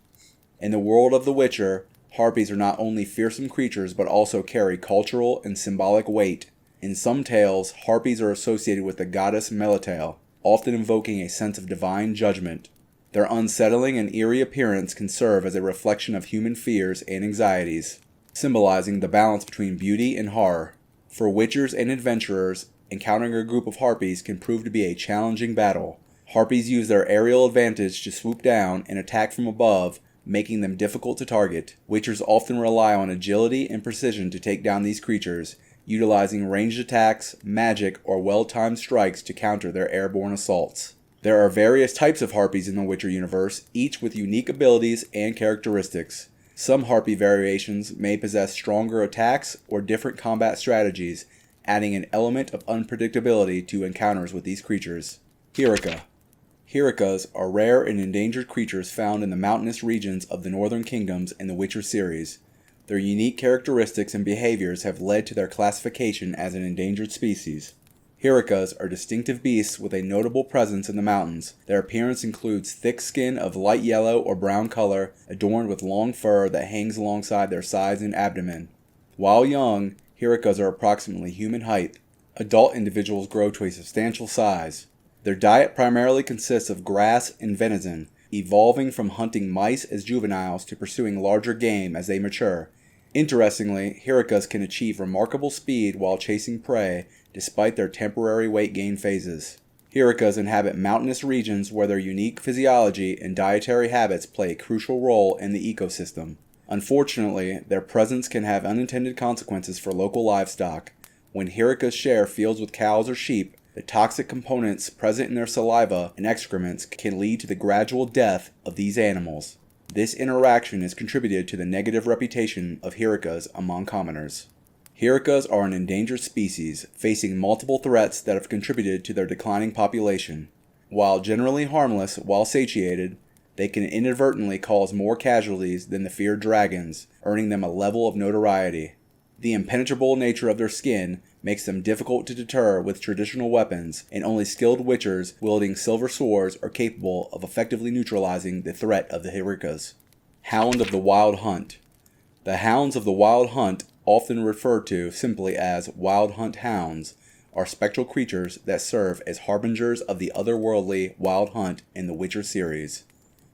In the world of The Witcher, harpies are not only fearsome creatures but also carry cultural and symbolic weight. In some tales, harpies are associated with the goddess Melitele, often invoking a sense of divine judgment. Their unsettling and eerie appearance can serve as a reflection of human fears and anxieties, symbolizing the balance between beauty and horror. For witchers and adventurers, encountering a group of harpies can prove to be a challenging battle. Harpies use their aerial advantage to swoop down and attack from above, making them difficult to target. Witchers often rely on agility and precision to take down these creatures, utilizing ranged attacks, magic, or well-timed strikes to counter their airborne assaults. There are various types of harpies in the Witcher universe, each with unique abilities and characteristics. Some harpy variations may possess stronger attacks or different combat strategies, adding an element of unpredictability to encounters with these creatures. Hyrika. Hyrikas are rare and endangered creatures found in the mountainous regions of the Northern Kingdoms in the Witcher series. Their unique characteristics and behaviors have led to their classification as an endangered species. Hyrikas are distinctive beasts with a notable presence in the mountains. Their appearance includes thick skin of light yellow or brown color, adorned with long fur that hangs alongside their sides and abdomen. While young, Hyrikas are approximately human height. Adult individuals grow to a substantial size. Their diet primarily consists of grass and venison, evolving from hunting mice as juveniles to pursuing larger game as they mature. Interestingly, Hyrikas can achieve remarkable speed while chasing prey, despite their temporary weight gain phases. Hyrikas inhabit mountainous regions where their unique physiology and dietary habits play a crucial role in the ecosystem. Unfortunately, their presence can have unintended consequences for local livestock. When Hyrikas share fields with cows or sheep, the toxic components present in their saliva and excrements can lead to the gradual death of these animals. This interaction has contributed to the negative reputation of Hyrikas among commoners. Hyrikas are an endangered species, facing multiple threats that have contributed to their declining population. While generally harmless while satiated, they can inadvertently cause more casualties than the feared dragons, earning them a level of notoriety. The impenetrable nature of their skin makes them difficult to deter with traditional weapons, and only skilled witchers wielding silver swords are capable of effectively neutralizing the threat of the Hyrikas. Hound of the Wild Hunt. The Hounds of the Wild Hunt, often referred to simply as Wild Hunt Hounds, are spectral creatures that serve as harbingers of the otherworldly Wild Hunt in the Witcher series.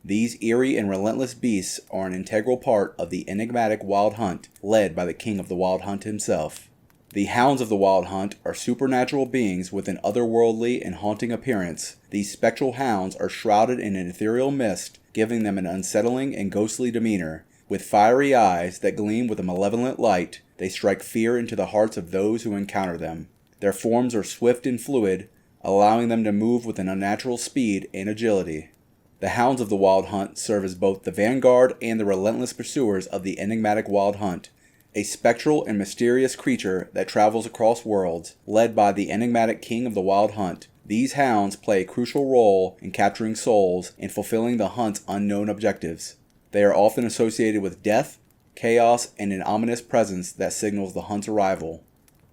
These eerie and relentless beasts are an integral part of the enigmatic Wild Hunt, led by the King of the Wild Hunt himself. The Hounds of the Wild Hunt are supernatural beings with an otherworldly and haunting appearance. These spectral hounds are shrouded in an ethereal mist, giving them an unsettling and ghostly demeanor. With fiery eyes that gleam with a malevolent light, they strike fear into the hearts of those who encounter them. Their forms are swift and fluid, allowing them to move with an unnatural speed and agility. The Hounds of the Wild Hunt serve as both the vanguard and the relentless pursuers of the enigmatic Wild Hunt, a spectral and mysterious creature that travels across worlds, led by the enigmatic King of the Wild Hunt. These hounds play a crucial role in capturing souls and fulfilling the hunt's unknown objectives. They are often associated with death, chaos, and an ominous presence that signals the hunt's arrival.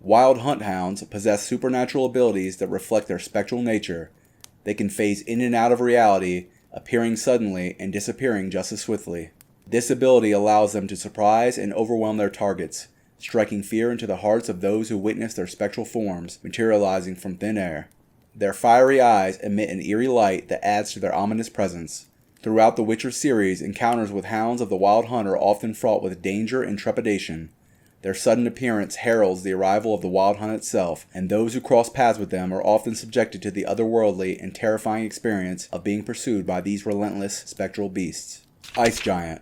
Wild Hunt hounds possess supernatural abilities that reflect their spectral nature. They can phase in and out of reality, appearing suddenly and disappearing just as swiftly. This ability allows them to surprise and overwhelm their targets, striking fear into the hearts of those who witness their spectral forms materializing from thin air. Their fiery eyes emit an eerie light that adds to their ominous presence. Throughout the Witcher series, encounters with Hounds of the Wild Hunt are often fraught with danger and trepidation. Their sudden appearance heralds the arrival of the Wild Hunt itself, and those who cross paths with them are often subjected to the otherworldly and terrifying experience of being pursued by these relentless spectral beasts. Ice Giant.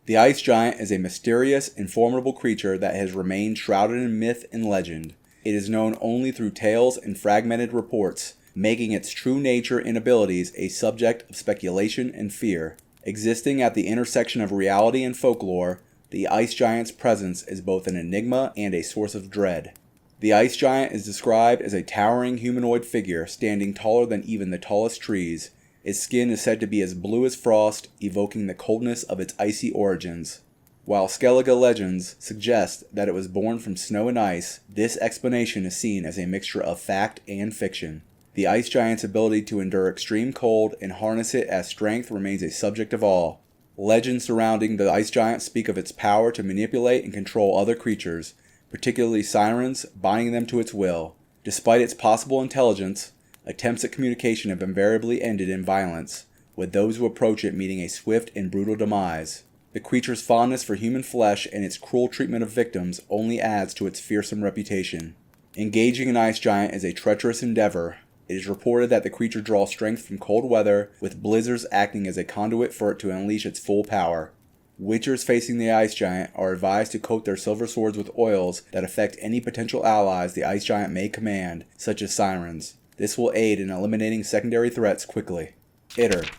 The Ice Giant is a mysterious and formidable creature that has remained shrouded in myth and legend. It is known only through tales and fragmented reports, making its true nature and abilities a subject of speculation and fear. Existing at the intersection of reality and folklore, the Ice Giant's presence is both an enigma and a source of dread. The Ice Giant is described as a towering humanoid figure standing taller than even the tallest trees. Its skin is said to be as blue as frost, evoking the coldness of its icy origins. While Skellige legends suggest that it was born from snow and ice, this explanation is seen as a mixture of fact and fiction. The Ice Giant's ability to endure extreme cold and harness it as strength remains a subject of awe. Legends surrounding the Ice Giant speak of its power to manipulate and control other creatures, particularly sirens, binding them to its will. Despite its possible intelligence, attempts at communication have invariably ended in violence, with those who approach it meeting a swift and brutal demise. The creature's fondness for human flesh and its cruel treatment of victims only adds to its fearsome reputation. Engaging an Ice Giant is a treacherous endeavor. It is reported that the creature draws strength from cold weather, with blizzards acting as a conduit for it to unleash its full power. Witchers facing the Ice Giant are advised to coat their silver swords with oils that affect any potential allies the Ice Giant may command, such as sirens. This will aid in eliminating secondary threats quickly. Itter.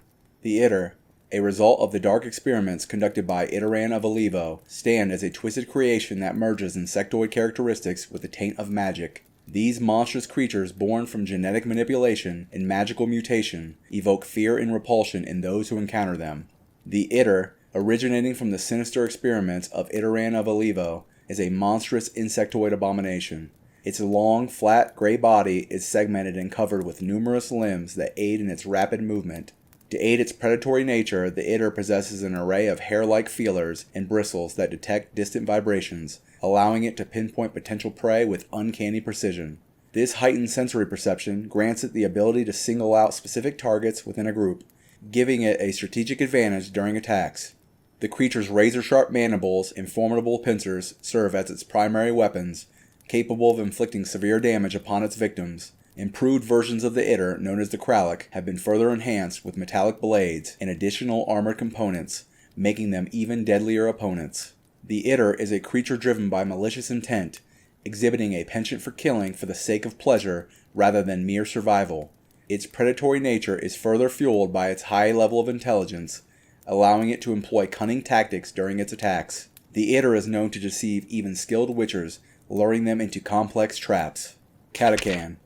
The Itter, a result of the dark experiments conducted by Iteran of Alivo, stand as a twisted creation that merges insectoid characteristics with the taint of magic. These monstrous creatures, born from genetic manipulation and magical mutation, evoke fear and repulsion in those who encounter them. The Itter, originating from the sinister experiments of Iteran of Alivo, is a monstrous insectoid abomination. Its long, flat, gray body is segmented and covered with numerous limbs that aid in its rapid movement. To aid its predatory nature, the Itter possesses an array of hair-like feelers and bristles that detect distant vibrations, allowing it to pinpoint potential prey with uncanny precision. This heightened sensory perception grants it the ability to single out specific targets within a group, giving it a strategic advantage during attacks. The creature's razor-sharp mandibles and formidable pincers serve as its primary weapons, capable of inflicting severe damage upon its victims. Improved versions of the Itter, known as the Kralik, have been further enhanced with metallic blades and additional armored components, making them even deadlier opponents. The Itter is a creature driven by malicious intent, exhibiting a penchant for killing for the sake of pleasure rather than mere survival. Its predatory nature is further fueled by its high level of intelligence, allowing it to employ cunning tactics during its attacks. The Itter is known to deceive even skilled witchers, luring them into complex traps. Catachan.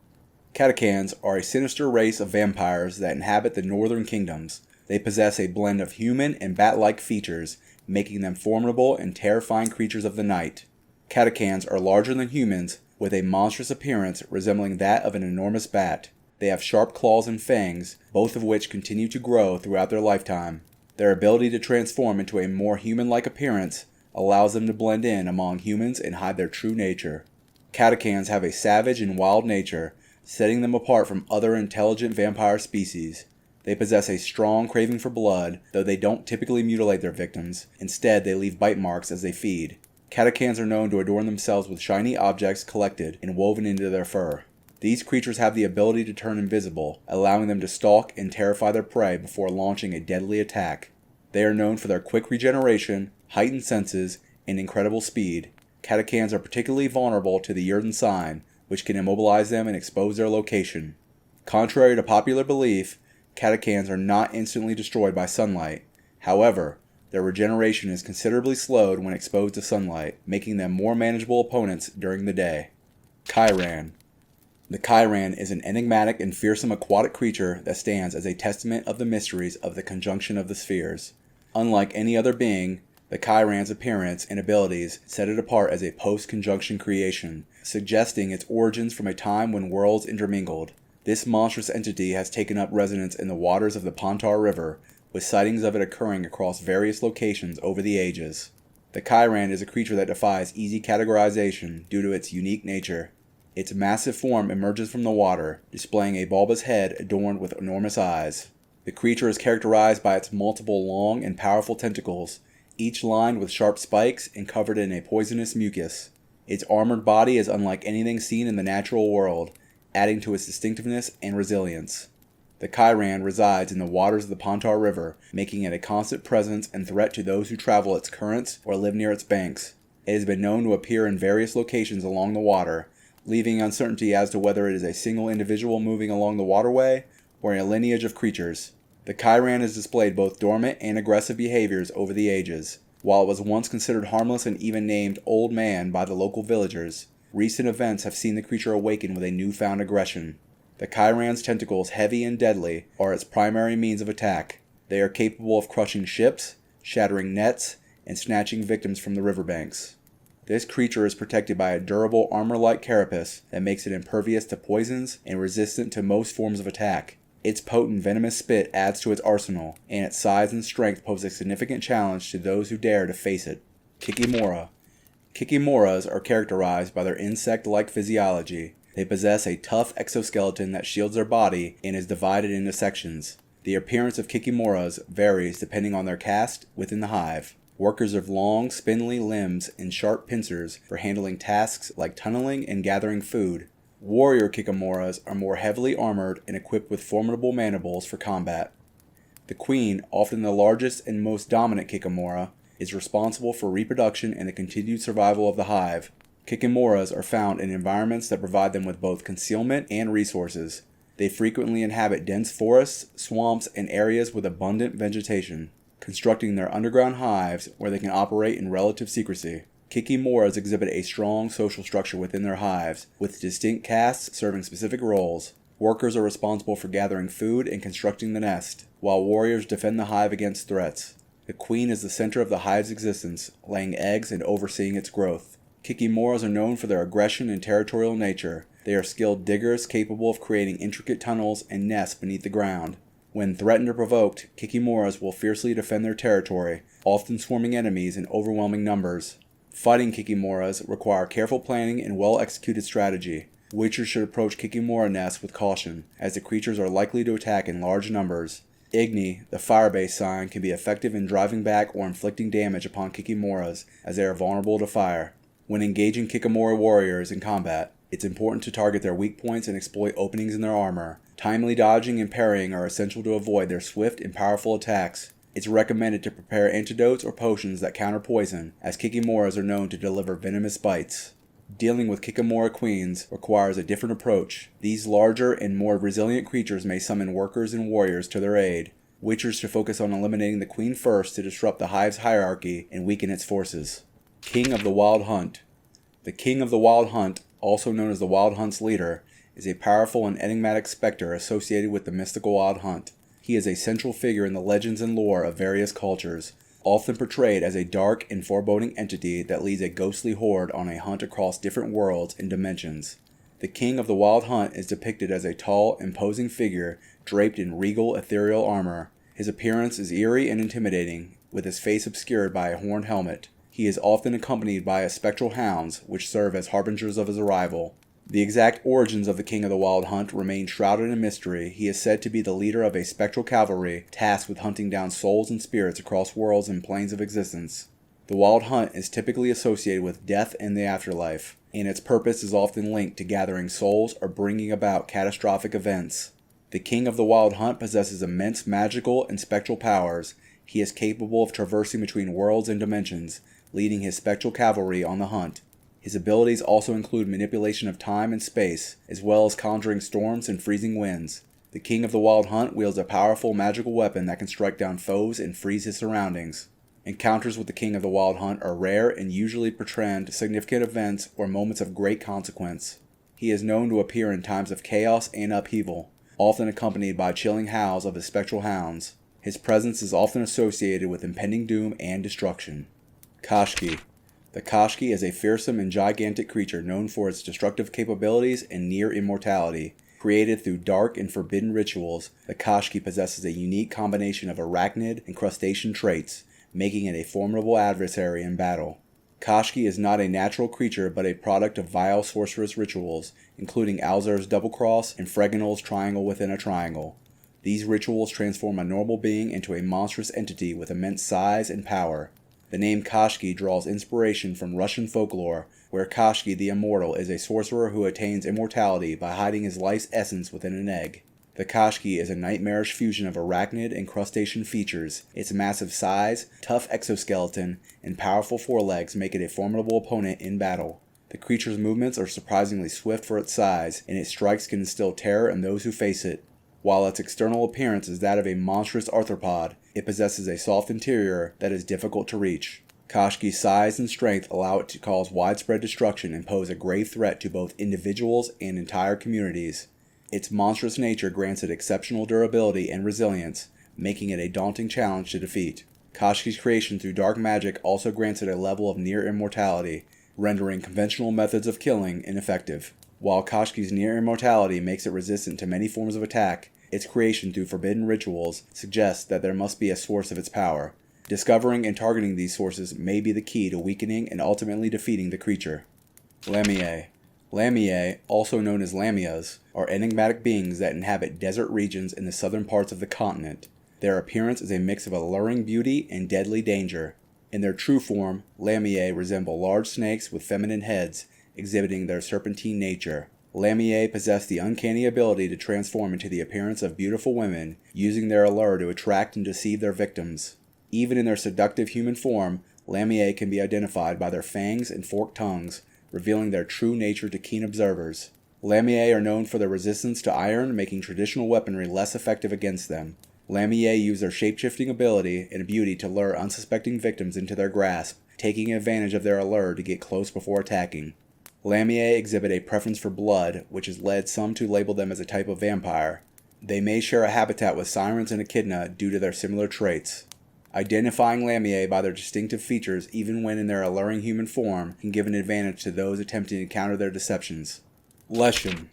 Catachans are a sinister race of vampires that inhabit the northern kingdoms. They possess a blend of human and bat-like features, making them formidable and terrifying creatures of the night. Catachans are larger than humans, with a monstrous appearance resembling that of an enormous bat. They have sharp claws and fangs, both of which continue to grow throughout their lifetime. Their ability to transform into a more human-like appearance allows them to blend in among humans and hide their true nature. Catachans have a savage and wild nature, setting them apart from other intelligent vampire species. They possess a strong craving for blood, though they don't typically mutilate their victims. Instead, they leave bite marks as they feed. Catachans are known to adorn themselves with shiny objects collected and woven into their fur. These creatures have the ability to turn invisible, allowing them to stalk and terrify their prey before launching a deadly attack. They are known for their quick regeneration, heightened senses, and incredible speed. Catachans are particularly vulnerable to the Yrden sign, which can immobilize them and expose their location. Contrary to popular belief, catachans are not instantly destroyed by sunlight. However, their regeneration is considerably slowed when exposed to sunlight, making them more manageable opponents during the day. Chiran. The Chiran is an enigmatic and fearsome aquatic creature that stands as a testament of the mysteries of the conjunction of the spheres. Unlike any other being, the Chiran's appearance and abilities set it apart as a post-conjunction creation, suggesting its origins from a time when worlds intermingled. This monstrous entity has taken up residence in the waters of the Pontar River, with sightings of it occurring across various locations over the ages. The Chiran is a creature that defies easy categorization due to its unique nature. Its massive form emerges from the water, displaying a bulbous head adorned with enormous eyes. The creature is characterized by its multiple long and powerful tentacles, each lined with sharp spikes and covered in a poisonous mucus. Its armored body is unlike anything seen in the natural world, adding to its distinctiveness and resilience. The Chiran resides in the waters of the Pontar River, making it a constant presence and threat to those who travel its currents or live near its banks. It has been known to appear in various locations along the water, leaving uncertainty as to whether it is a single individual moving along the waterway or a lineage of creatures. The Chiran has displayed both dormant and aggressive behaviors over the ages. While it was once considered harmless and even named Old Man by the local villagers, recent events have seen the creature awaken with a newfound aggression. The Chiran's tentacles, heavy and deadly, are its primary means of attack. They are capable of crushing ships, shattering nets, and snatching victims from the riverbanks. This creature is protected by a durable armor-like carapace that makes it impervious to poisons and resistant to most forms of attack. Its potent venomous spit adds to its arsenal, and its size and strength pose a significant challenge to those who dare to face it. Kikimora. Kikimoras are characterized by their insect-like physiology. They possess a tough exoskeleton that shields their body and is divided into sections. The appearance of Kikimoras varies depending on their caste within the hive. Workers have long, spindly limbs and sharp pincers for handling tasks like tunneling and gathering food. Warrior Kikimoras are more heavily armored and equipped with formidable mandibles for combat. The queen, often the largest and most dominant Kikimora, is responsible for reproduction and the continued survival of the hive. Kikimoras are found in environments that provide them with both concealment and resources. They frequently inhabit dense forests, swamps, and areas with abundant vegetation, constructing their underground hives where they can operate in relative secrecy. Kikimoras exhibit a strong social structure within their hives, with distinct castes serving specific roles. Workers are responsible for gathering food and constructing the nest, while warriors defend the hive against threats. The queen is the center of the hive's existence, laying eggs and overseeing its growth. Kikimoras are known for their aggression and territorial nature. They are skilled diggers capable of creating intricate tunnels and nests beneath the ground. When threatened or provoked, Kikimoras will fiercely defend their territory, often swarming enemies in overwhelming numbers. Fighting Kikimoras require careful planning and well-executed strategy. Witchers should approach Kikimora nests with caution, as the creatures are likely to attack in large numbers. Igni, the fire-based sign, can be effective in driving back or inflicting damage upon Kikimoras, as they are vulnerable to fire. When engaging Kikimora warriors in combat, it's important to target their weak points and exploit openings in their armor. Timely dodging and parrying are essential to avoid their swift and powerful attacks. It's recommended to prepare antidotes or potions that counter poison, as Kikimoras are known to deliver venomous bites. Dealing with Kikimora queens requires a different approach. These larger and more resilient creatures may summon workers and warriors to their aid. Witchers should focus on eliminating the queen first to disrupt the hive's hierarchy and weaken its forces. King of the Wild Hunt. The King of the Wild Hunt, also known as the Wild Hunt's leader, is a powerful and enigmatic specter associated with the mystical Wild Hunt. He is a central figure in the legends and lore of various cultures, often portrayed as a dark and foreboding entity that leads a ghostly horde on a hunt across different worlds and dimensions. The King of the Wild Hunt is depicted as a tall, imposing figure draped in regal, ethereal armor. His appearance is eerie and intimidating, with his face obscured by a horned helmet. He is often accompanied by spectral hounds, which serve as harbingers of his arrival. The exact origins of the King of the Wild Hunt remain shrouded in mystery. He is said to be the leader of a spectral cavalry tasked with hunting down souls and spirits across worlds and planes of existence. The Wild Hunt is typically associated with death and the afterlife, and its purpose is often linked to gathering souls or bringing about catastrophic events. The King of the Wild Hunt possesses immense magical and spectral powers. He is capable of traversing between worlds and dimensions, leading his spectral cavalry on the hunt. His abilities also include manipulation of time and space, as well as conjuring storms and freezing winds. The King of the Wild Hunt wields a powerful magical weapon that can strike down foes and freeze his surroundings. Encounters with the King of the Wild Hunt are rare and usually portend significant events or moments of great consequence. He is known to appear in times of chaos and upheaval, often accompanied by chilling howls of his spectral hounds. His presence is often associated with impending doom and destruction. Kashki. The Kashki is a fearsome and gigantic creature known for its destructive capabilities and near immortality. Created through dark and forbidden rituals, the Kashki possesses a unique combination of arachnid and crustacean traits, making it a formidable adversary in battle. Kashki is not a natural creature but a product of vile sorcerous rituals, including Alzur's double cross and Fregonal's triangle within a triangle. These rituals transform a normal being into a monstrous entity with immense size and power. The name Kashki draws inspiration from Russian folklore, where Kashki the Immortal is a sorcerer who attains immortality by hiding his life's essence within an egg. The Kashki is a nightmarish fusion of arachnid and crustacean features. Its massive size, tough exoskeleton, and powerful forelegs make it a formidable opponent in battle. The creature's movements are surprisingly swift for its size, and its strikes can instill terror in those who face it. While its external appearance is that of a monstrous arthropod, it possesses a soft interior that is difficult to reach. Kashki's size and strength allow it to cause widespread destruction and pose a grave threat to both individuals and entire communities. Its monstrous nature grants it exceptional durability and resilience, making it a daunting challenge to defeat. Kashki's creation through dark magic also grants it a level of near immortality, rendering conventional methods of killing ineffective. While Kashki's near immortality makes it resistant to many forms of attack, its creation through forbidden rituals suggests that there must be a source of its power. Discovering and targeting these sources may be the key to weakening and ultimately defeating the creature. Lamiae. Lamiae, also known as lamias, are enigmatic beings that inhabit desert regions in the southern parts of the continent. Their appearance is a mix of alluring beauty and deadly danger. In their true form, lamiae resemble large snakes with feminine heads, exhibiting their serpentine nature. Lamiae possess the uncanny ability to transform into the appearance of beautiful women, using their allure to attract and deceive their victims. Even in their seductive human form, lamiae can be identified by their fangs and forked tongues, revealing their true nature to keen observers. Lamiae are known for their resistance to iron, making traditional weaponry less effective against them. Lamiae use their shape-shifting ability and beauty to lure unsuspecting victims into their grasp, taking advantage of their allure to get close before attacking. Lamiae exhibit a preference for blood, which has led some to label them as a type of vampire. They may share a habitat with sirens and echidna due to their similar traits. Identifying lamiae by their distinctive features, even when in their alluring human form, can give an advantage to those attempting to counter their deceptions. Leshen.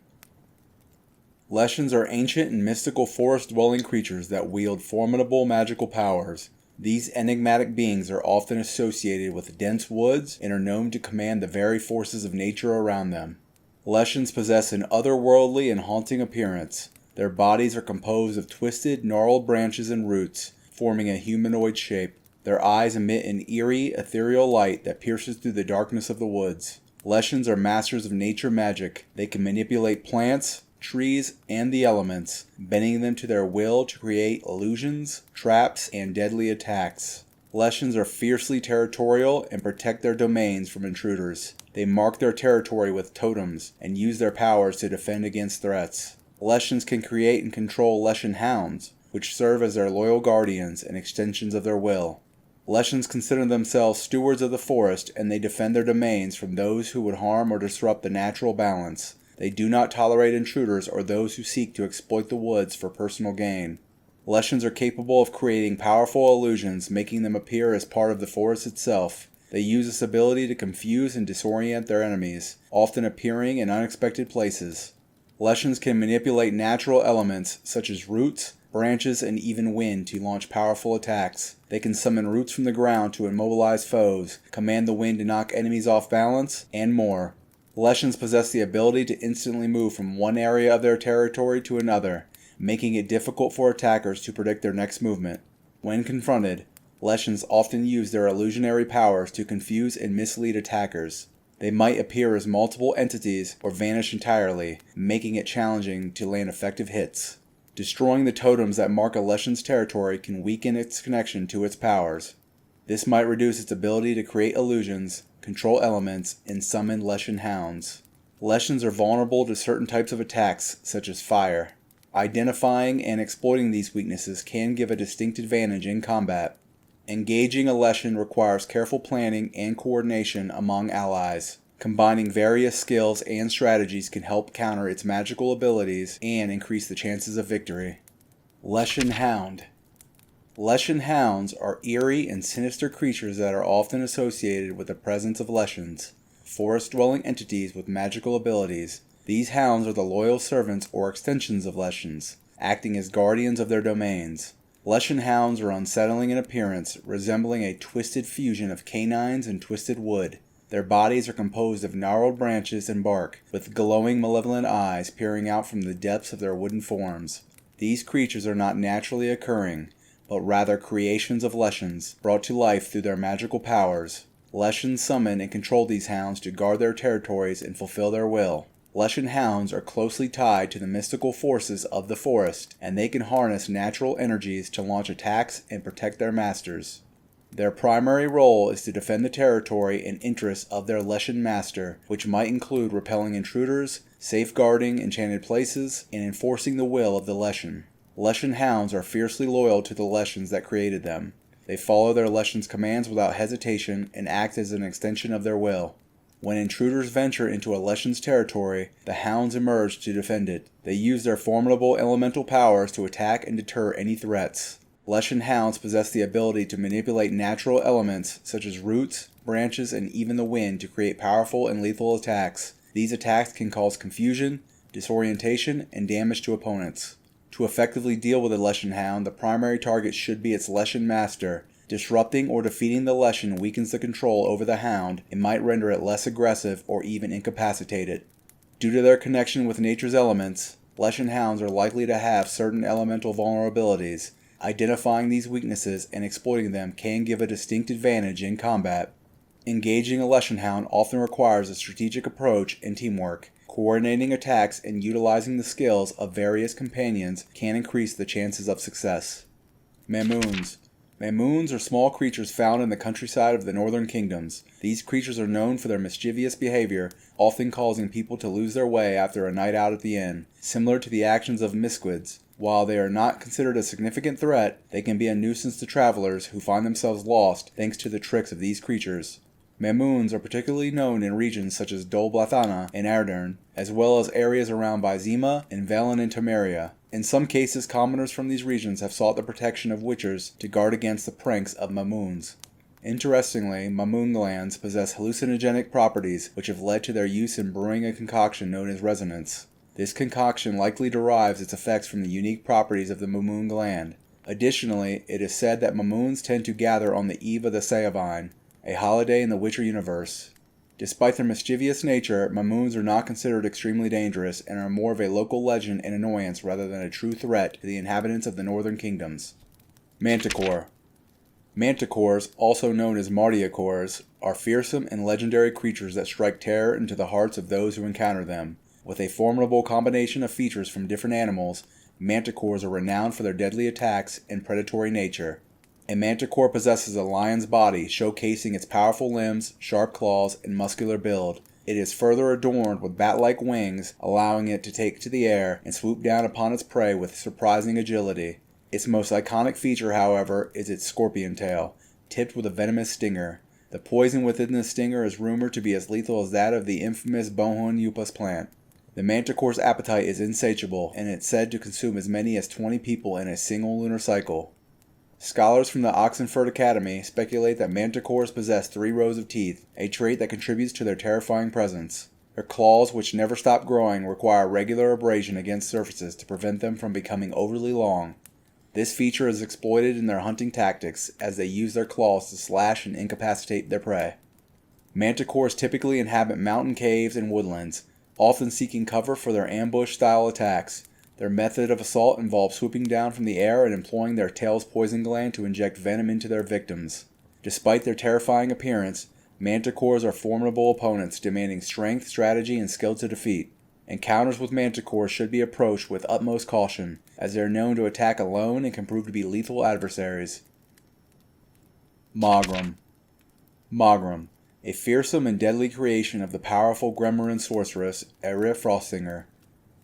Leshens are ancient and mystical forest-dwelling creatures that wield formidable magical powers. These enigmatic beings are often associated with dense woods and are known to command the very forces of nature around them. Leshens possess an otherworldly and haunting appearance. Their bodies are composed of twisted, gnarled branches and roots, forming a humanoid shape. Their eyes emit an eerie, ethereal light that pierces through the darkness of the woods. Leshens are masters of nature magic. They can manipulate plants, trees, and the elements, bending them to their will to create illusions, traps, and deadly attacks. Leshens are fiercely territorial and protect their domains from intruders. They mark their territory with totems and use their powers to defend against threats. Leshens can create and control Leshen hounds, which serve as their loyal guardians and extensions of their will. Leshens consider themselves stewards of the forest, and they defend their domains from those who would harm or disrupt the natural balance. They do not tolerate intruders or those who seek to exploit the woods for personal gain. Leshens are capable of creating powerful illusions, making them appear as part of the forest itself. They use this ability to confuse and disorient their enemies, often appearing in unexpected places. Leshens can manipulate natural elements, such as roots, branches, and even wind to launch powerful attacks. They can summon roots from the ground to immobilize foes, command the wind to knock enemies off balance, and more. Leshens possess the ability to instantly move from one area of their territory to another, making it difficult for attackers to predict their next movement. When confronted, Leshens often use their illusionary powers to confuse and mislead attackers. They might appear as multiple entities or vanish entirely, making it challenging to land effective hits. Destroying the totems that mark a Leshen's territory can weaken its connection to its powers. This might reduce its ability to create illusions, control elements, and summon Leshen hounds. Leshens are vulnerable to certain types of attacks, such as fire. Identifying and exploiting these weaknesses can give a distinct advantage in combat. Engaging a Leshen requires careful planning and coordination among allies. Combining various skills and strategies can help counter its magical abilities and increase the chances of victory. Leshen Hound. Leshen hounds are eerie and sinister creatures that are often associated with the presence of Leshens, forest-dwelling entities with magical abilities. These hounds are the loyal servants or extensions of Leshens, acting as guardians of their domains. Leshen hounds are unsettling in appearance, resembling a twisted fusion of canines and twisted wood. Their bodies are composed of gnarled branches and bark, with glowing malevolent eyes peering out from the depths of their wooden forms. These creatures are not naturally occurring, but rather creations of Leshens, brought to life through their magical powers. Leshens summon and control these hounds to guard their territories and fulfill their will. Leshen hounds are closely tied to the mystical forces of the forest, and they can harness natural energies to launch attacks and protect their masters. Their primary role is to defend the territory and interests of their Leshen master, which might include repelling intruders, safeguarding enchanted places, and enforcing the will of the Leshen. Leshen hounds are fiercely loyal to the Leshens that created them. They follow their Leshen's commands without hesitation and act as an extension of their will. When intruders venture into a Leshen's territory, the hounds emerge to defend it. They use their formidable elemental powers to attack and deter any threats. Leshen hounds possess the ability to manipulate natural elements such as roots, branches, and even the wind to create powerful and lethal attacks. These attacks can cause confusion, disorientation, and damage to opponents. To effectively deal with a Leshen hound, the primary target should be its Leshen master. Disrupting or defeating the Leshen weakens the control over the hound and might render it less aggressive or even incapacitate it. Due to their connection with nature's elements, Leshen hounds are likely to have certain elemental vulnerabilities. Identifying these weaknesses and exploiting them can give a distinct advantage in combat. Engaging a Leshen hound often requires a strategic approach and teamwork. Coordinating attacks and utilizing the skills of various companions can increase the chances of success. Mamoons. Mamoons are small creatures found in the countryside of the northern kingdoms. These creatures are known for their mischievous behavior, often causing people to lose their way after a night out at the inn, similar to the actions of misquids. While they are not considered a significant threat, they can be a nuisance to travelers who find themselves lost thanks to the tricks of these creatures. Mamoons are particularly known in regions such as Dol Blathana and Ardern, as well as areas around Vizima and Velen and Temeria. In some cases, commoners from these regions have sought the protection of witchers to guard against the pranks of Mamoons. Interestingly, Mamoon glands possess hallucinogenic properties which have led to their use in brewing a concoction known as resonance. This concoction likely derives its effects from the unique properties of the Mamoon gland. Additionally, it is said that Mamoons tend to gather on the eve of the Sayavine, a holiday in the Witcher universe. Despite their mischievous nature, Mamoons are not considered extremely dangerous and are more of a local legend and annoyance rather than a true threat to the inhabitants of the northern kingdoms. Manticore. Manticores, also known as Mardiacores, are fearsome and legendary creatures that strike terror into the hearts of those who encounter them. With a formidable combination of features from different animals, Manticores are renowned for their deadly attacks and predatory nature. A manticore possesses a lion's body, showcasing its powerful limbs, sharp claws, and muscular build. It is further adorned with bat-like wings, allowing it to take to the air and swoop down upon its prey with surprising agility. Its most iconic feature, however, is its scorpion tail, tipped with a venomous stinger. The poison within the stinger is rumored to be as lethal as that of the infamous Bohun Upas plant. The manticore's appetite is insatiable, and it's said to consume as many as 20 people in a single lunar cycle. Scholars from the Oxenford Academy speculate that manticores possess 3 rows of teeth, a trait that contributes to their terrifying presence. Their claws, which never stop growing, require regular abrasion against surfaces to prevent them from becoming overly long. This feature is exploited in their hunting tactics, as they use their claws to slash and incapacitate their prey. Manticores typically inhabit mountain caves and woodlands, often seeking cover for their ambush-style attacks. Their method of assault involves swooping down from the air and employing their tail's poison gland to inject venom into their victims. Despite their terrifying appearance, manticores are formidable opponents, demanding strength, strategy, and skill to defeat. Encounters with manticores should be approached with utmost caution, as they are known to attack alone and can prove to be lethal adversaries. Mogrim. Mogrim, a fearsome and deadly creation of the powerful Gremlin sorceress Eira Frostsinger,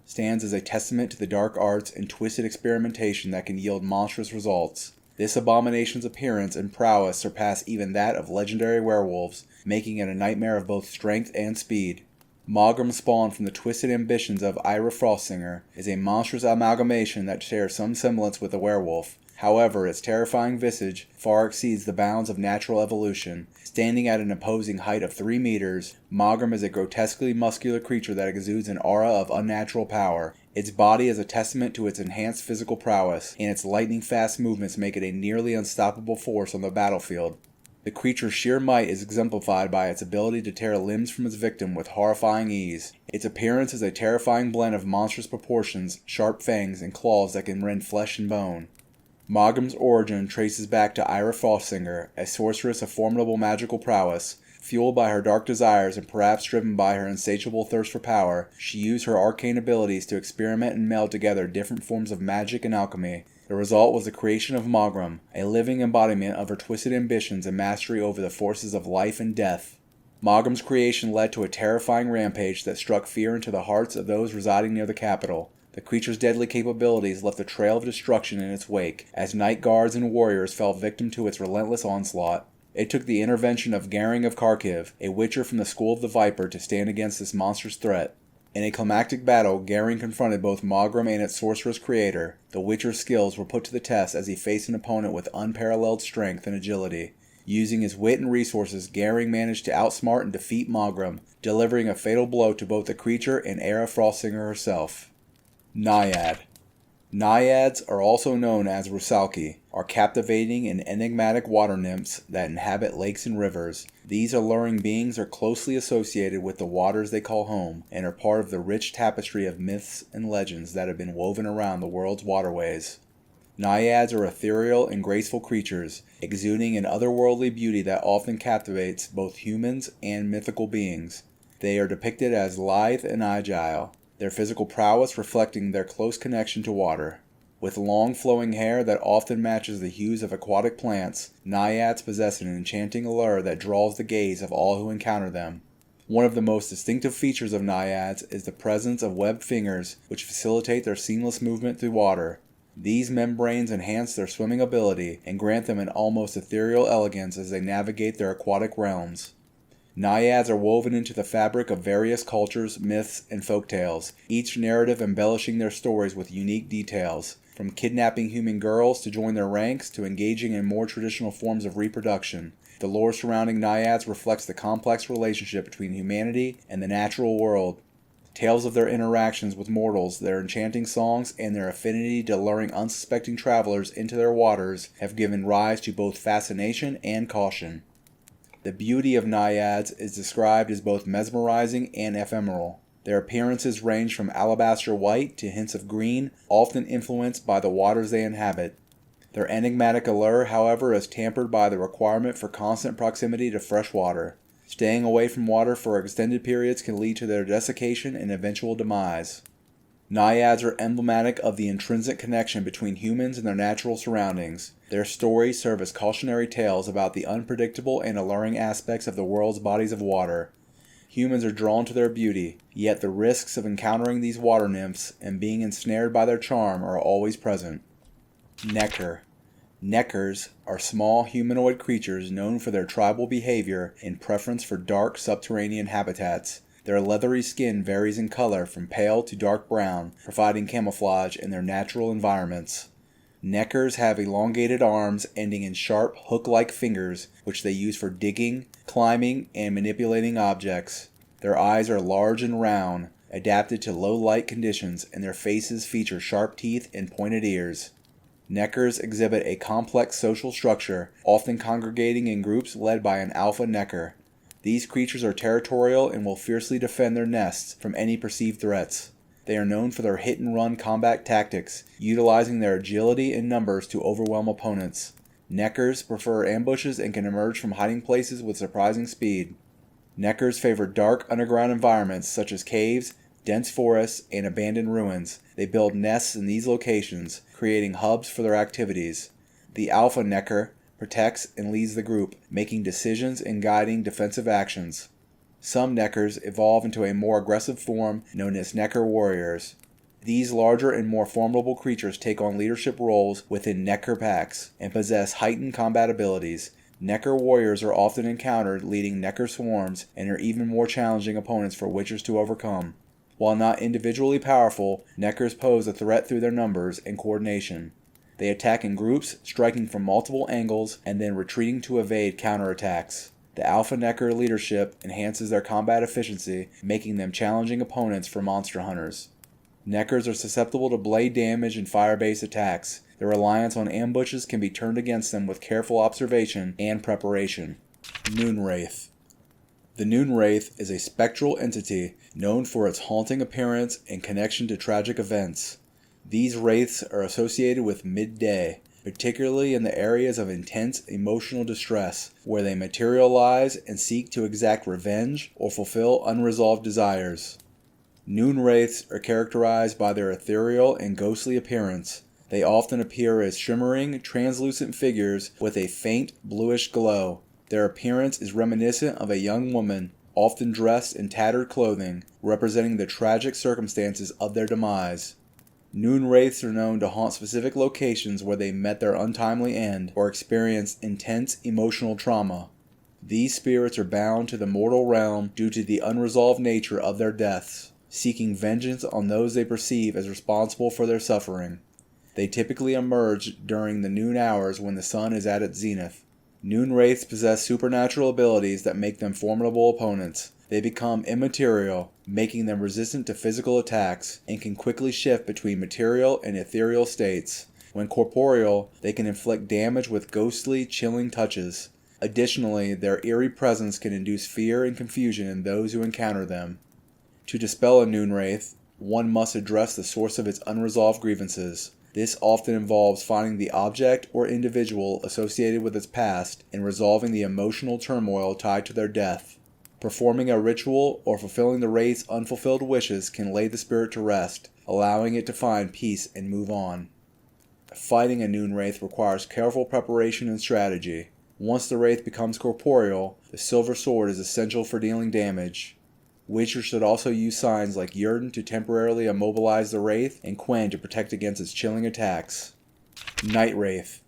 stands as a testament to the dark arts and twisted experimentation that can yield monstrous results. This abomination's appearance and prowess surpass even that of legendary werewolves, making it a nightmare of both strength and speed. Mogrim, spawned from the twisted ambitions of Eira Frostsinger, is a monstrous amalgamation that shares some semblance with a werewolf. However, its terrifying visage far exceeds the bounds of natural evolution. Standing at an imposing height of 3 meters, Mogrim is a grotesquely muscular creature that exudes an aura of unnatural power. Its body is a testament to its enhanced physical prowess, and its lightning-fast movements make it a nearly unstoppable force on the battlefield. The creature's sheer might is exemplified by its ability to tear limbs from its victim with horrifying ease. Its appearance is a terrifying blend of monstrous proportions, sharp fangs, and claws that can rend flesh and bone. Mogram's origin traces back to Ira Frostfinger, a sorceress of formidable magical prowess. Fueled by her dark desires and perhaps driven by her insatiable thirst for power, she used her arcane abilities to experiment and meld together different forms of magic and alchemy. The result was the creation of Mogram, a living embodiment of her twisted ambitions and mastery over the forces of life and death. Mogram's creation led to a terrifying rampage that struck fear into the hearts of those residing near the capital. The creature's deadly capabilities left a trail of destruction in its wake, as night guards and warriors fell victim to its relentless onslaught. It took the intervention of Garing of Kharkiv, a witcher from the School of the Viper, to stand against this monstrous threat. In a climactic battle, Garing confronted both Mogram and its sorceress creator. The witcher's skills were put to the test as he faced an opponent with unparalleled strength and agility. Using his wit and resources, Garing managed to outsmart and defeat Mogram, delivering a fatal blow to both the creature and Ira Frostsinger herself. Naiad. Naiads, are also known as Rusalki, are captivating and enigmatic water nymphs that inhabit lakes and rivers. These alluring beings are closely associated with the waters they call home, and are part of the rich tapestry of myths and legends that have been woven around the world's waterways. Naiads are ethereal and graceful creatures, exuding an otherworldly beauty that often captivates both humans and mythical beings. They are depicted as lithe and agile, their physical prowess reflecting their close connection to water. With long flowing hair that often matches the hues of aquatic plants, naiads possess an enchanting allure that draws the gaze of all who encounter them. One of the most distinctive features of naiads is the presence of webbed fingers, which facilitate their seamless movement through water. These membranes enhance their swimming ability and grant them an almost ethereal elegance as they navigate their aquatic realms. Naiads are woven into the fabric of various cultures, myths, and folktales, each narrative embellishing their stories with unique details, from kidnapping human girls to join their ranks to engaging in more traditional forms of reproduction. The lore surrounding naiads reflects the complex relationship between humanity and the natural world. Tales of their interactions with mortals, their enchanting songs, and their affinity to luring unsuspecting travelers into their waters have given rise to both fascination and caution. The beauty of naiads is described as both mesmerizing and ephemeral. Their appearances range from alabaster white to hints of green, often influenced by the waters they inhabit. Their enigmatic allure, however, is tempered by the requirement for constant proximity to fresh water. Staying away from water for extended periods can lead to their desiccation and eventual demise. Naiads are emblematic of the intrinsic connection between humans and their natural surroundings. Their stories serve as cautionary tales about the unpredictable and alluring aspects of the world's bodies of water. Humans are drawn to their beauty, yet the risks of encountering these water nymphs and being ensnared by their charm are always present. Necker. Neckers are small humanoid creatures known for their tribal behavior and preference for dark subterranean habitats. Their leathery skin varies in color from pale to dark brown, providing camouflage in their natural environments. Neckers have elongated arms ending in sharp, hook-like fingers, which they use for digging, climbing, and manipulating objects. Their eyes are large and round, adapted to low-light conditions, and their faces feature sharp teeth and pointed ears. Neckers exhibit a complex social structure, often congregating in groups led by an alpha necker. These creatures are territorial and will fiercely defend their nests from any perceived threats. They are known for their hit-and-run combat tactics, utilizing their agility and numbers to overwhelm opponents. Neckers prefer ambushes and can emerge from hiding places with surprising speed. Neckers favor dark underground environments such as caves, dense forests, and abandoned ruins. They build nests in these locations, creating hubs for their activities. The alpha necker protects and leads the group, making decisions and guiding defensive actions. Some neckers evolve into a more aggressive form known as necker warriors. These larger and more formidable creatures take on leadership roles within necker packs and possess heightened combat abilities. Necker warriors are often encountered leading necker swarms and are even more challenging opponents for witchers to overcome. While not individually powerful, neckers pose a threat through their numbers and coordination. They attack in groups, striking from multiple angles and then retreating to evade counterattacks. The alpha necker leadership enhances their combat efficiency, making them challenging opponents for monster hunters. Neckers are susceptible to blade damage and fire-based attacks. Their reliance on ambushes can be turned against them with careful observation and preparation. Noonwraith. The Noonwraith is a spectral entity known for its haunting appearance and connection to tragic events. These wraiths are associated with midday, particularly in the areas of intense emotional distress, where they materialize and seek to exact revenge or fulfill unresolved desires. Noon wraiths are characterized by their ethereal and ghostly appearance. They often appear as shimmering, translucent figures with a faint bluish glow. Their appearance is reminiscent of a young woman, often dressed in tattered clothing, representing the tragic circumstances of their demise. Noon wraiths are known to haunt specific locations where they met their untimely end or experienced intense emotional trauma. These spirits are bound to the mortal realm due to the unresolved nature of their deaths, seeking vengeance on those they perceive as responsible for their suffering. They typically emerge during the noon hours when the sun is at its zenith. Noon wraiths possess supernatural abilities that make them formidable opponents. They become immaterial, making them resistant to physical attacks, and can quickly shift between material and ethereal states. When corporeal, they can inflict damage with ghostly, chilling touches. Additionally, their eerie presence can induce fear and confusion in those who encounter them. To dispel a noon wraith, one must address the source of its unresolved grievances. This often involves finding the object or individual associated with its past and resolving the emotional turmoil tied to their death. Performing a ritual or fulfilling the wraith's unfulfilled wishes can lay the spirit to rest, allowing it to find peace and move on. Fighting a noon wraith requires careful preparation and strategy. Once the wraith becomes corporeal, the silver sword is essential for dealing damage. Witchers should also use signs like Yurden to temporarily immobilize the wraith and Quen to protect against its chilling attacks. Night wraith.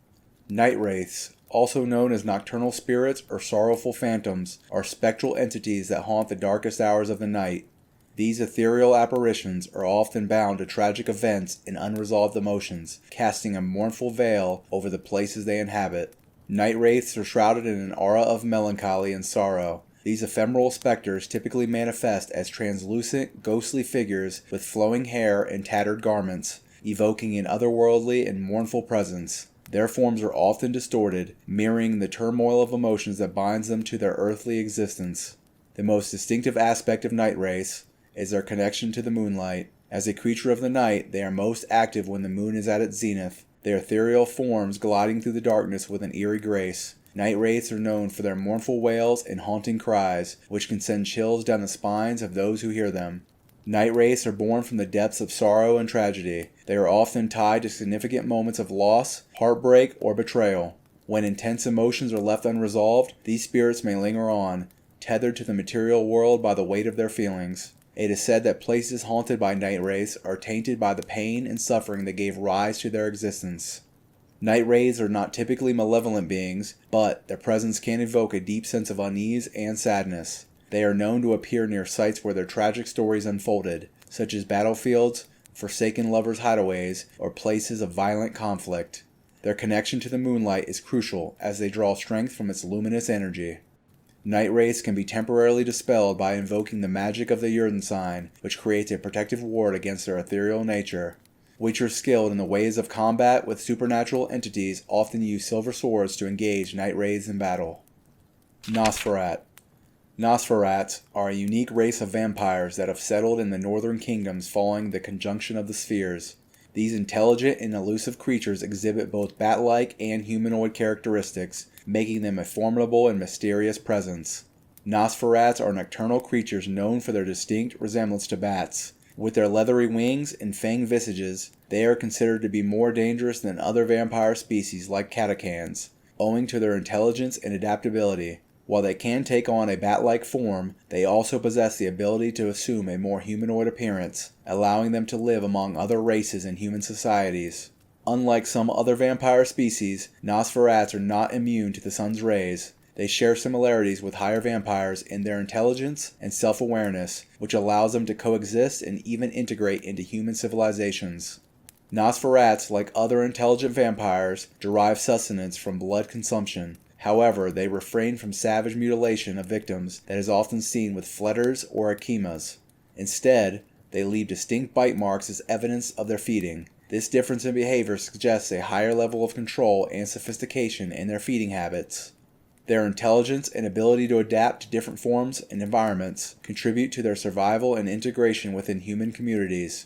Night wraiths, also known as nocturnal spirits or sorrowful phantoms, are spectral entities that haunt the darkest hours of the night. These ethereal apparitions are often bound to tragic events and unresolved emotions, casting a mournful veil over the places they inhabit. Night wraiths are shrouded in an aura of melancholy and sorrow. These ephemeral specters typically manifest as translucent, ghostly figures with flowing hair and tattered garments, evoking an otherworldly and mournful presence. Their forms are often distorted, mirroring the turmoil of emotions that binds them to their earthly existence. The most distinctive aspect of night wraiths is their connection to the moonlight. As a creature of the night, they are most active when the moon is at its zenith, their ethereal forms gliding through the darkness with an eerie grace. Night wraiths are known for their mournful wails and haunting cries, which can send chills down the spines of those who hear them. Night wraiths are born from the depths of sorrow and tragedy. They are often tied to significant moments of loss, heartbreak, or betrayal. When intense emotions are left unresolved, these spirits may linger on, tethered to the material world by the weight of their feelings. It is said that places haunted by night wraiths are tainted by the pain and suffering that gave rise to their existence. Night wraiths are not typically malevolent beings, but their presence can evoke a deep sense of unease and sadness. They are known to appear near sites where their tragic stories unfolded, such as battlefields, forsaken lovers' hideaways, or places of violent conflict. Their connection to the moonlight is crucial as they draw strength from its luminous energy. Night wraiths can be temporarily dispelled by invoking the magic of the Yurden sign, which creates a protective ward against their ethereal nature. Witchers skilled in the ways of combat with supernatural entities often use silver swords to engage night wraiths in battle. Nosferat. Nosferats are a unique race of vampires that have settled in the northern kingdoms following the conjunction of the spheres. These intelligent and elusive creatures exhibit both bat-like and humanoid characteristics, making them a formidable and mysterious presence. Nosferats are nocturnal creatures known for their distinct resemblance to bats. With their leathery wings and fanged visages, they are considered to be more dangerous than other vampire species like catachans, owing to their intelligence and adaptability. While they can take on a bat-like form, they also possess the ability to assume a more humanoid appearance, allowing them to live among other races in human societies. Unlike some other vampire species, Nosferats are not immune to the sun's rays. They share similarities with higher vampires in their intelligence and self-awareness, which allows them to coexist and even integrate into human civilizations. Nosferats, like other intelligent vampires, derive sustenance from blood consumption. However, they refrain from savage mutilation of victims that is often seen with fletters or echemas. Instead, they leave distinct bite marks as evidence of their feeding. This difference in behavior suggests a higher level of control and sophistication in their feeding habits. Their intelligence and ability to adapt to different forms and environments contribute to their survival and integration within human communities.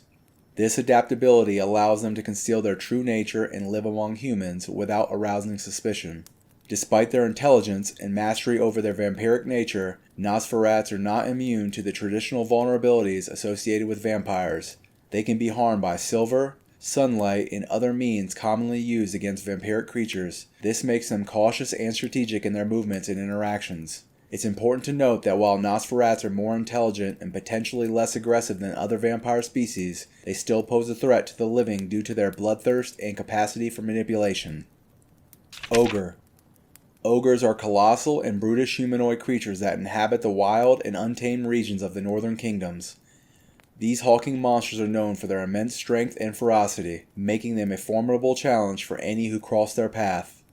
This adaptability allows them to conceal their true nature and live among humans without arousing suspicion. Despite their intelligence and mastery over their vampiric nature, Nosferats are not immune to the traditional vulnerabilities associated with vampires. They can be harmed by silver, sunlight, and other means commonly used against vampiric creatures. This makes them cautious and strategic in their movements and interactions. It's important to note that while Nosferats are more intelligent and potentially less aggressive than other vampire species, they still pose a threat to the living due to their bloodthirst and capacity for manipulation. Ogre. Ogres are colossal and brutish humanoid creatures that inhabit the wild and untamed regions of the northern kingdoms. These hulking monsters are known for their immense strength and ferocity, making them a formidable challenge for any who cross their path.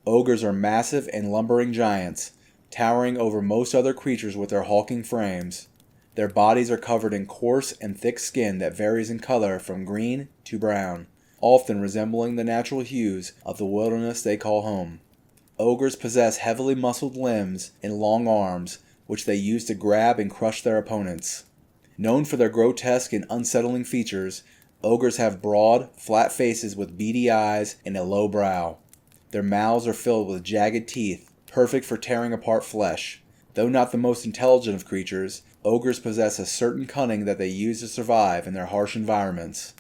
Ogres are massive and lumbering giants, towering over most other creatures with their hulking frames. Their bodies are covered in coarse and thick skin that varies in color from green to brown, often resembling the natural hues of the wilderness they call home. Ogres possess heavily muscled limbs and long arms, which they use to grab and crush their opponents. Known for their grotesque and unsettling features, ogres have broad, flat faces with beady eyes and a low brow. Their mouths are filled with jagged teeth, perfect for tearing apart flesh. Though not the most intelligent of creatures, ogres possess a certain cunning that they use to survive in their harsh environments.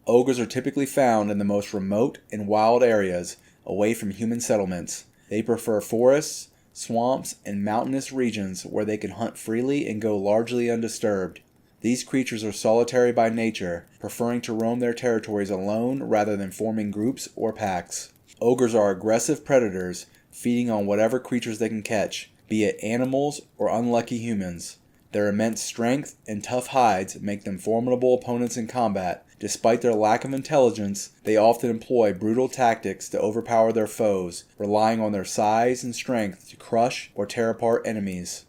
Ogres are typically found in the most remote and wild areas, away from human settlements. They prefer forests, swamps, and mountainous regions where they can hunt freely and go largely undisturbed. These creatures are solitary by nature, preferring to roam their territories alone rather than forming groups or packs. Ogres are aggressive predators, feeding on whatever creatures they can catch, be it animals or unlucky humans. Their immense strength and tough hides make them formidable opponents in combat. Despite their lack of intelligence, they often employ brutal tactics to overpower their foes, relying on their size and strength to crush or tear apart enemies.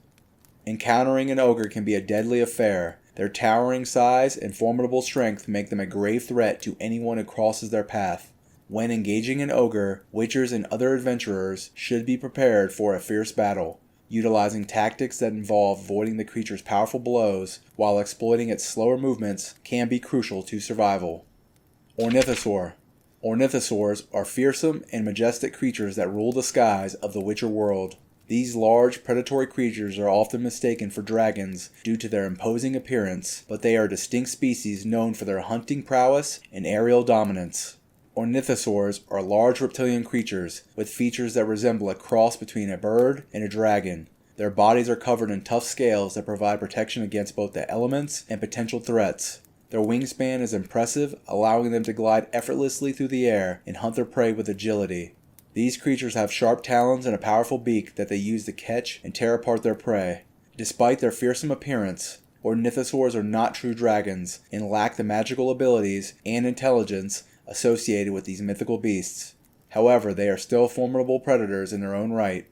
Encountering an ogre can be a deadly affair. Their towering size and formidable strength make them a grave threat to anyone who crosses their path. When engaging an ogre, witchers and other adventurers should be prepared for a fierce battle. Utilizing tactics that involve avoiding the creature's powerful blows while exploiting its slower movements can be crucial to survival. Ornithosaur. Ornithosaurs are fearsome and majestic creatures that rule the skies of the Witcher world. These large, predatory creatures are often mistaken for dragons due to their imposing appearance, but they are a distinct species known for their hunting prowess and aerial dominance. Ornithosaurs are large reptilian creatures with features that resemble a cross between a bird and a dragon. Their bodies are covered in tough scales that provide protection against both the elements and potential threats. Their wingspan is impressive, allowing them to glide effortlessly through the air and hunt their prey with agility. These creatures have sharp talons and a powerful beak that they use to catch and tear apart their prey. Despite their fearsome appearance, ornithosaurs are not true dragons and lack the magical abilities and intelligence associated with these mythical beasts. However, they are still formidable predators in their own right.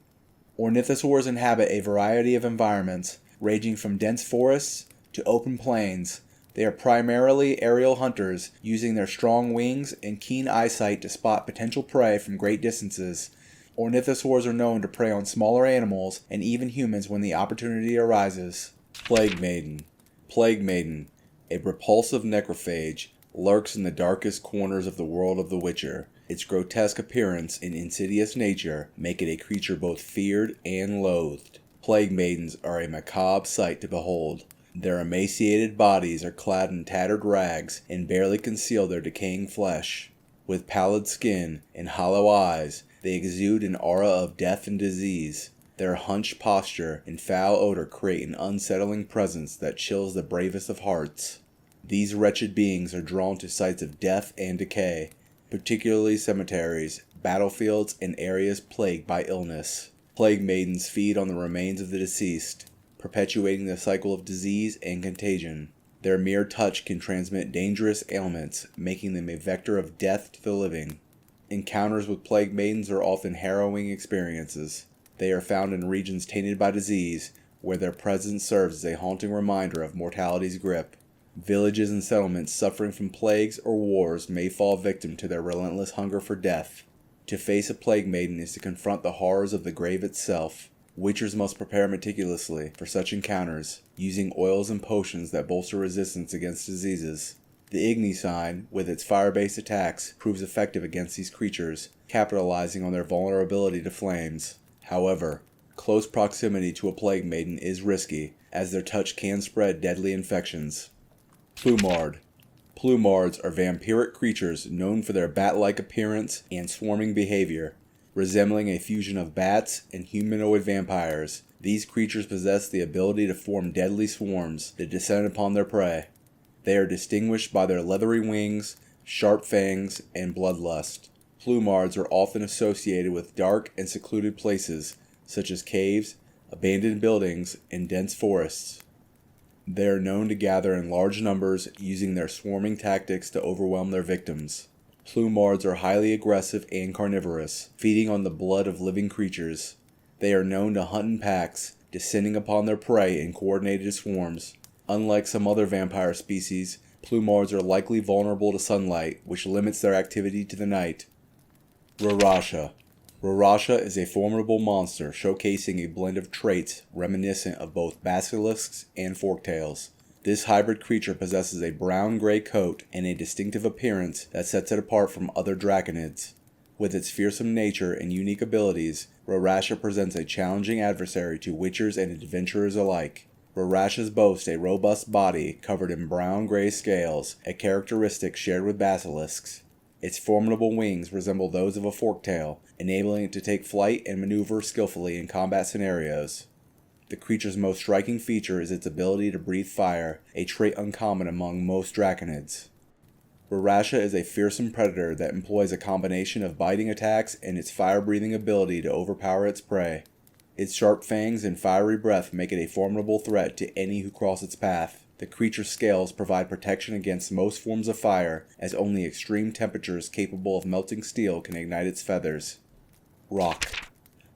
Ornithosaurs inhabit a variety of environments, ranging from dense forests to open plains. They are primarily aerial hunters, using their strong wings and keen eyesight to spot potential prey from great distances. Ornithosaurs are known to prey on smaller animals and even humans when the opportunity arises. Plague Maiden. Plague Maiden, a repulsive necrophage, lurks in the darkest corners of the world of The Witcher. Its grotesque appearance and insidious nature make it a creature both feared and loathed. Plague Maidens are a macabre sight to behold. Their emaciated bodies are clad in tattered rags and barely conceal their decaying flesh. With pallid skin and hollow eyes, they exude an aura of death and disease. Their hunched posture and foul odor create an unsettling presence that chills the bravest of hearts. These wretched beings are drawn to sites of death and decay, particularly cemeteries, battlefields, and areas plagued by illness. Plague Maidens feed on the remains of the deceased, perpetuating the cycle of disease and contagion. Their mere touch can transmit dangerous ailments, making them a vector of death to the living. Encounters with Plague Maidens are often harrowing experiences. They are found in regions tainted by disease, where their presence serves as a haunting reminder of mortality's grip. Villages and settlements suffering from plagues or wars may fall victim to their relentless hunger for death. To face a Plague Maiden is to confront the horrors of the grave itself. Witchers must prepare meticulously for such encounters, using oils and potions that bolster resistance against diseases. The Igni sign, with its fire-based attacks, proves effective against these creatures, capitalizing on their vulnerability to flames. However, close proximity to a plague maiden is risky, as their touch can spread deadly infections. Plumard. Plumards are vampiric creatures known for their bat-like appearance and swarming behavior. Resembling a fusion of bats and humanoid vampires, these creatures possess the ability to form deadly swarms that descend upon their prey. They are distinguished by their leathery wings, sharp fangs, and bloodlust. Plumards are often associated with dark and secluded places, such as caves, abandoned buildings, and dense forests. They are known to gather in large numbers, using their swarming tactics to overwhelm their victims. Plumards are highly aggressive and carnivorous, feeding on the blood of living creatures. They are known to hunt in packs, descending upon their prey in coordinated swarms. Unlike some other vampire species, Plumards are likely vulnerable to sunlight, which limits their activity to the night. Rorasha. Rorasha is a formidable monster showcasing a blend of traits reminiscent of both basilisks and forktails. This hybrid creature possesses a brown-gray coat and a distinctive appearance that sets it apart from other draconids. With its fearsome nature and unique abilities, Rorasha presents a challenging adversary to witchers and adventurers alike. Rorashas boast a robust body covered in brown-gray scales, a characteristic shared with basilisks. Its formidable wings resemble those of a forktail, enabling it to take flight and maneuver skillfully in combat scenarios. The creature's most striking feature is its ability to breathe fire, a trait uncommon among most draconids. Rorasha is a fearsome predator that employs a combination of biting attacks and its fire-breathing ability to overpower its prey. Its sharp fangs and fiery breath make it a formidable threat to any who cross its path. The creature's scales provide protection against most forms of fire, as only extreme temperatures capable of melting steel can ignite its feathers. Roc.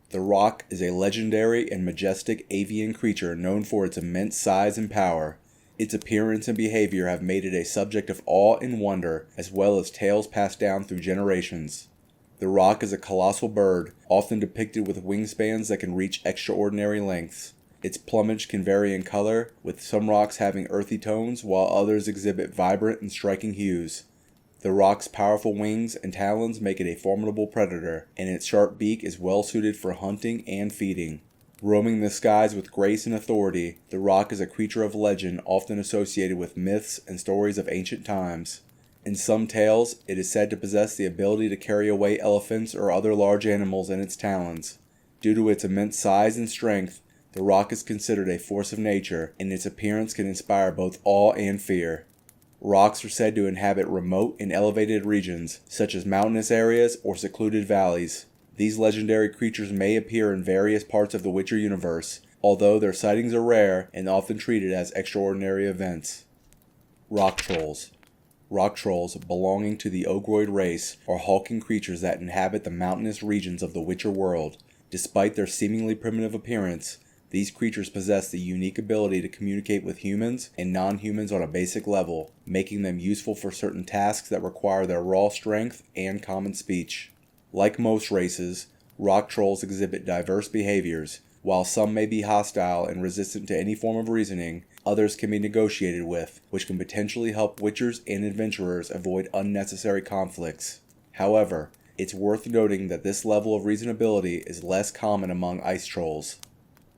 The Roc is a legendary and majestic avian creature known for its immense size and power. Its appearance and behavior have made it a subject of awe and wonder, as well as tales passed down through generations. The Roc is a colossal bird, often depicted with wingspans that can reach extraordinary lengths. Its plumage can vary in color, with some rocs having earthy tones while others exhibit vibrant and striking hues. The Roc's powerful wings and talons make it a formidable predator, and its sharp beak is well suited for hunting and feeding. Roaming the skies with grace and authority, the Roc is a creature of legend often associated with myths and stories of ancient times. In some tales, it is said to possess the ability to carry away elephants or other large animals in its talons. Due to its immense size and strength, the Roc is considered a force of nature, and its appearance can inspire both awe and fear. Rocs are said to inhabit remote and elevated regions, such as mountainous areas or secluded valleys. These legendary creatures may appear in various parts of the Witcher universe, although their sightings are rare and often treated as extraordinary events. Rock Trolls. Rock trolls, belonging to the Ogroid race, are hulking creatures that inhabit the mountainous regions of the Witcher world. Despite their seemingly primitive appearance, these creatures possess the unique ability to communicate with humans and non-humans on a basic level, making them useful for certain tasks that require their raw strength and common speech. Like most races, rock trolls exhibit diverse behaviors. While some may be hostile and resistant to any form of reasoning, others can be negotiated with, which can potentially help witchers and adventurers avoid unnecessary conflicts. However, it's worth noting that this level of reasonability is less common among ice trolls.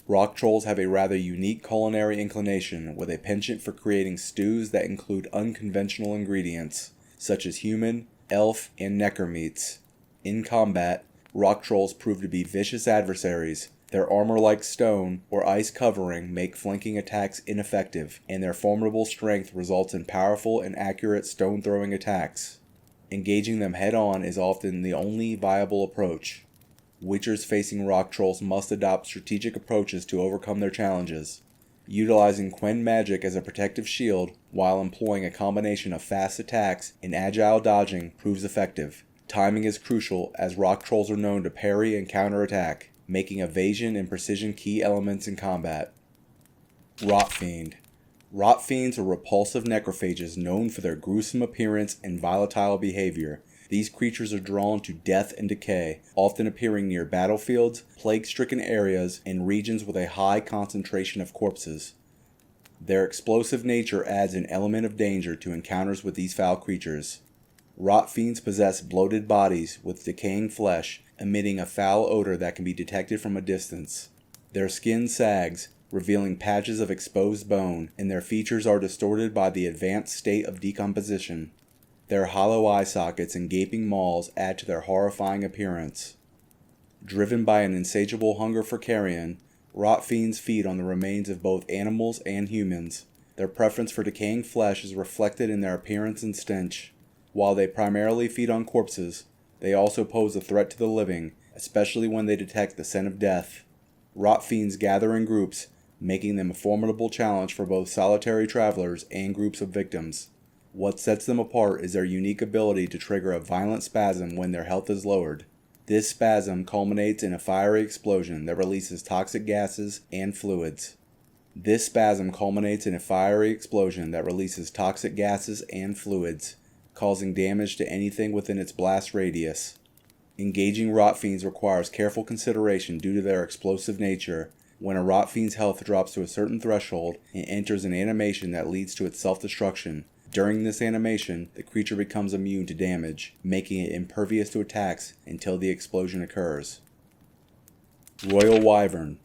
Rock trolls have a rather unique culinary inclination, with a penchant for creating stews that include unconventional ingredients, such as human, elf, and necker meats. In combat, rock trolls prove to be vicious adversaries. Their armor-like stone or ice covering make flanking attacks ineffective, and their formidable strength results in powerful and accurate stone-throwing attacks. Engaging them head-on is often the only viable approach. Witchers facing rock trolls must adopt strategic approaches to overcome their challenges. Utilizing Quen magic as a protective shield, while employing a combination of fast attacks and agile dodging, proves effective. Timing is crucial, as rock trolls are known to parry and counterattack, making evasion and precision key elements in combat. Rot Fiend. Rot Fiends are repulsive necrophages known for their gruesome appearance and volatile behavior. These creatures are drawn to death and decay, often appearing near battlefields, plague-stricken areas, and regions with a high concentration of corpses. Their explosive nature adds an element of danger to encounters with these foul creatures. Rot fiends possess bloated bodies with decaying flesh, emitting a foul odor that can be detected from a distance. Their skin sags, revealing patches of exposed bone, and their features are distorted by the advanced state of decomposition. Their hollow eye sockets and gaping maws add to their horrifying appearance. Driven by an insatiable hunger for carrion, rot fiends feed on the remains of both animals and humans. Their preference for decaying flesh is reflected in their appearance and stench. While they primarily feed on corpses, they also pose a threat to the living, especially when they detect the scent of death. Rot fiends gather in groups, making them a formidable challenge for both solitary travelers and groups of victims. What sets them apart is their unique ability to trigger a violent spasm when their health is lowered. This spasm culminates in a fiery explosion that releases toxic gases and fluids. Causing damage to anything within its blast radius. Engaging rot fiends requires careful consideration due to their explosive nature. When a rot fiend's health drops to a certain threshold, it enters an animation that leads to its self-destruction. During this animation, the creature becomes immune to damage, making it impervious to attacks until the explosion occurs. Royal Wyvern.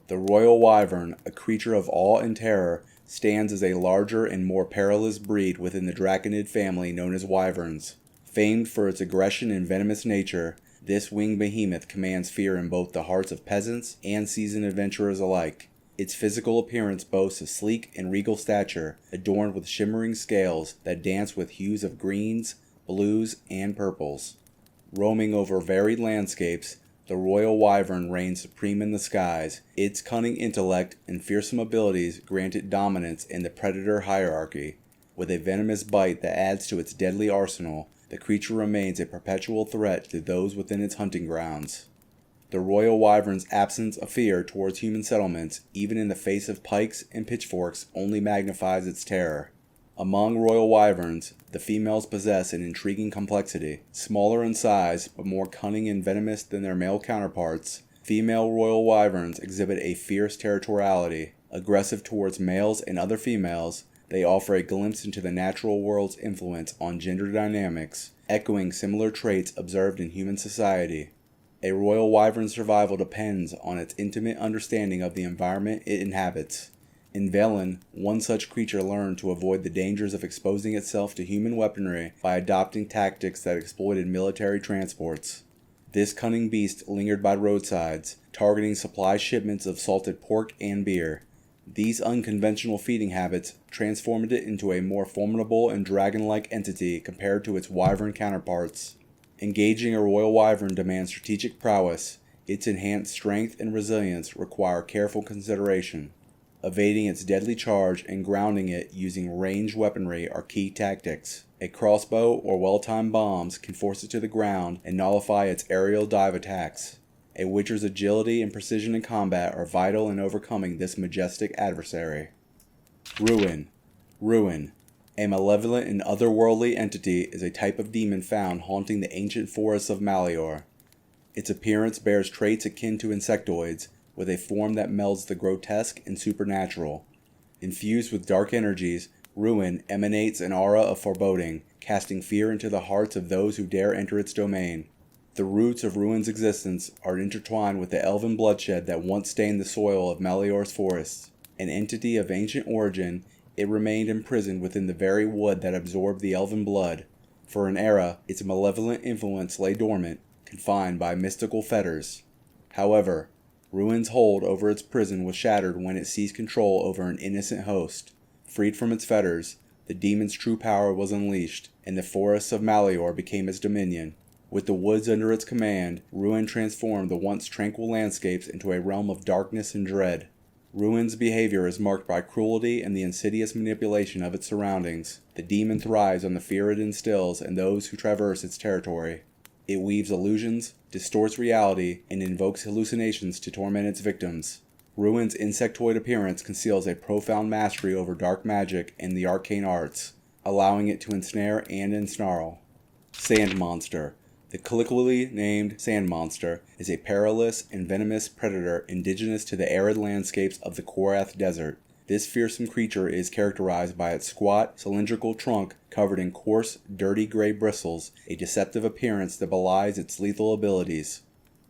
The Royal Wyvern, a creature of awe and terror, stands as a larger and more perilous breed within the draconid family known as wyverns. Famed for its aggression and venomous nature, this winged behemoth commands fear in both the hearts of peasants and seasoned adventurers alike. Its physical appearance boasts a sleek and regal stature, adorned with shimmering scales that dance with hues of greens, blues, and purples. Roaming over varied landscapes, the royal wyvern reigns supreme in the skies. Its cunning intellect and fearsome abilities grant it dominance in the predator hierarchy. With a venomous bite that adds to its deadly arsenal, the creature remains a perpetual threat to those within its hunting grounds. The royal wyvern's absence of fear towards human settlements, even in the face of pikes and pitchforks, only magnifies its terror. Among royal wyverns, the females possess an intriguing complexity. Smaller in size, but more cunning and venomous than their male counterparts, female royal wyverns exhibit a fierce territoriality. Aggressive towards males and other females, they offer a glimpse into the natural world's influence on gender dynamics, echoing similar traits observed in human society. A royal wyvern's survival depends on its intimate understanding of the environment it inhabits. In Velen, one such creature learned to avoid the dangers of exposing itself to human weaponry by adopting tactics that exploited military transports. This cunning beast lingered by roadsides, targeting supply shipments of salted pork and beer. These unconventional feeding habits transformed it into a more formidable and dragon-like entity compared to its wyvern counterparts. Engaging a royal wyvern demands strategic prowess. Its enhanced strength and resilience require careful consideration. Evading its deadly charge and grounding it using ranged weaponry are key tactics. A crossbow or well-timed bombs can force it to the ground and nullify its aerial dive attacks. A witcher's agility and precision in combat are vital in overcoming this majestic adversary. Ruin. A malevolent and otherworldly entity is a type of demon found haunting the ancient forests of Malior. Its appearance bears traits akin to insectoids, with a form that melds the grotesque and supernatural. Infused with dark energies, Ruin emanates an aura of foreboding, casting fear into the hearts of those who dare enter its domain. The roots of Ruin's existence are intertwined with the elven bloodshed that once stained the soil of Malior's forests. An entity of ancient origin, it remained imprisoned within the very wood that absorbed the elven blood. For an era, its malevolent influence lay dormant, confined by mystical fetters. However, Ruin's hold over its prison was shattered when it seized control over an innocent host. Freed from its fetters, the demon's true power was unleashed, and the forests of Malior became its dominion. With the woods under its command, Ruin transformed the once tranquil landscapes into a realm of darkness and dread. Ruin's behavior is marked by cruelty and the insidious manipulation of its surroundings. The demon thrives on the fear it instills in those who traverse its territory. It weaves illusions, distorts reality, and invokes hallucinations to torment its victims. Ruin's insectoid appearance conceals a profound mastery over dark magic and the arcane arts, allowing it to ensnare and ensnarl. Sand Monster. The colloquially named sand monster is a perilous and venomous predator indigenous to the arid landscapes of the Korath Desert. This fearsome creature is characterized by its squat, cylindrical trunk covered in coarse, dirty gray bristles, a deceptive appearance that belies its lethal abilities.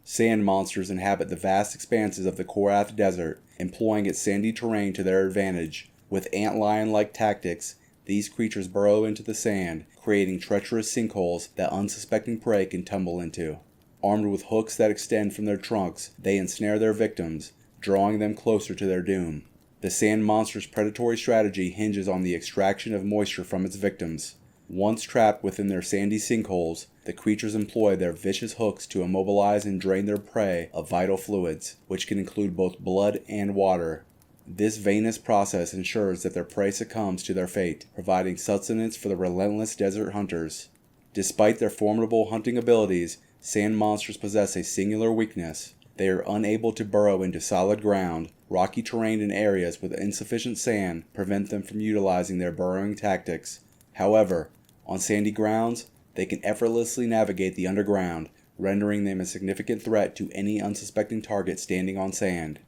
Sand monsters inhabit the vast expanses of the Korath Desert, employing its sandy terrain to their advantage. With antlion-like tactics, these creatures burrow into the sand, creating treacherous sinkholes that unsuspecting prey can tumble into. Armed with hooks that extend from their trunks, they ensnare their victims, drawing them closer to their doom. The sand monster's predatory strategy hinges on the extraction of moisture from its victims. Once trapped within their sandy sinkholes, the creatures employ their vicious hooks to immobilize and drain their prey of vital fluids, which can include both blood and water. This veinous process ensures that their prey succumbs to their fate, providing sustenance for the relentless desert hunters. Despite their formidable hunting abilities, sand monsters possess a singular weakness. They are unable to burrow into solid ground. Rocky terrain in areas with insufficient sand prevent them from utilizing their burrowing tactics. However, on sandy grounds, they can effortlessly navigate the underground, rendering them a significant threat to any unsuspecting target standing on sand.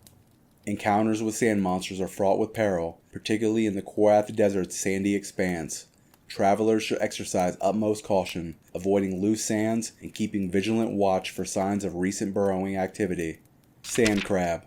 Encounters with sand monsters are fraught with peril, particularly in the Korath Desert's sandy expanse. Travelers should exercise utmost caution, avoiding loose sands and keeping vigilant watch for signs of recent burrowing activity. Sand crab.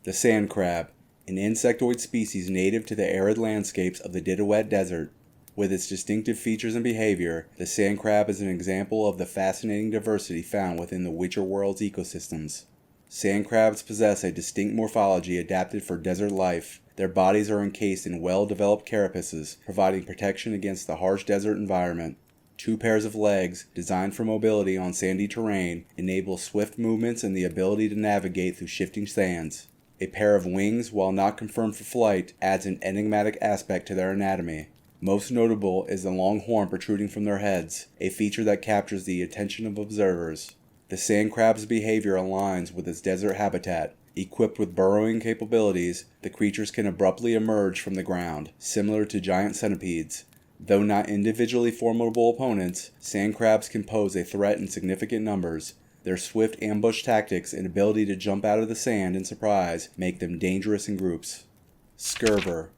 The sand crab, an insectoid species native to the arid landscapes of the Diduet Desert. With its distinctive features and behavior, the sand crab is an example of the fascinating diversity found within the Witcher world's ecosystems. Sand crabs possess a distinct morphology adapted for desert life. Their bodies are encased in well-developed carapaces, providing protection against the harsh desert environment. Two pairs of legs, designed for mobility on sandy terrain, enable swift movements and the ability to navigate through shifting sands. A pair of wings, while not confirmed for flight, adds an enigmatic aspect to their anatomy. Most notable is the long horn protruding from their heads, a feature that captures the attention of observers. The sand crab's behavior aligns with its desert habitat. Equipped with burrowing capabilities, the creatures can abruptly emerge from the ground, similar to giant centipedes. Though not individually formidable opponents, sand crabs can pose a threat in significant numbers. Their swift ambush tactics and ability to jump out of the sand in surprise make them dangerous in groups. Scurver.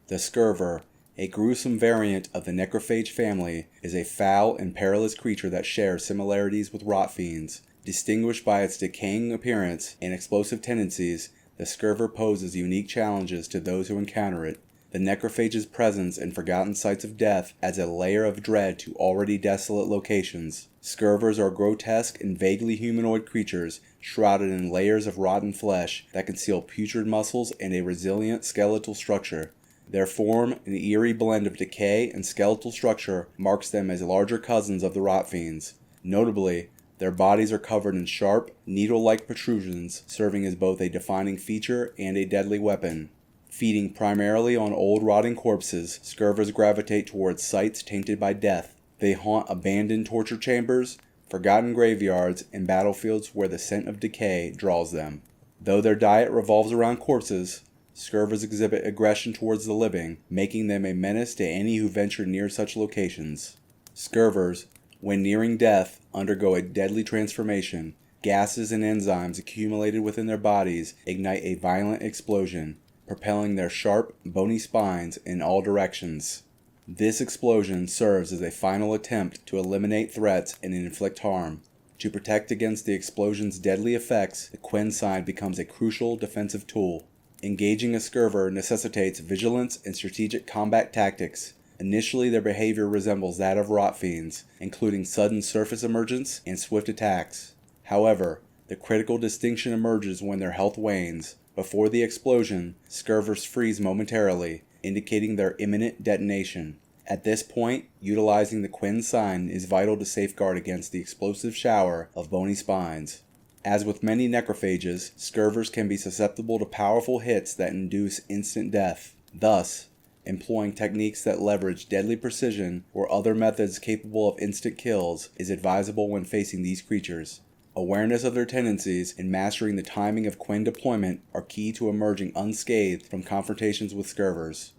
The scurver, a gruesome variant of the necrophage family, is a foul and perilous creature that shares similarities with rot fiends. Distinguished by its decaying appearance and explosive tendencies, the scurver poses unique challenges to those who encounter it. The necrophage's presence in forgotten sites of death adds a layer of dread to already desolate locations. Scurvers are grotesque and vaguely humanoid creatures, shrouded in layers of rotten flesh that conceal putrid muscles and a resilient skeletal structure. Their form, an eerie blend of decay and skeletal structure, marks them as larger cousins of the rot fiends. Notably, their bodies are covered in sharp, needle-like protrusions, serving as both a defining feature and a deadly weapon. Feeding primarily on old rotting corpses, scurvers gravitate towards sites tainted by death. They haunt abandoned torture chambers, forgotten graveyards, and battlefields where the scent of decay draws them. Though their diet revolves around corpses, scurvers exhibit aggression towards the living, making them a menace to any who venture near such locations. Scurvers, when nearing death, undergo a deadly transformation. Gases and enzymes accumulated within their bodies ignite a violent explosion, propelling their sharp, bony spines in all directions. This explosion serves as a final attempt to eliminate threats and inflict harm. To protect against the explosion's deadly effects, the Quen sign becomes a crucial defensive tool. Engaging a scurver necessitates vigilance and strategic combat tactics. Initially, their behavior resembles that of rot fiends, including sudden surface emergence and swift attacks. However, the critical distinction emerges when their health wanes. Before the explosion, scurvers freeze momentarily, indicating their imminent detonation. At this point, utilizing the Quen sign is vital to safeguard against the explosive shower of bony spines. As with many necrophages, scurvers can be susceptible to powerful hits that induce instant death. Thus, employing techniques that leverage deadly precision or other methods capable of instant kills is advisable when facing these creatures. Awareness of their tendencies and mastering the timing of Quen deployment are key to emerging unscathed from confrontations with scurvers.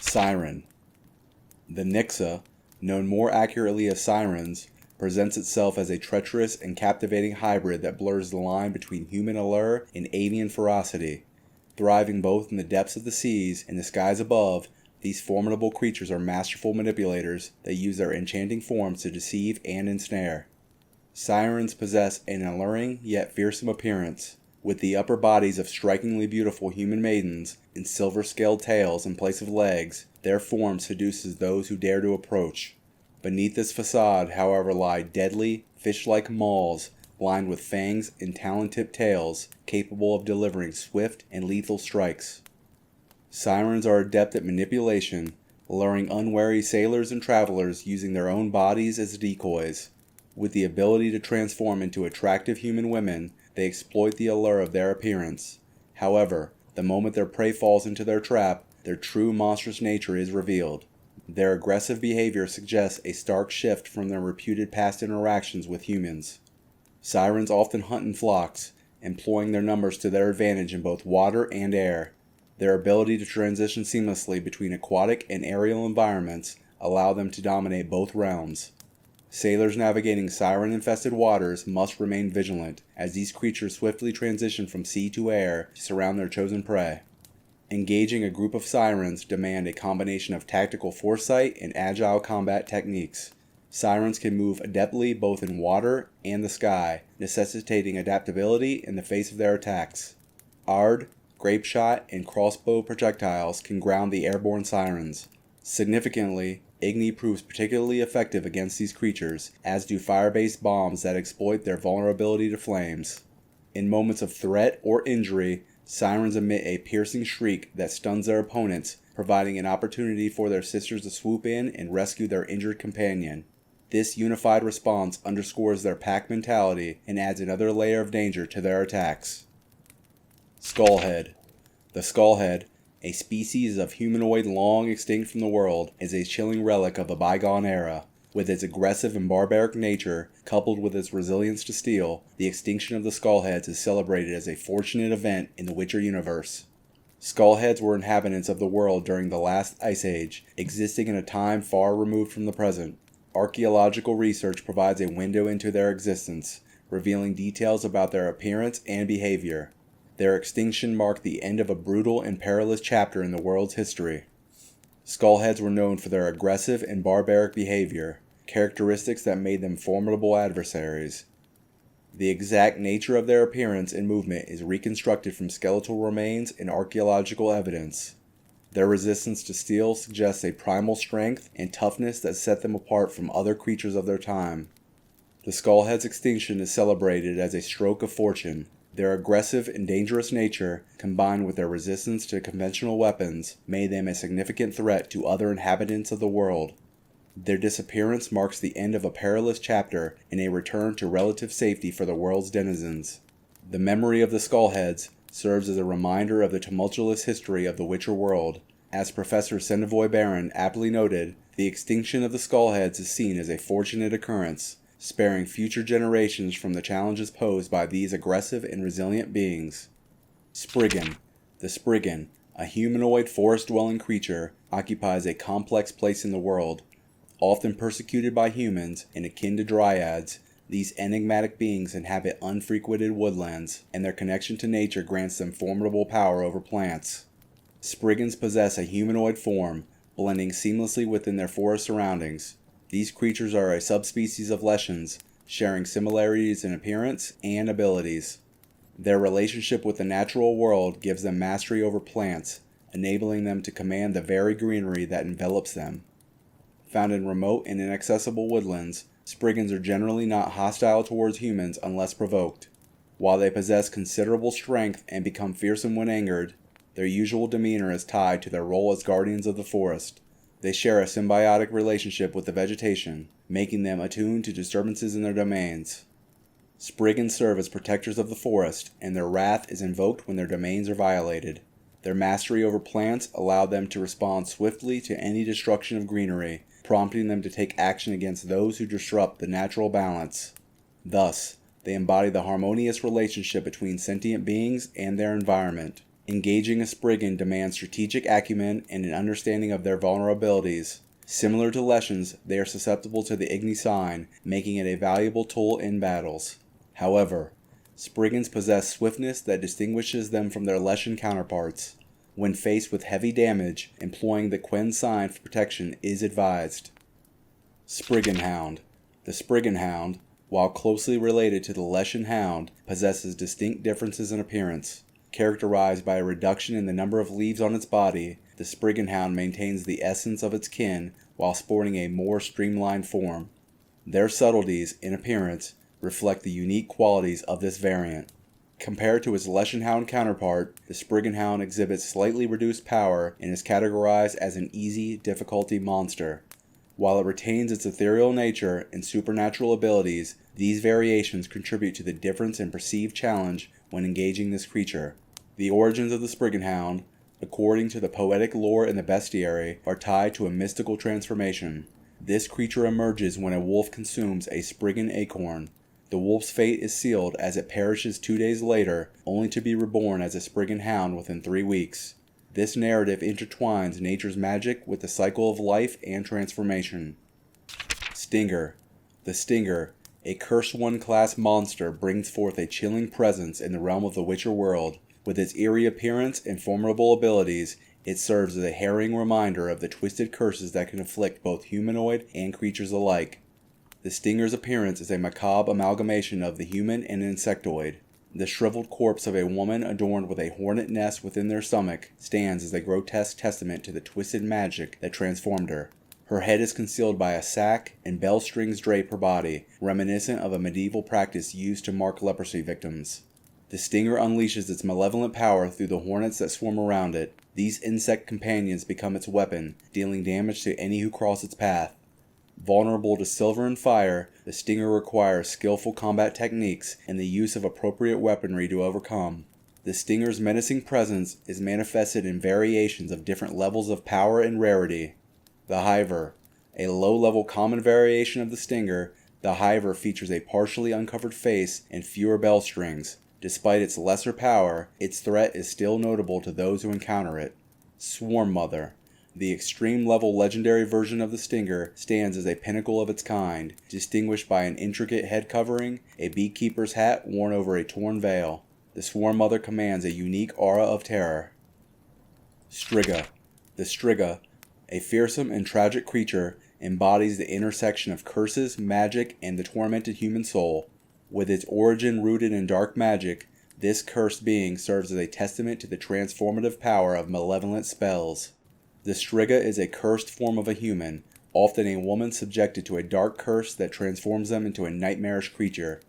Siren. The Nixa, known more accurately as sirens, presents itself as a treacherous and captivating hybrid that blurs the line between human allure and avian ferocity. Thriving both in the depths of the seas and the skies above, these formidable creatures are masterful manipulators that use their enchanting forms to deceive and ensnare. Sirens possess an alluring yet fearsome appearance, with the upper bodies of strikingly beautiful human maidens and silver-scaled tails in place of legs. Their form seduces those who dare to approach. Beneath this facade, however, lie deadly, fish-like mauls lined with fangs and talon-tipped tails capable of delivering swift and lethal strikes. Sirens are adept at manipulation, luring unwary sailors and travelers using their own bodies as decoys. With the ability to transform into attractive human women, they exploit the allure of their appearance. However, the moment their prey falls into their trap, their true monstrous nature is revealed. Their aggressive behavior suggests a stark shift from their reputed past interactions with humans. Sirens often hunt in flocks, employing their numbers to their advantage in both water and air. Their ability to transition seamlessly between aquatic and aerial environments allow them to dominate both realms. Sailors navigating siren-infested waters must remain vigilant, as these creatures swiftly transition from sea to air to surround their chosen prey. Engaging a group of sirens demand a combination of tactical foresight and agile combat techniques. Sirens can move adeptly both in water and the sky, necessitating adaptability in the face of their attacks. Ard, grapeshot, and crossbow projectiles can ground the airborne sirens. Significantly, Igni proves particularly effective against these creatures, as do fire-based bombs that exploit their vulnerability to flames. In moments of threat or injury, sirens emit a piercing shriek that stuns their opponents, providing an opportunity for their sisters to swoop in and rescue their injured companion. This unified response underscores their pack mentality and adds another layer of danger to their attacks. Skullhead. The skullhead, a species of humanoid long extinct from the world, is a chilling relic of a bygone era. With its aggressive and barbaric nature, coupled with its resilience to steel, the extinction of the Skullheads is celebrated as a fortunate event in the Witcher universe. Skullheads were inhabitants of the world during the last Ice Age, existing in a time far removed from the present. Archaeological research provides a window into their existence, revealing details about their appearance and behavior. Their extinction marked the end of a brutal and perilous chapter in the world's history. Skullheads were known for their aggressive and barbaric behavior, characteristics that made them formidable adversaries. The exact nature of their appearance and movement is reconstructed from skeletal remains and archaeological evidence. Their resistance to steel suggests a primal strength and toughness that set them apart from other creatures of their time. The Skullheads' extinction is celebrated as a stroke of fortune. Their aggressive and dangerous nature, combined with their resistance to conventional weapons, made them a significant threat to other inhabitants of the world. Their disappearance marks the end of a perilous chapter and a return to relative safety for the world's denizens. The memory of the Skullheads serves as a reminder of the tumultuous history of the Witcher world. As Professor Sendevoy Baron aptly noted, the extinction of the Skullheads is seen as a fortunate occurrence, sparing future generations from the challenges posed by these aggressive and resilient beings. Spriggan. The Spriggan, a humanoid forest-dwelling creature, occupies a complex place in the world. Often persecuted by humans and akin to dryads, these enigmatic beings inhabit unfrequented woodlands, and their connection to nature grants them formidable power over plants. Spriggans possess a humanoid form, blending seamlessly within their forest surroundings. These creatures are a subspecies of Leshens, sharing similarities in appearance and abilities. Their relationship with the natural world gives them mastery over plants, enabling them to command the very greenery that envelops them. Found in remote and inaccessible woodlands, Spriggans are generally not hostile towards humans unless provoked. While they possess considerable strength and become fearsome when angered, their usual demeanor is tied to their role as guardians of the forest. They share a symbiotic relationship with the vegetation, making them attuned to disturbances in their domains. Spriggans serve as protectors of the forest, and their wrath is invoked when their domains are violated. Their mastery over plants allowed them to respond swiftly to any destruction of greenery, prompting them to take action against those who disrupt the natural balance. Thus, they embody the harmonious relationship between sentient beings and their environment. Engaging a Spriggan demands strategic acumen and an understanding of their vulnerabilities. Similar to Leshens, they are susceptible to the Igni sign, making it a valuable tool in battles. However, Spriggans possess swiftness that distinguishes them from their Leshen counterparts. When faced with heavy damage, employing the Quen sign for protection is advised. Spriggan Hound. The Spriggan Hound, while closely related to the Leshen Hound, possesses distinct differences in appearance. Characterized by a reduction in the number of leaves on its body, the Spriggan Hound maintains the essence of its kin while sporting a more streamlined form. Their subtleties in appearance reflect the unique qualities of this variant. Compared to its Leshen Hound counterpart, the Spriggan Hound exhibits slightly reduced power and is categorized as an easy difficulty monster. While it retains its ethereal nature and supernatural abilities, these variations contribute to the difference in perceived challenge when engaging this creature. The origins of the Spriggan Hound, according to the poetic lore in the Bestiary, are tied to a mystical transformation. This creature emerges when a wolf consumes a Spriggan acorn. The wolf's fate is sealed as it perishes 2 days later, only to be reborn as a Spriggan Hound within 3 weeks. This narrative intertwines nature's magic with the cycle of life and transformation. Stinger. The Stinger, a Curse 1 class monster, brings forth a chilling presence in the realm of the Witcher world. With its eerie appearance and formidable abilities, it serves as a harrowing reminder of the twisted curses that can afflict both humanoid and creatures alike. The Stinger's appearance is a macabre amalgamation of the human and insectoid. The shriveled corpse of a woman adorned with a hornet nest within their stomach stands as a grotesque testament to the twisted magic that transformed her. Her head is concealed by a sack, and bell strings drape her body, reminiscent of a medieval practice used to mark leprosy victims. The Stinger unleashes its malevolent power through the hornets that swarm around it. These insect companions become its weapon, dealing damage to any who cross its path. Vulnerable to silver and fire, the Stinger requires skillful combat techniques and the use of appropriate weaponry to overcome. The Stinger's menacing presence is manifested in variations of different levels of power and rarity. The Hiver. A low-level common variation of the Stinger, the Hiver features a partially uncovered face and fewer bell strings. Despite its lesser power, its threat is still notable to those who encounter it. Swarm Mother. The extreme-level legendary version of the Stinger stands as a pinnacle of its kind, distinguished by an intricate head covering, a beekeeper's hat worn over a torn veil. The Swarm Mother commands a unique aura of terror. Striga. The Striga, a fearsome and tragic creature, embodies the intersection of curses, magic, and the tormented human soul. With its origin rooted in dark magic, this cursed being serves as a testament to the transformative power of malevolent spells. The Striga is a cursed form of a human, often a woman subjected to a dark curse that transforms them into a nightmarish creature.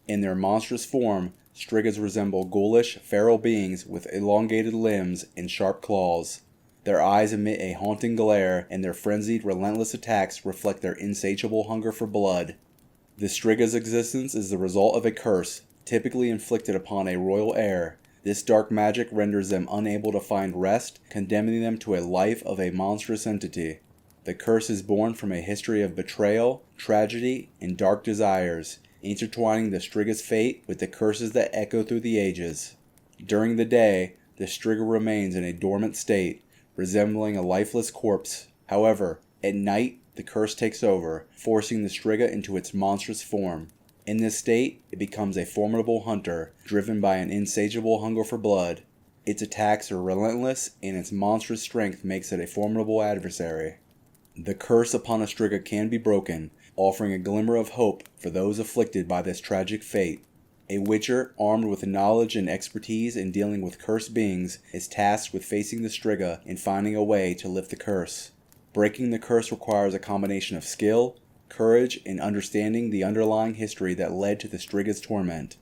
In their monstrous form, Strigas resemble ghoulish, feral beings with elongated limbs and sharp claws. Their eyes emit a haunting glare, and their frenzied, relentless attacks reflect their insatiable hunger for blood. The Striga's existence is the result of a curse, typically inflicted upon a royal heir. This dark magic renders them unable to find rest, condemning them to a life of a monstrous entity. The curse is born from a history of betrayal, tragedy, and dark desires, intertwining the Striga's fate with the curses that echo through the ages. During the day, the Striga remains in a dormant state, resembling a lifeless corpse. However, at night, the curse takes over, forcing the Striga into its monstrous form. In this state, it becomes a formidable hunter, driven by an insatiable hunger for blood. Its attacks are relentless, and its monstrous strength makes it a formidable adversary. The curse upon a Striga can be broken, offering a glimmer of hope for those afflicted by this tragic fate. A Witcher, armed with knowledge and expertise in dealing with cursed beings, is tasked with facing the Striga and finding a way to lift the curse. Breaking the curse requires a combination of skill, courage, and understanding the underlying history that led to the Striga's torment.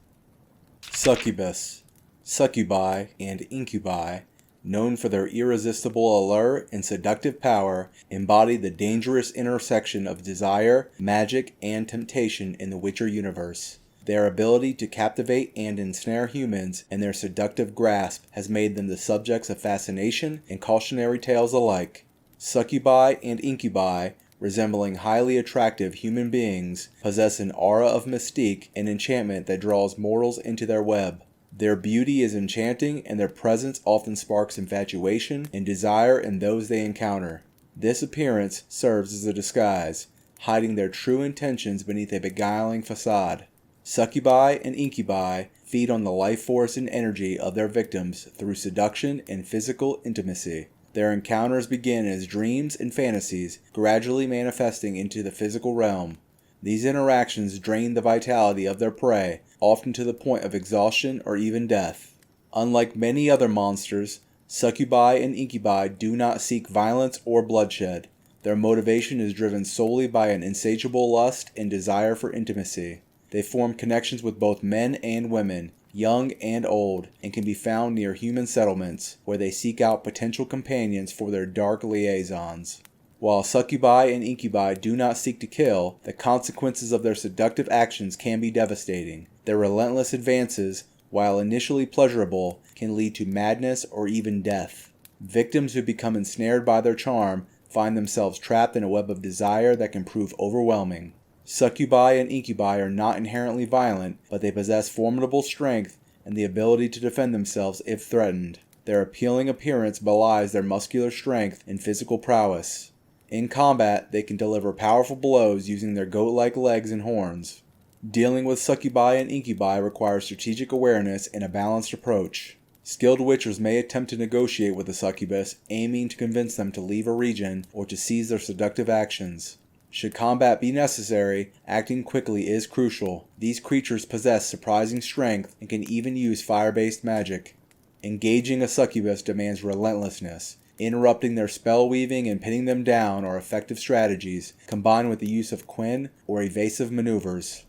Succubus. Succubi and incubi, known for their irresistible allure and seductive power, embody the dangerous intersection of desire, magic, and temptation in the Witcher universe. Their ability to captivate and ensnare humans and their seductive grasp has made them the subjects of fascination and cautionary tales alike. Succubi and incubi, resembling highly attractive human beings, possess an aura of mystique and enchantment that draws mortals into their web. Their beauty is enchanting, and their presence often sparks infatuation and desire in those they encounter. This appearance serves as a disguise, hiding their true intentions beneath a beguiling facade. Succubi and incubi feed on the life force and energy of their victims through seduction and physical intimacy. Their encounters begin as dreams and fantasies, gradually manifesting into the physical realm. These interactions drain the vitality of their prey, often to the point of exhaustion or even death. Unlike many other monsters, succubi and incubi do not seek violence or bloodshed. Their motivation is driven solely by an insatiable lust and desire for intimacy. They form connections with both men and women, young and old, and can be found near human settlements, where they seek out potential companions for their dark liaisons. While succubi and incubi do not seek to kill, the consequences of their seductive actions can be devastating. Their relentless advances, while initially pleasurable, can lead to madness or even death. Victims who become ensnared by their charm find themselves trapped in a web of desire that can prove overwhelming. Succubi and incubi are not inherently violent, but they possess formidable strength and the ability to defend themselves if threatened. Their appealing appearance belies their muscular strength and physical prowess. In combat, they can deliver powerful blows using their goat-like legs and horns. Dealing with succubi and incubi requires strategic awareness and a balanced approach. Skilled witchers may attempt to negotiate with the succubus, aiming to convince them to leave a region or to cease their seductive actions. Should combat be necessary, acting quickly is crucial. These creatures possess surprising strength and can even use fire-based magic. Engaging a succubus demands relentlessness. Interrupting their spell weaving and pinning them down are effective strategies, combined with the use of Quinn or evasive maneuvers.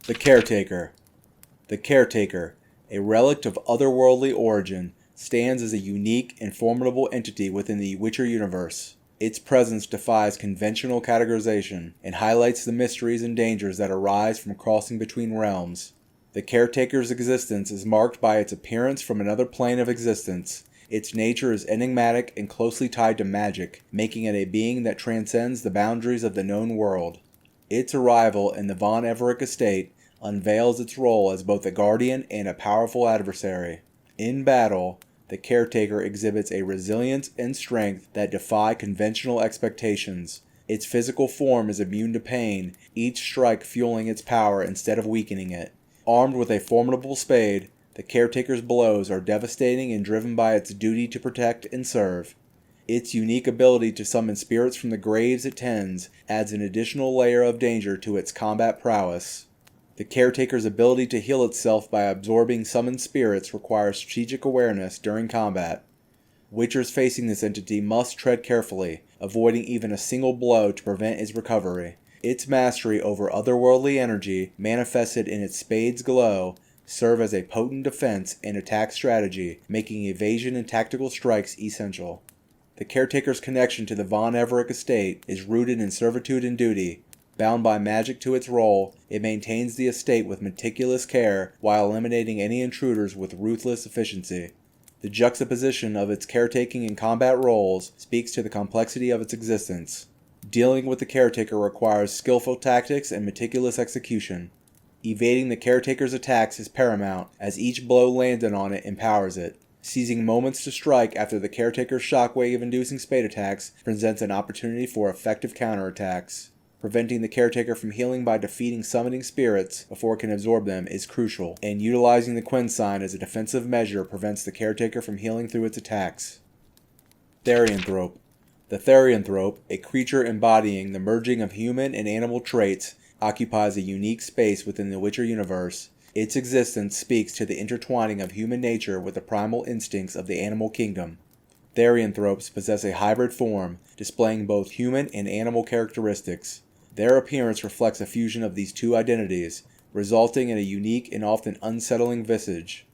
The Caretaker. The Caretaker, a relic of otherworldly origin, stands as a unique and formidable entity within the Witcher universe. Its presence defies conventional categorization and highlights the mysteries and dangers that arise from crossing between realms. The Caretaker's existence is marked by its appearance from another plane of existence. Its nature is enigmatic and closely tied to magic, making it a being that transcends the boundaries of the known world. Its arrival in the Von Everett estate unveils its role as both a guardian and a powerful adversary. In battle, the Caretaker exhibits a resilience and strength that defy conventional expectations. Its physical form is immune to pain, each strike fueling its power instead of weakening it. Armed with a formidable spade, the Caretaker's blows are devastating and driven by its duty to protect and serve. Its unique ability to summon spirits from the graves it tends adds an additional layer of danger to its combat prowess. The Caretaker's ability to heal itself by absorbing summoned spirits requires strategic awareness during combat. Witchers facing this entity must tread carefully, avoiding even a single blow to prevent its recovery. Its mastery over otherworldly energy, manifested in its spade's glow, serve as a potent defense and attack strategy, making evasion and tactical strikes essential. The Caretaker's connection to the Von Everett estate is rooted in servitude and duty. Bound by magic to its role, it maintains the estate with meticulous care while eliminating any intruders with ruthless efficiency. The juxtaposition of its caretaking and combat roles speaks to the complexity of its existence. Dealing with the Caretaker requires skillful tactics and meticulous execution. Evading the Caretaker's attacks is paramount, as each blow landed on it empowers it. Seizing moments to strike after the Caretaker's shockwave-inducing spade attacks presents an opportunity for effective counterattacks. Preventing the Caretaker from healing by defeating summoning spirits before it can absorb them is crucial, and utilizing the Quinn sign as a defensive measure prevents the Caretaker from healing through its attacks. Therianthrope. The Therianthrope, a creature embodying the merging of human and animal traits, occupies a unique space within the Witcher universe. Its existence speaks to the intertwining of human nature with the primal instincts of the animal kingdom. Therianthropes possess a hybrid form, displaying both human and animal characteristics. Their appearance reflects a fusion of these two identities, resulting in a unique and often unsettling visage.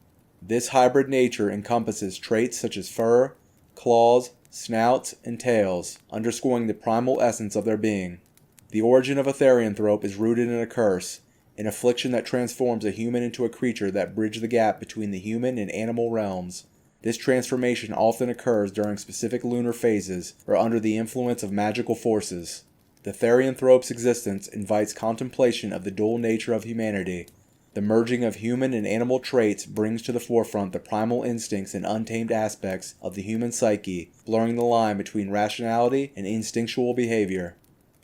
This hybrid nature encompasses traits such as fur, claws, snouts, and tails, underscoring the primal essence of their being. The origin of a Therianthrope is rooted in a curse, an affliction that transforms a human into a creature that bridges the gap between the human and animal realms. This transformation often occurs during specific lunar phases or under the influence of magical forces. The Therianthrope's existence invites contemplation of the dual nature of humanity. The merging of human and animal traits brings to the forefront the primal instincts and untamed aspects of the human psyche, blurring the line between rationality and instinctual behavior.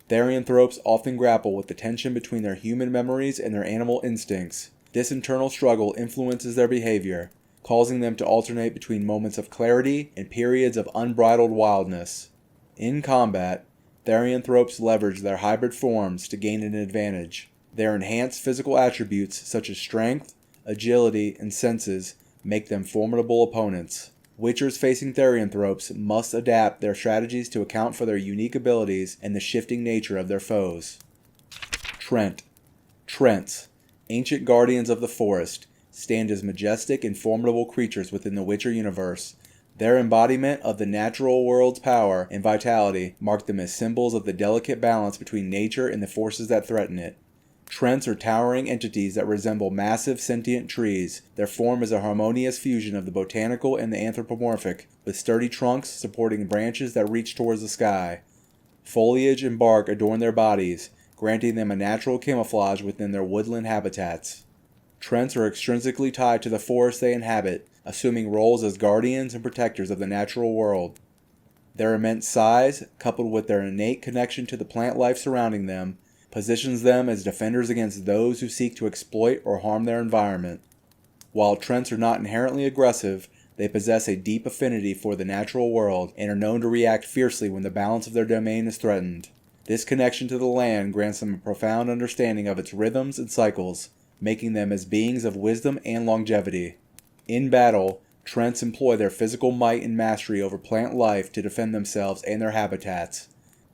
Therianthropes often grapple with the tension between their human memories and their animal instincts. This internal struggle influences their behavior, causing them to alternate between moments of clarity and periods of unbridled wildness. In combat, Therianthropes leverage their hybrid forms to gain an advantage. Their enhanced physical attributes such as strength, agility, and senses make them formidable opponents. Witchers facing Therianthropes must adapt their strategies to account for their unique abilities and the shifting nature of their foes. Trents, ancient guardians of the forest, stand as majestic and formidable creatures within the Witcher universe. Their embodiment of the natural world's power and vitality mark them as symbols of the delicate balance between nature and the forces that threaten it. Trents are towering entities that resemble massive sentient trees. Their form is a harmonious fusion of the botanical and the anthropomorphic, with sturdy trunks supporting branches that reach towards the sky. Foliage and bark adorn their bodies, granting them a natural camouflage within their woodland habitats. Trents are extrinsically tied to the forest they inhabit, assuming roles as guardians and protectors of the natural world. Their immense size, coupled with their innate connection to the plant life surrounding them, positions them as defenders against those who seek to exploit or harm their environment. While Trents are not inherently aggressive, they possess a deep affinity for the natural world and are known to react fiercely when the balance of their domain is threatened. This connection to the land grants them a profound understanding of its rhythms and cycles, making them as beings of wisdom and longevity. In battle, Trents employ their physical might and mastery over plant life to defend themselves and their habitats.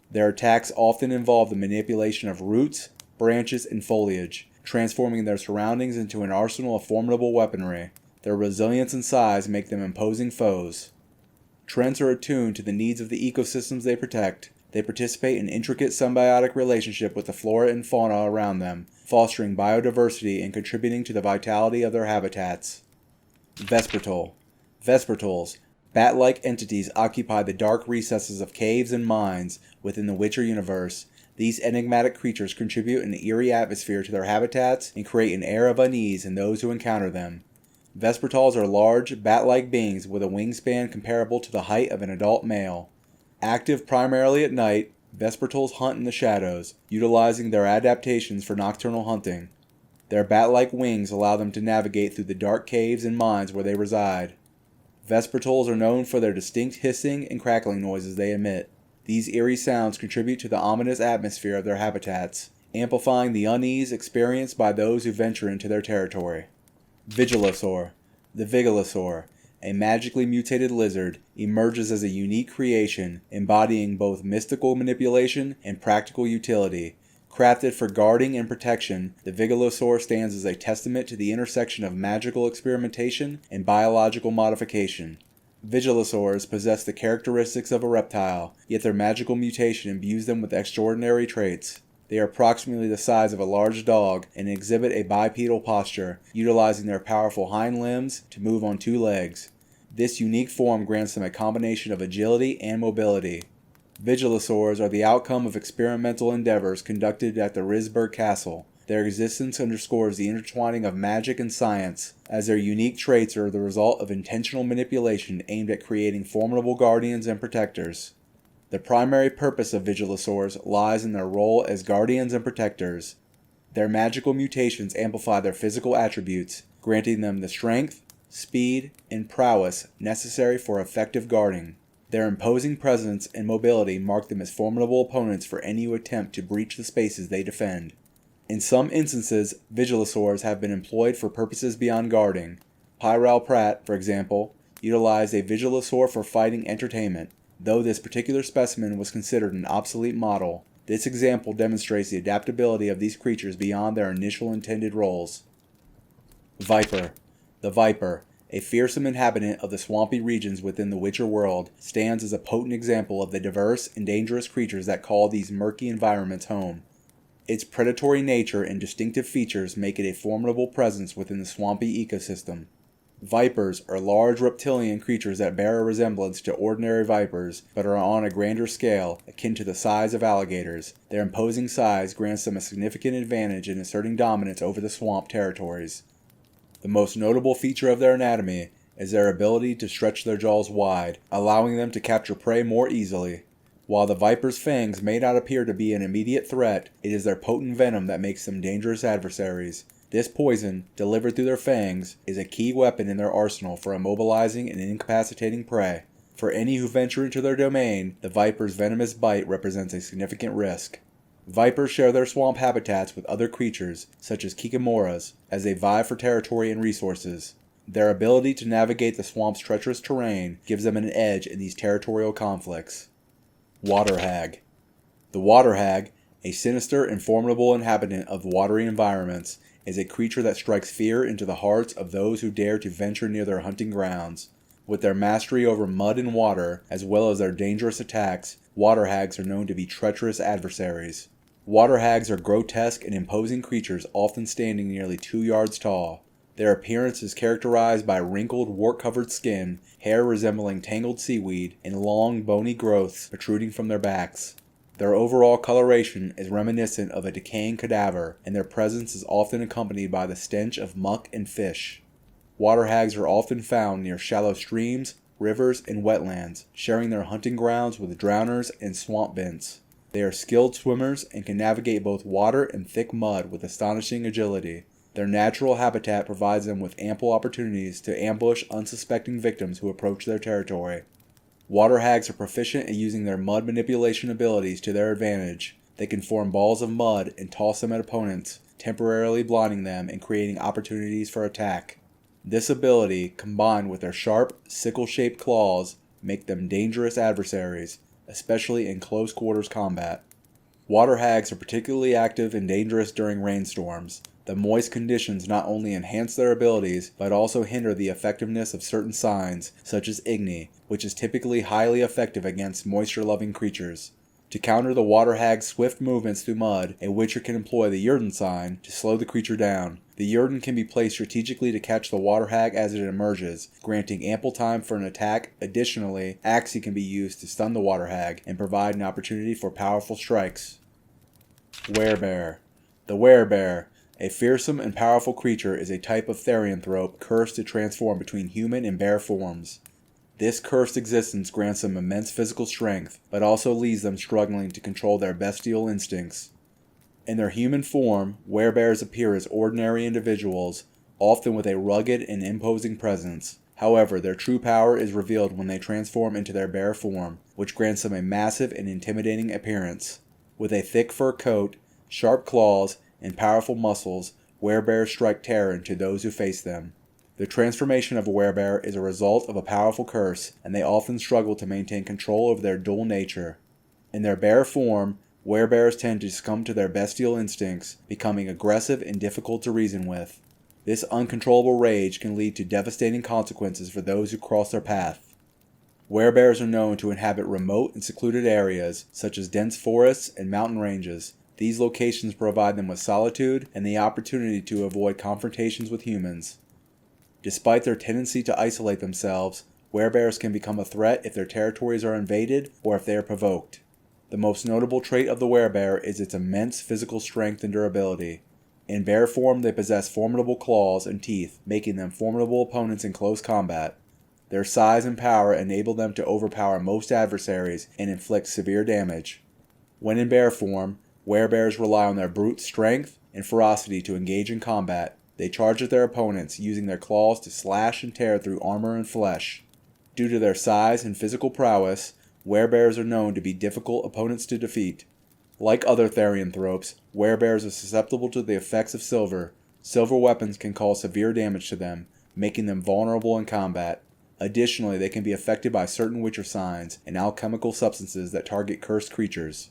Their attacks often involve the manipulation of roots, branches, and foliage, transforming their surroundings into an arsenal of formidable weaponry. Their resilience and size make them imposing foes. Trents are attuned to the needs of the ecosystems they protect. They participate in intricate symbiotic relationship with the flora and fauna around them, fostering biodiversity and contributing to the vitality of their habitats. Vespertils, bat-like entities occupy the dark recesses of caves and mines within the Witcher universe. These enigmatic creatures contribute an eerie atmosphere to their habitats and create an air of unease in those who encounter them. Vespertils are large, bat-like beings with a wingspan comparable to the height of an adult male. Active primarily at night, Vespertils hunt in the shadows, utilizing their adaptations for nocturnal hunting. Their bat-like wings allow them to navigate through the dark caves and mines where they reside. Vespertils are known for their distinct hissing and crackling noises they emit. These eerie sounds contribute to the ominous atmosphere of their habitats, amplifying the unease experienced by those who venture into their territory. Vigilosaur. The Vigilosaur, a magically mutated lizard, emerges as a unique creation, embodying both mystical manipulation and practical utility. Crafted for guarding and protection, the Vigilosaur stands as a testament to the intersection of magical experimentation and biological modification. Vigilosaurs possess the characteristics of a reptile, yet their magical mutation imbues them with extraordinary traits. They are approximately the size of a large dog and exhibit a bipedal posture, utilizing their powerful hind limbs to move on two legs. This unique form grants them a combination of agility and mobility. Vigilosaurs are the outcome of experimental endeavors conducted at the Risberg Castle. Their existence underscores the intertwining of magic and science, as their unique traits are the result of intentional manipulation aimed at creating formidable guardians and protectors. The primary purpose of Vigilosaurs lies in their role as guardians and protectors. Their magical mutations amplify their physical attributes, granting them the strength, speed, and prowess necessary for effective guarding. Their imposing presence and mobility mark them as formidable opponents for any who attempt to breach the spaces they defend. In some instances, Vigilosaurs have been employed for purposes beyond guarding. Pyral Pratt, for example, utilized a Vigilosaur for fighting entertainment, though this particular specimen was considered an obsolete model. This example demonstrates the adaptability of these creatures beyond their initial intended roles. Viper. The Viper, a fearsome inhabitant of the swampy regions within the Witcher world, stands as a potent example of the diverse and dangerous creatures that call these murky environments home. Its predatory nature and distinctive features make it a formidable presence within the swampy ecosystem. Vipers are large reptilian creatures that bear a resemblance to ordinary vipers, but are on a grander scale, akin to the size of alligators. Their imposing size grants them a significant advantage in asserting dominance over the swamp territories. The most notable feature of their anatomy is their ability to stretch their jaws wide, allowing them to capture prey more easily. While the viper's fangs may not appear to be an immediate threat, it is their potent venom that makes them dangerous adversaries. This poison, delivered through their fangs, is a key weapon in their arsenal for immobilizing and incapacitating prey. For any who venture into their domain, the viper's venomous bite represents a significant risk. Vipers share their swamp habitats with other creatures, such as kikimoras, as they vie for territory and resources. Their ability to navigate the swamp's treacherous terrain gives them an edge in these territorial conflicts. Water hag. The water hag, a sinister and formidable inhabitant of watery environments, is a creature that strikes fear into the hearts of those who dare to venture near their hunting grounds. With their mastery over mud and water, as well as their dangerous attacks, water hags are known to be treacherous adversaries. Water hags are grotesque and imposing creatures often standing nearly 2 yards tall. Their appearance is characterized by wrinkled, wart-covered skin, hair resembling tangled seaweed, and long, bony growths protruding from their backs. Their overall coloration is reminiscent of a decaying cadaver, and their presence is often accompanied by the stench of muck and fish. Water hags are often found near shallow streams, rivers, and wetlands, sharing their hunting grounds with drowners and swamp bents. They are skilled swimmers and can navigate both water and thick mud with astonishing agility. Their natural habitat provides them with ample opportunities to ambush unsuspecting victims who approach their territory. Water hags are proficient at using their mud manipulation abilities to their advantage. They can form balls of mud and toss them at opponents, temporarily blinding them and creating opportunities for attack. This ability, combined with their sharp, sickle-shaped claws, make them dangerous adversaries, especially in close-quarters combat. Water hags are particularly active and dangerous during rainstorms. The moist conditions not only enhance their abilities, but also hinder the effectiveness of certain signs, such as igni, which is typically highly effective against moisture-loving creatures. To counter the water hag's swift movements through mud, a witcher can employ the Yrden sign to slow the creature down. The Yrden can be placed strategically to catch the water hag as it emerges, granting ample time for an attack. Additionally, Axii can be used to stun the water hag and provide an opportunity for powerful strikes. Werebear. The werebear, a fearsome and powerful creature, is a type of therianthrope cursed to transform between human and bear forms. This cursed existence grants them immense physical strength, but also leaves them struggling to control their bestial instincts. In their human form, werebears appear as ordinary individuals, often with a rugged and imposing presence. However, their true power is revealed when they transform into their bear form, which grants them a massive and intimidating appearance. With a thick fur coat, sharp claws, and powerful muscles, werebears strike terror into those who face them. The transformation of a werebear is a result of a powerful curse, and they often struggle to maintain control over their dual nature. In their bear form, werebears tend to succumb to their bestial instincts, becoming aggressive and difficult to reason with. This uncontrollable rage can lead to devastating consequences for those who cross their path. Werebears are known to inhabit remote and secluded areas, such as dense forests and mountain ranges. These locations provide them with solitude and the opportunity to avoid confrontations with humans. Despite their tendency to isolate themselves, werebears can become a threat if their territories are invaded or if they are provoked. The most notable trait of the werebear is its immense physical strength and durability. In bear form, they possess formidable claws and teeth, making them formidable opponents in close combat. Their size and power enable them to overpower most adversaries and inflict severe damage. When in bear form, werebears rely on their brute strength and ferocity to engage in combat. They charge at their opponents, using their claws to slash and tear through armor and flesh. Due to their size and physical prowess, werebears are known to be difficult opponents to defeat. Like other therianthropes, werebears are susceptible to the effects of silver. Silver weapons can cause severe damage to them, making them vulnerable in combat. Additionally, they can be affected by certain witcher signs and alchemical substances that target cursed creatures.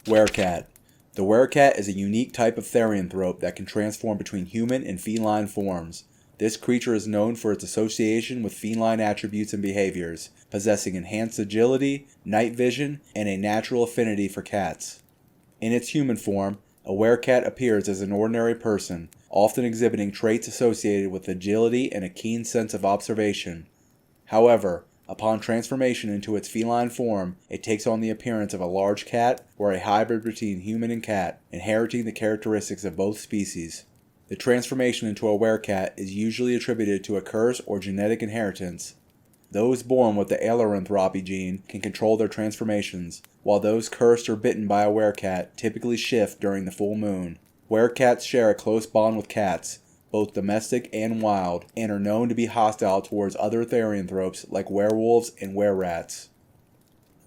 Werecat. The werecat is a unique type of therianthrope that can transform between human and feline forms. This creature is known for its association with feline attributes and behaviors, possessing enhanced agility, night vision, and a natural affinity for cats. In its human form, A werecat appears as an ordinary person, often exhibiting traits associated with agility and a keen sense of observation. However, upon transformation into its feline form, it takes on the appearance of a large cat or a hybrid between human and cat, inheriting the characteristics of both species. The transformation into a werecat is usually attributed to a curse or genetic inheritance. Those born with the aileronthropy gene can control their transformations, while those cursed or bitten by a werecat typically shift during the full moon. Werecats share a close bond with cats, both domestic and wild, and are known to be hostile towards other therianthropes like werewolves and wererats.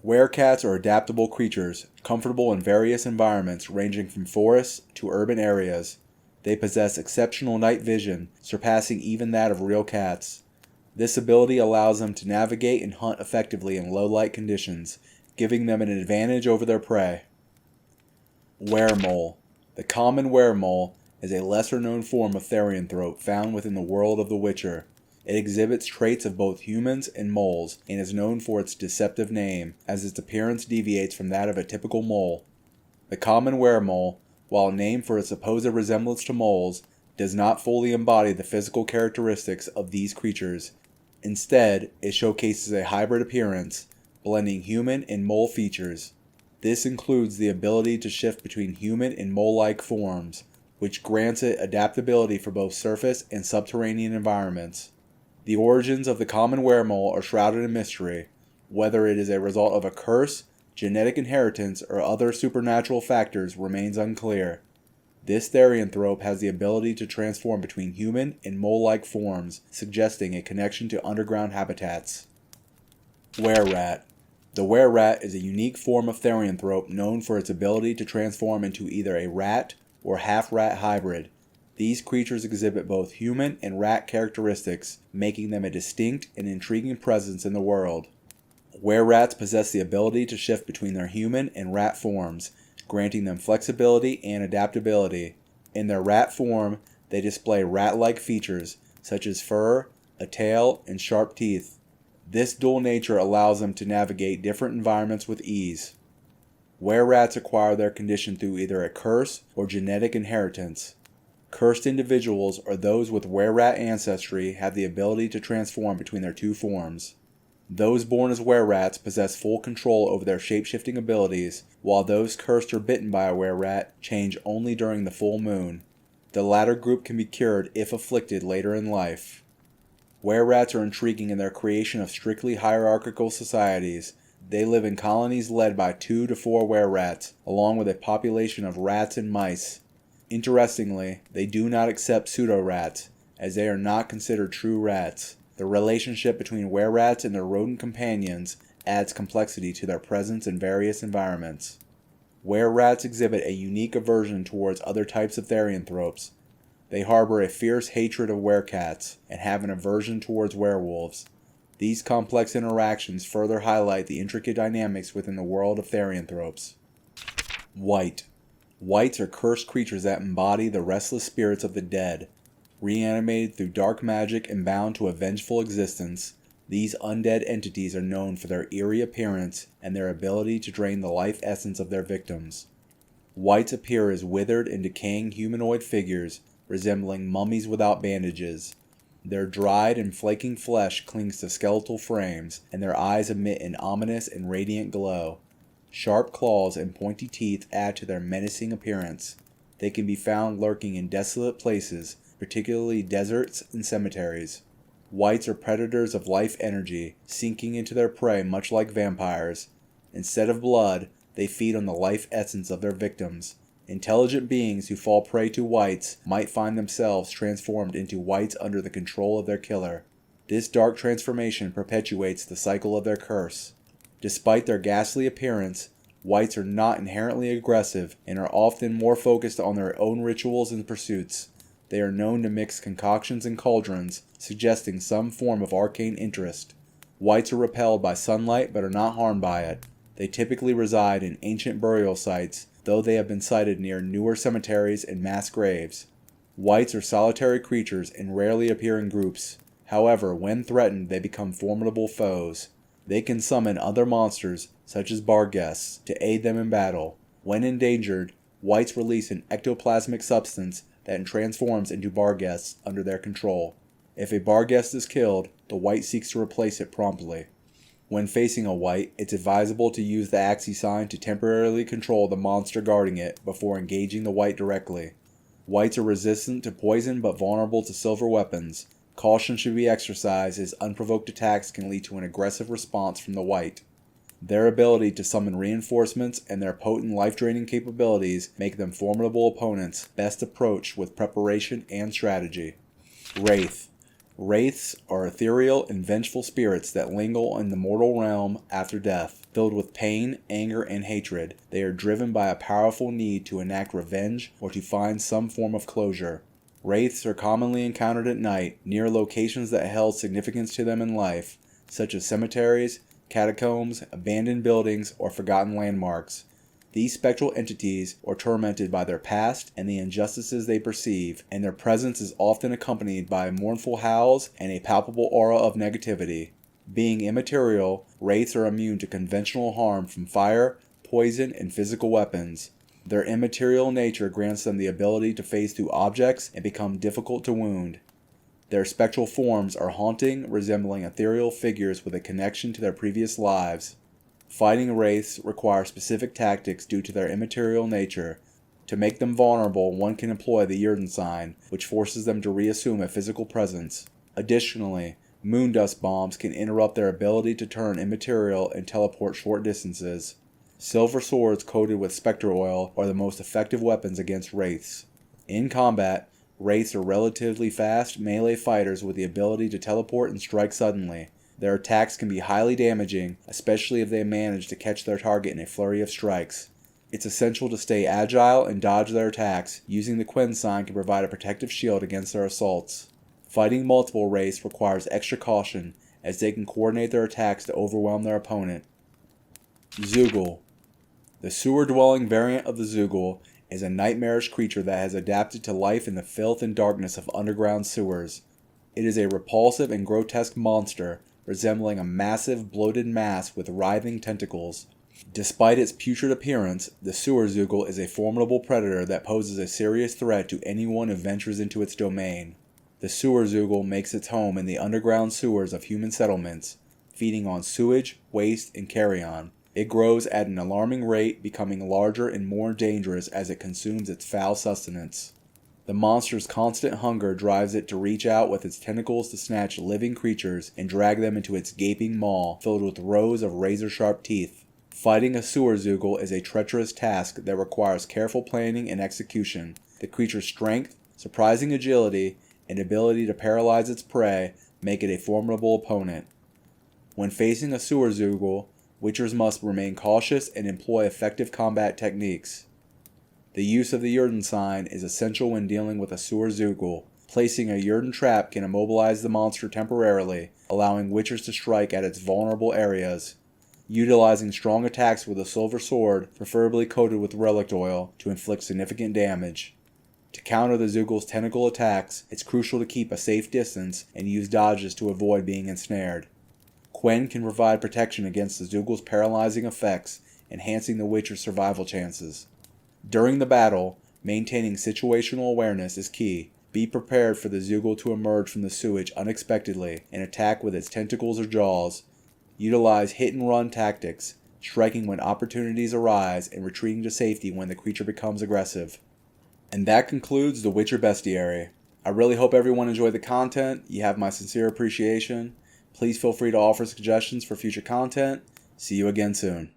Werecats are adaptable creatures, comfortable in various environments ranging from forests to urban areas. They possess exceptional night vision, surpassing even that of real cats. This ability allows them to navigate and hunt effectively in low-light conditions, giving them an advantage over their prey. Weremole. The common weremole is a lesser-known form of therianthrope found within the world of The Witcher. It exhibits traits of both humans and moles, and is known for its deceptive name, as its appearance deviates from that of a typical mole. The common weremole, while named for its supposed resemblance to moles, does not fully embody the physical characteristics of these creatures. Instead, it showcases a hybrid appearance, blending human and mole features. This includes the ability to shift between human and mole-like forms, which grants it adaptability for both surface and subterranean environments. The origins of the common weremole are shrouded in mystery. Whether it is a result of a curse, genetic inheritance, or other supernatural factors remains unclear. This therianthrope has the ability to transform between human and mole-like forms, suggesting a connection to underground habitats. Wererat. The wererat is a unique form of therianthrope known for its ability to transform into either a rat or half-rat hybrid. These creatures exhibit both human and rat characteristics, making them a distinct and intriguing presence in the world. Wererats possess the ability to shift between their human and rat forms, granting them flexibility and adaptability. In their rat form, they display rat-like features, such as fur, a tail, and sharp teeth. This dual nature allows them to navigate different environments with ease. Wererats acquire their condition through either a curse or genetic inheritance. Cursed individuals or those with wererat ancestry have the ability to transform between their two forms. Those born as wererats possess full control over their shape-shifting abilities, while those cursed or bitten by a wererat change only during the full moon. The latter group can be cured if afflicted later in life. Wererats are intriguing in their creation of strictly hierarchical societies. They live in colonies led by 2 to 4 wererats, along with a population of rats and mice. Interestingly, they do not accept pseudo-rats, as they are not considered true rats. The relationship between wererats and their rodent companions adds complexity to their presence in various environments. Wererats exhibit a unique aversion towards other types of therianthropes. They harbor a fierce hatred of werecats and have an aversion towards werewolves. These complex interactions further highlight the intricate dynamics within the world of therianthropes. Wight. Wights are cursed creatures that embody the restless spirits of the dead. Reanimated through dark magic and bound to a vengeful existence, these undead entities are known for their eerie appearance and their ability to drain the life essence of their victims. Wights appear as withered and decaying humanoid figures, resembling mummies without bandages. Their dried and flaking flesh clings to skeletal frames, and their eyes emit an ominous and radiant glow. Sharp claws and pointy teeth add to their menacing appearance. They can be found lurking in desolate places, particularly deserts and cemeteries. Wights are predators of life energy, sinking into their prey much like vampires. Instead of blood, they feed on the life essence of their victims. Intelligent beings who fall prey to wights might find themselves transformed into wights under the control of their killer. This dark transformation perpetuates the cycle of their curse. Despite their ghastly appearance, wights are not inherently aggressive and are often more focused on their own rituals and pursuits. They are known to mix concoctions and cauldrons, suggesting some form of arcane interest. Wights are repelled by sunlight but are not harmed by it. They typically reside in ancient burial sites, though they have been sighted near newer cemeteries and mass graves. Wights are solitary creatures and rarely appear in groups. However, when threatened, they become formidable foes. They can summon other monsters, such as bar guests, to aid them in battle. When endangered, Wights release an ectoplasmic substance that transforms into Barghests under their control. If a Barghest is killed, the Wight seeks to replace it promptly. When facing a Wight, it's advisable to use the Axii sign to temporarily control the monster guarding it before engaging the Wight directly. Wights are resistant to poison but vulnerable to silver weapons. Caution should be exercised as unprovoked attacks can lead to an aggressive response from the Wight. Their ability to summon reinforcements and their potent life-draining capabilities make them formidable opponents, best approached with preparation and strategy. Wraith. Wraiths are ethereal and vengeful spirits that linger in the mortal realm after death. Filled with pain, anger, and hatred, they are driven by a powerful need to enact revenge or to find some form of closure. Wraiths are commonly encountered at night, near locations that held significance to them in life, such as cemeteries, catacombs, abandoned buildings, or forgotten landmarks. These spectral entities are tormented by their past and the injustices they perceive, and their presence is often accompanied by mournful howls and a palpable aura of negativity. Being immaterial, wraiths are immune to conventional harm from fire, poison, and physical weapons. Their immaterial nature grants them the ability to phase through objects and become difficult to wound. Their spectral forms are haunting, resembling ethereal figures with a connection to their previous lives. Fighting wraiths require specific tactics due to their immaterial nature. To make them vulnerable, one can employ the Yrden sign, which forces them to reassume a physical presence. Additionally, moondust bombs can interrupt their ability to turn immaterial and teleport short distances. Silver swords coated with spectre oil are the most effective weapons against wraiths. In combat, wraiths are relatively fast melee fighters with the ability to teleport and strike suddenly. Their attacks can be highly damaging, especially if they manage to catch their target in a flurry of strikes. It's essential to stay agile and dodge their attacks. Using the Quen sign can provide a protective shield against their assaults. Fighting multiple wraiths requires extra caution, as they can coordinate their attacks to overwhelm their opponent. Zeugl. The sewer-dwelling variant of the Zeugl is a nightmarish creature that has adapted to life in the filth and darkness of underground sewers. It is a repulsive and grotesque monster, resembling a massive, bloated mass with writhing tentacles. Despite its putrid appearance, the sewer Zeugl is a formidable predator that poses a serious threat to anyone who ventures into its domain. The sewer Zeugl makes its home in the underground sewers of human settlements, feeding on sewage, waste, and carrion. It grows at an alarming rate, becoming larger and more dangerous as it consumes its foul sustenance. The monster's constant hunger drives it to reach out with its tentacles to snatch living creatures and drag them into its gaping maw filled with rows of razor-sharp teeth. Fighting a sewer Zeugl is a treacherous task that requires careful planning and execution. The creature's strength, surprising agility, and ability to paralyze its prey make it a formidable opponent. When facing a sewer Zeugl, Witchers must remain cautious and employ effective combat techniques. The use of the Yrden sign is essential when dealing with a sewer Zeugl. Placing a Yrden trap can immobilize the monster temporarily, allowing Witchers to strike at its vulnerable areas. Utilizing strong attacks with a silver sword, preferably coated with relic oil, to inflict significant damage. To counter the Zeugl's tentacle attacks, it's crucial to keep a safe distance and use dodges to avoid being ensnared. Quen can provide protection against the Zeugl's paralyzing effects, enhancing the Witcher's survival chances. During the battle, maintaining situational awareness is key. Be prepared for the Zeugl to emerge from the sewage unexpectedly and attack with its tentacles or jaws. Utilize hit-and-run tactics, striking when opportunities arise and retreating to safety when the creature becomes aggressive. And that concludes the Witcher Bestiary. I really hope everyone enjoyed the content. You have my sincere appreciation. Please feel free to offer suggestions for future content. See you again soon.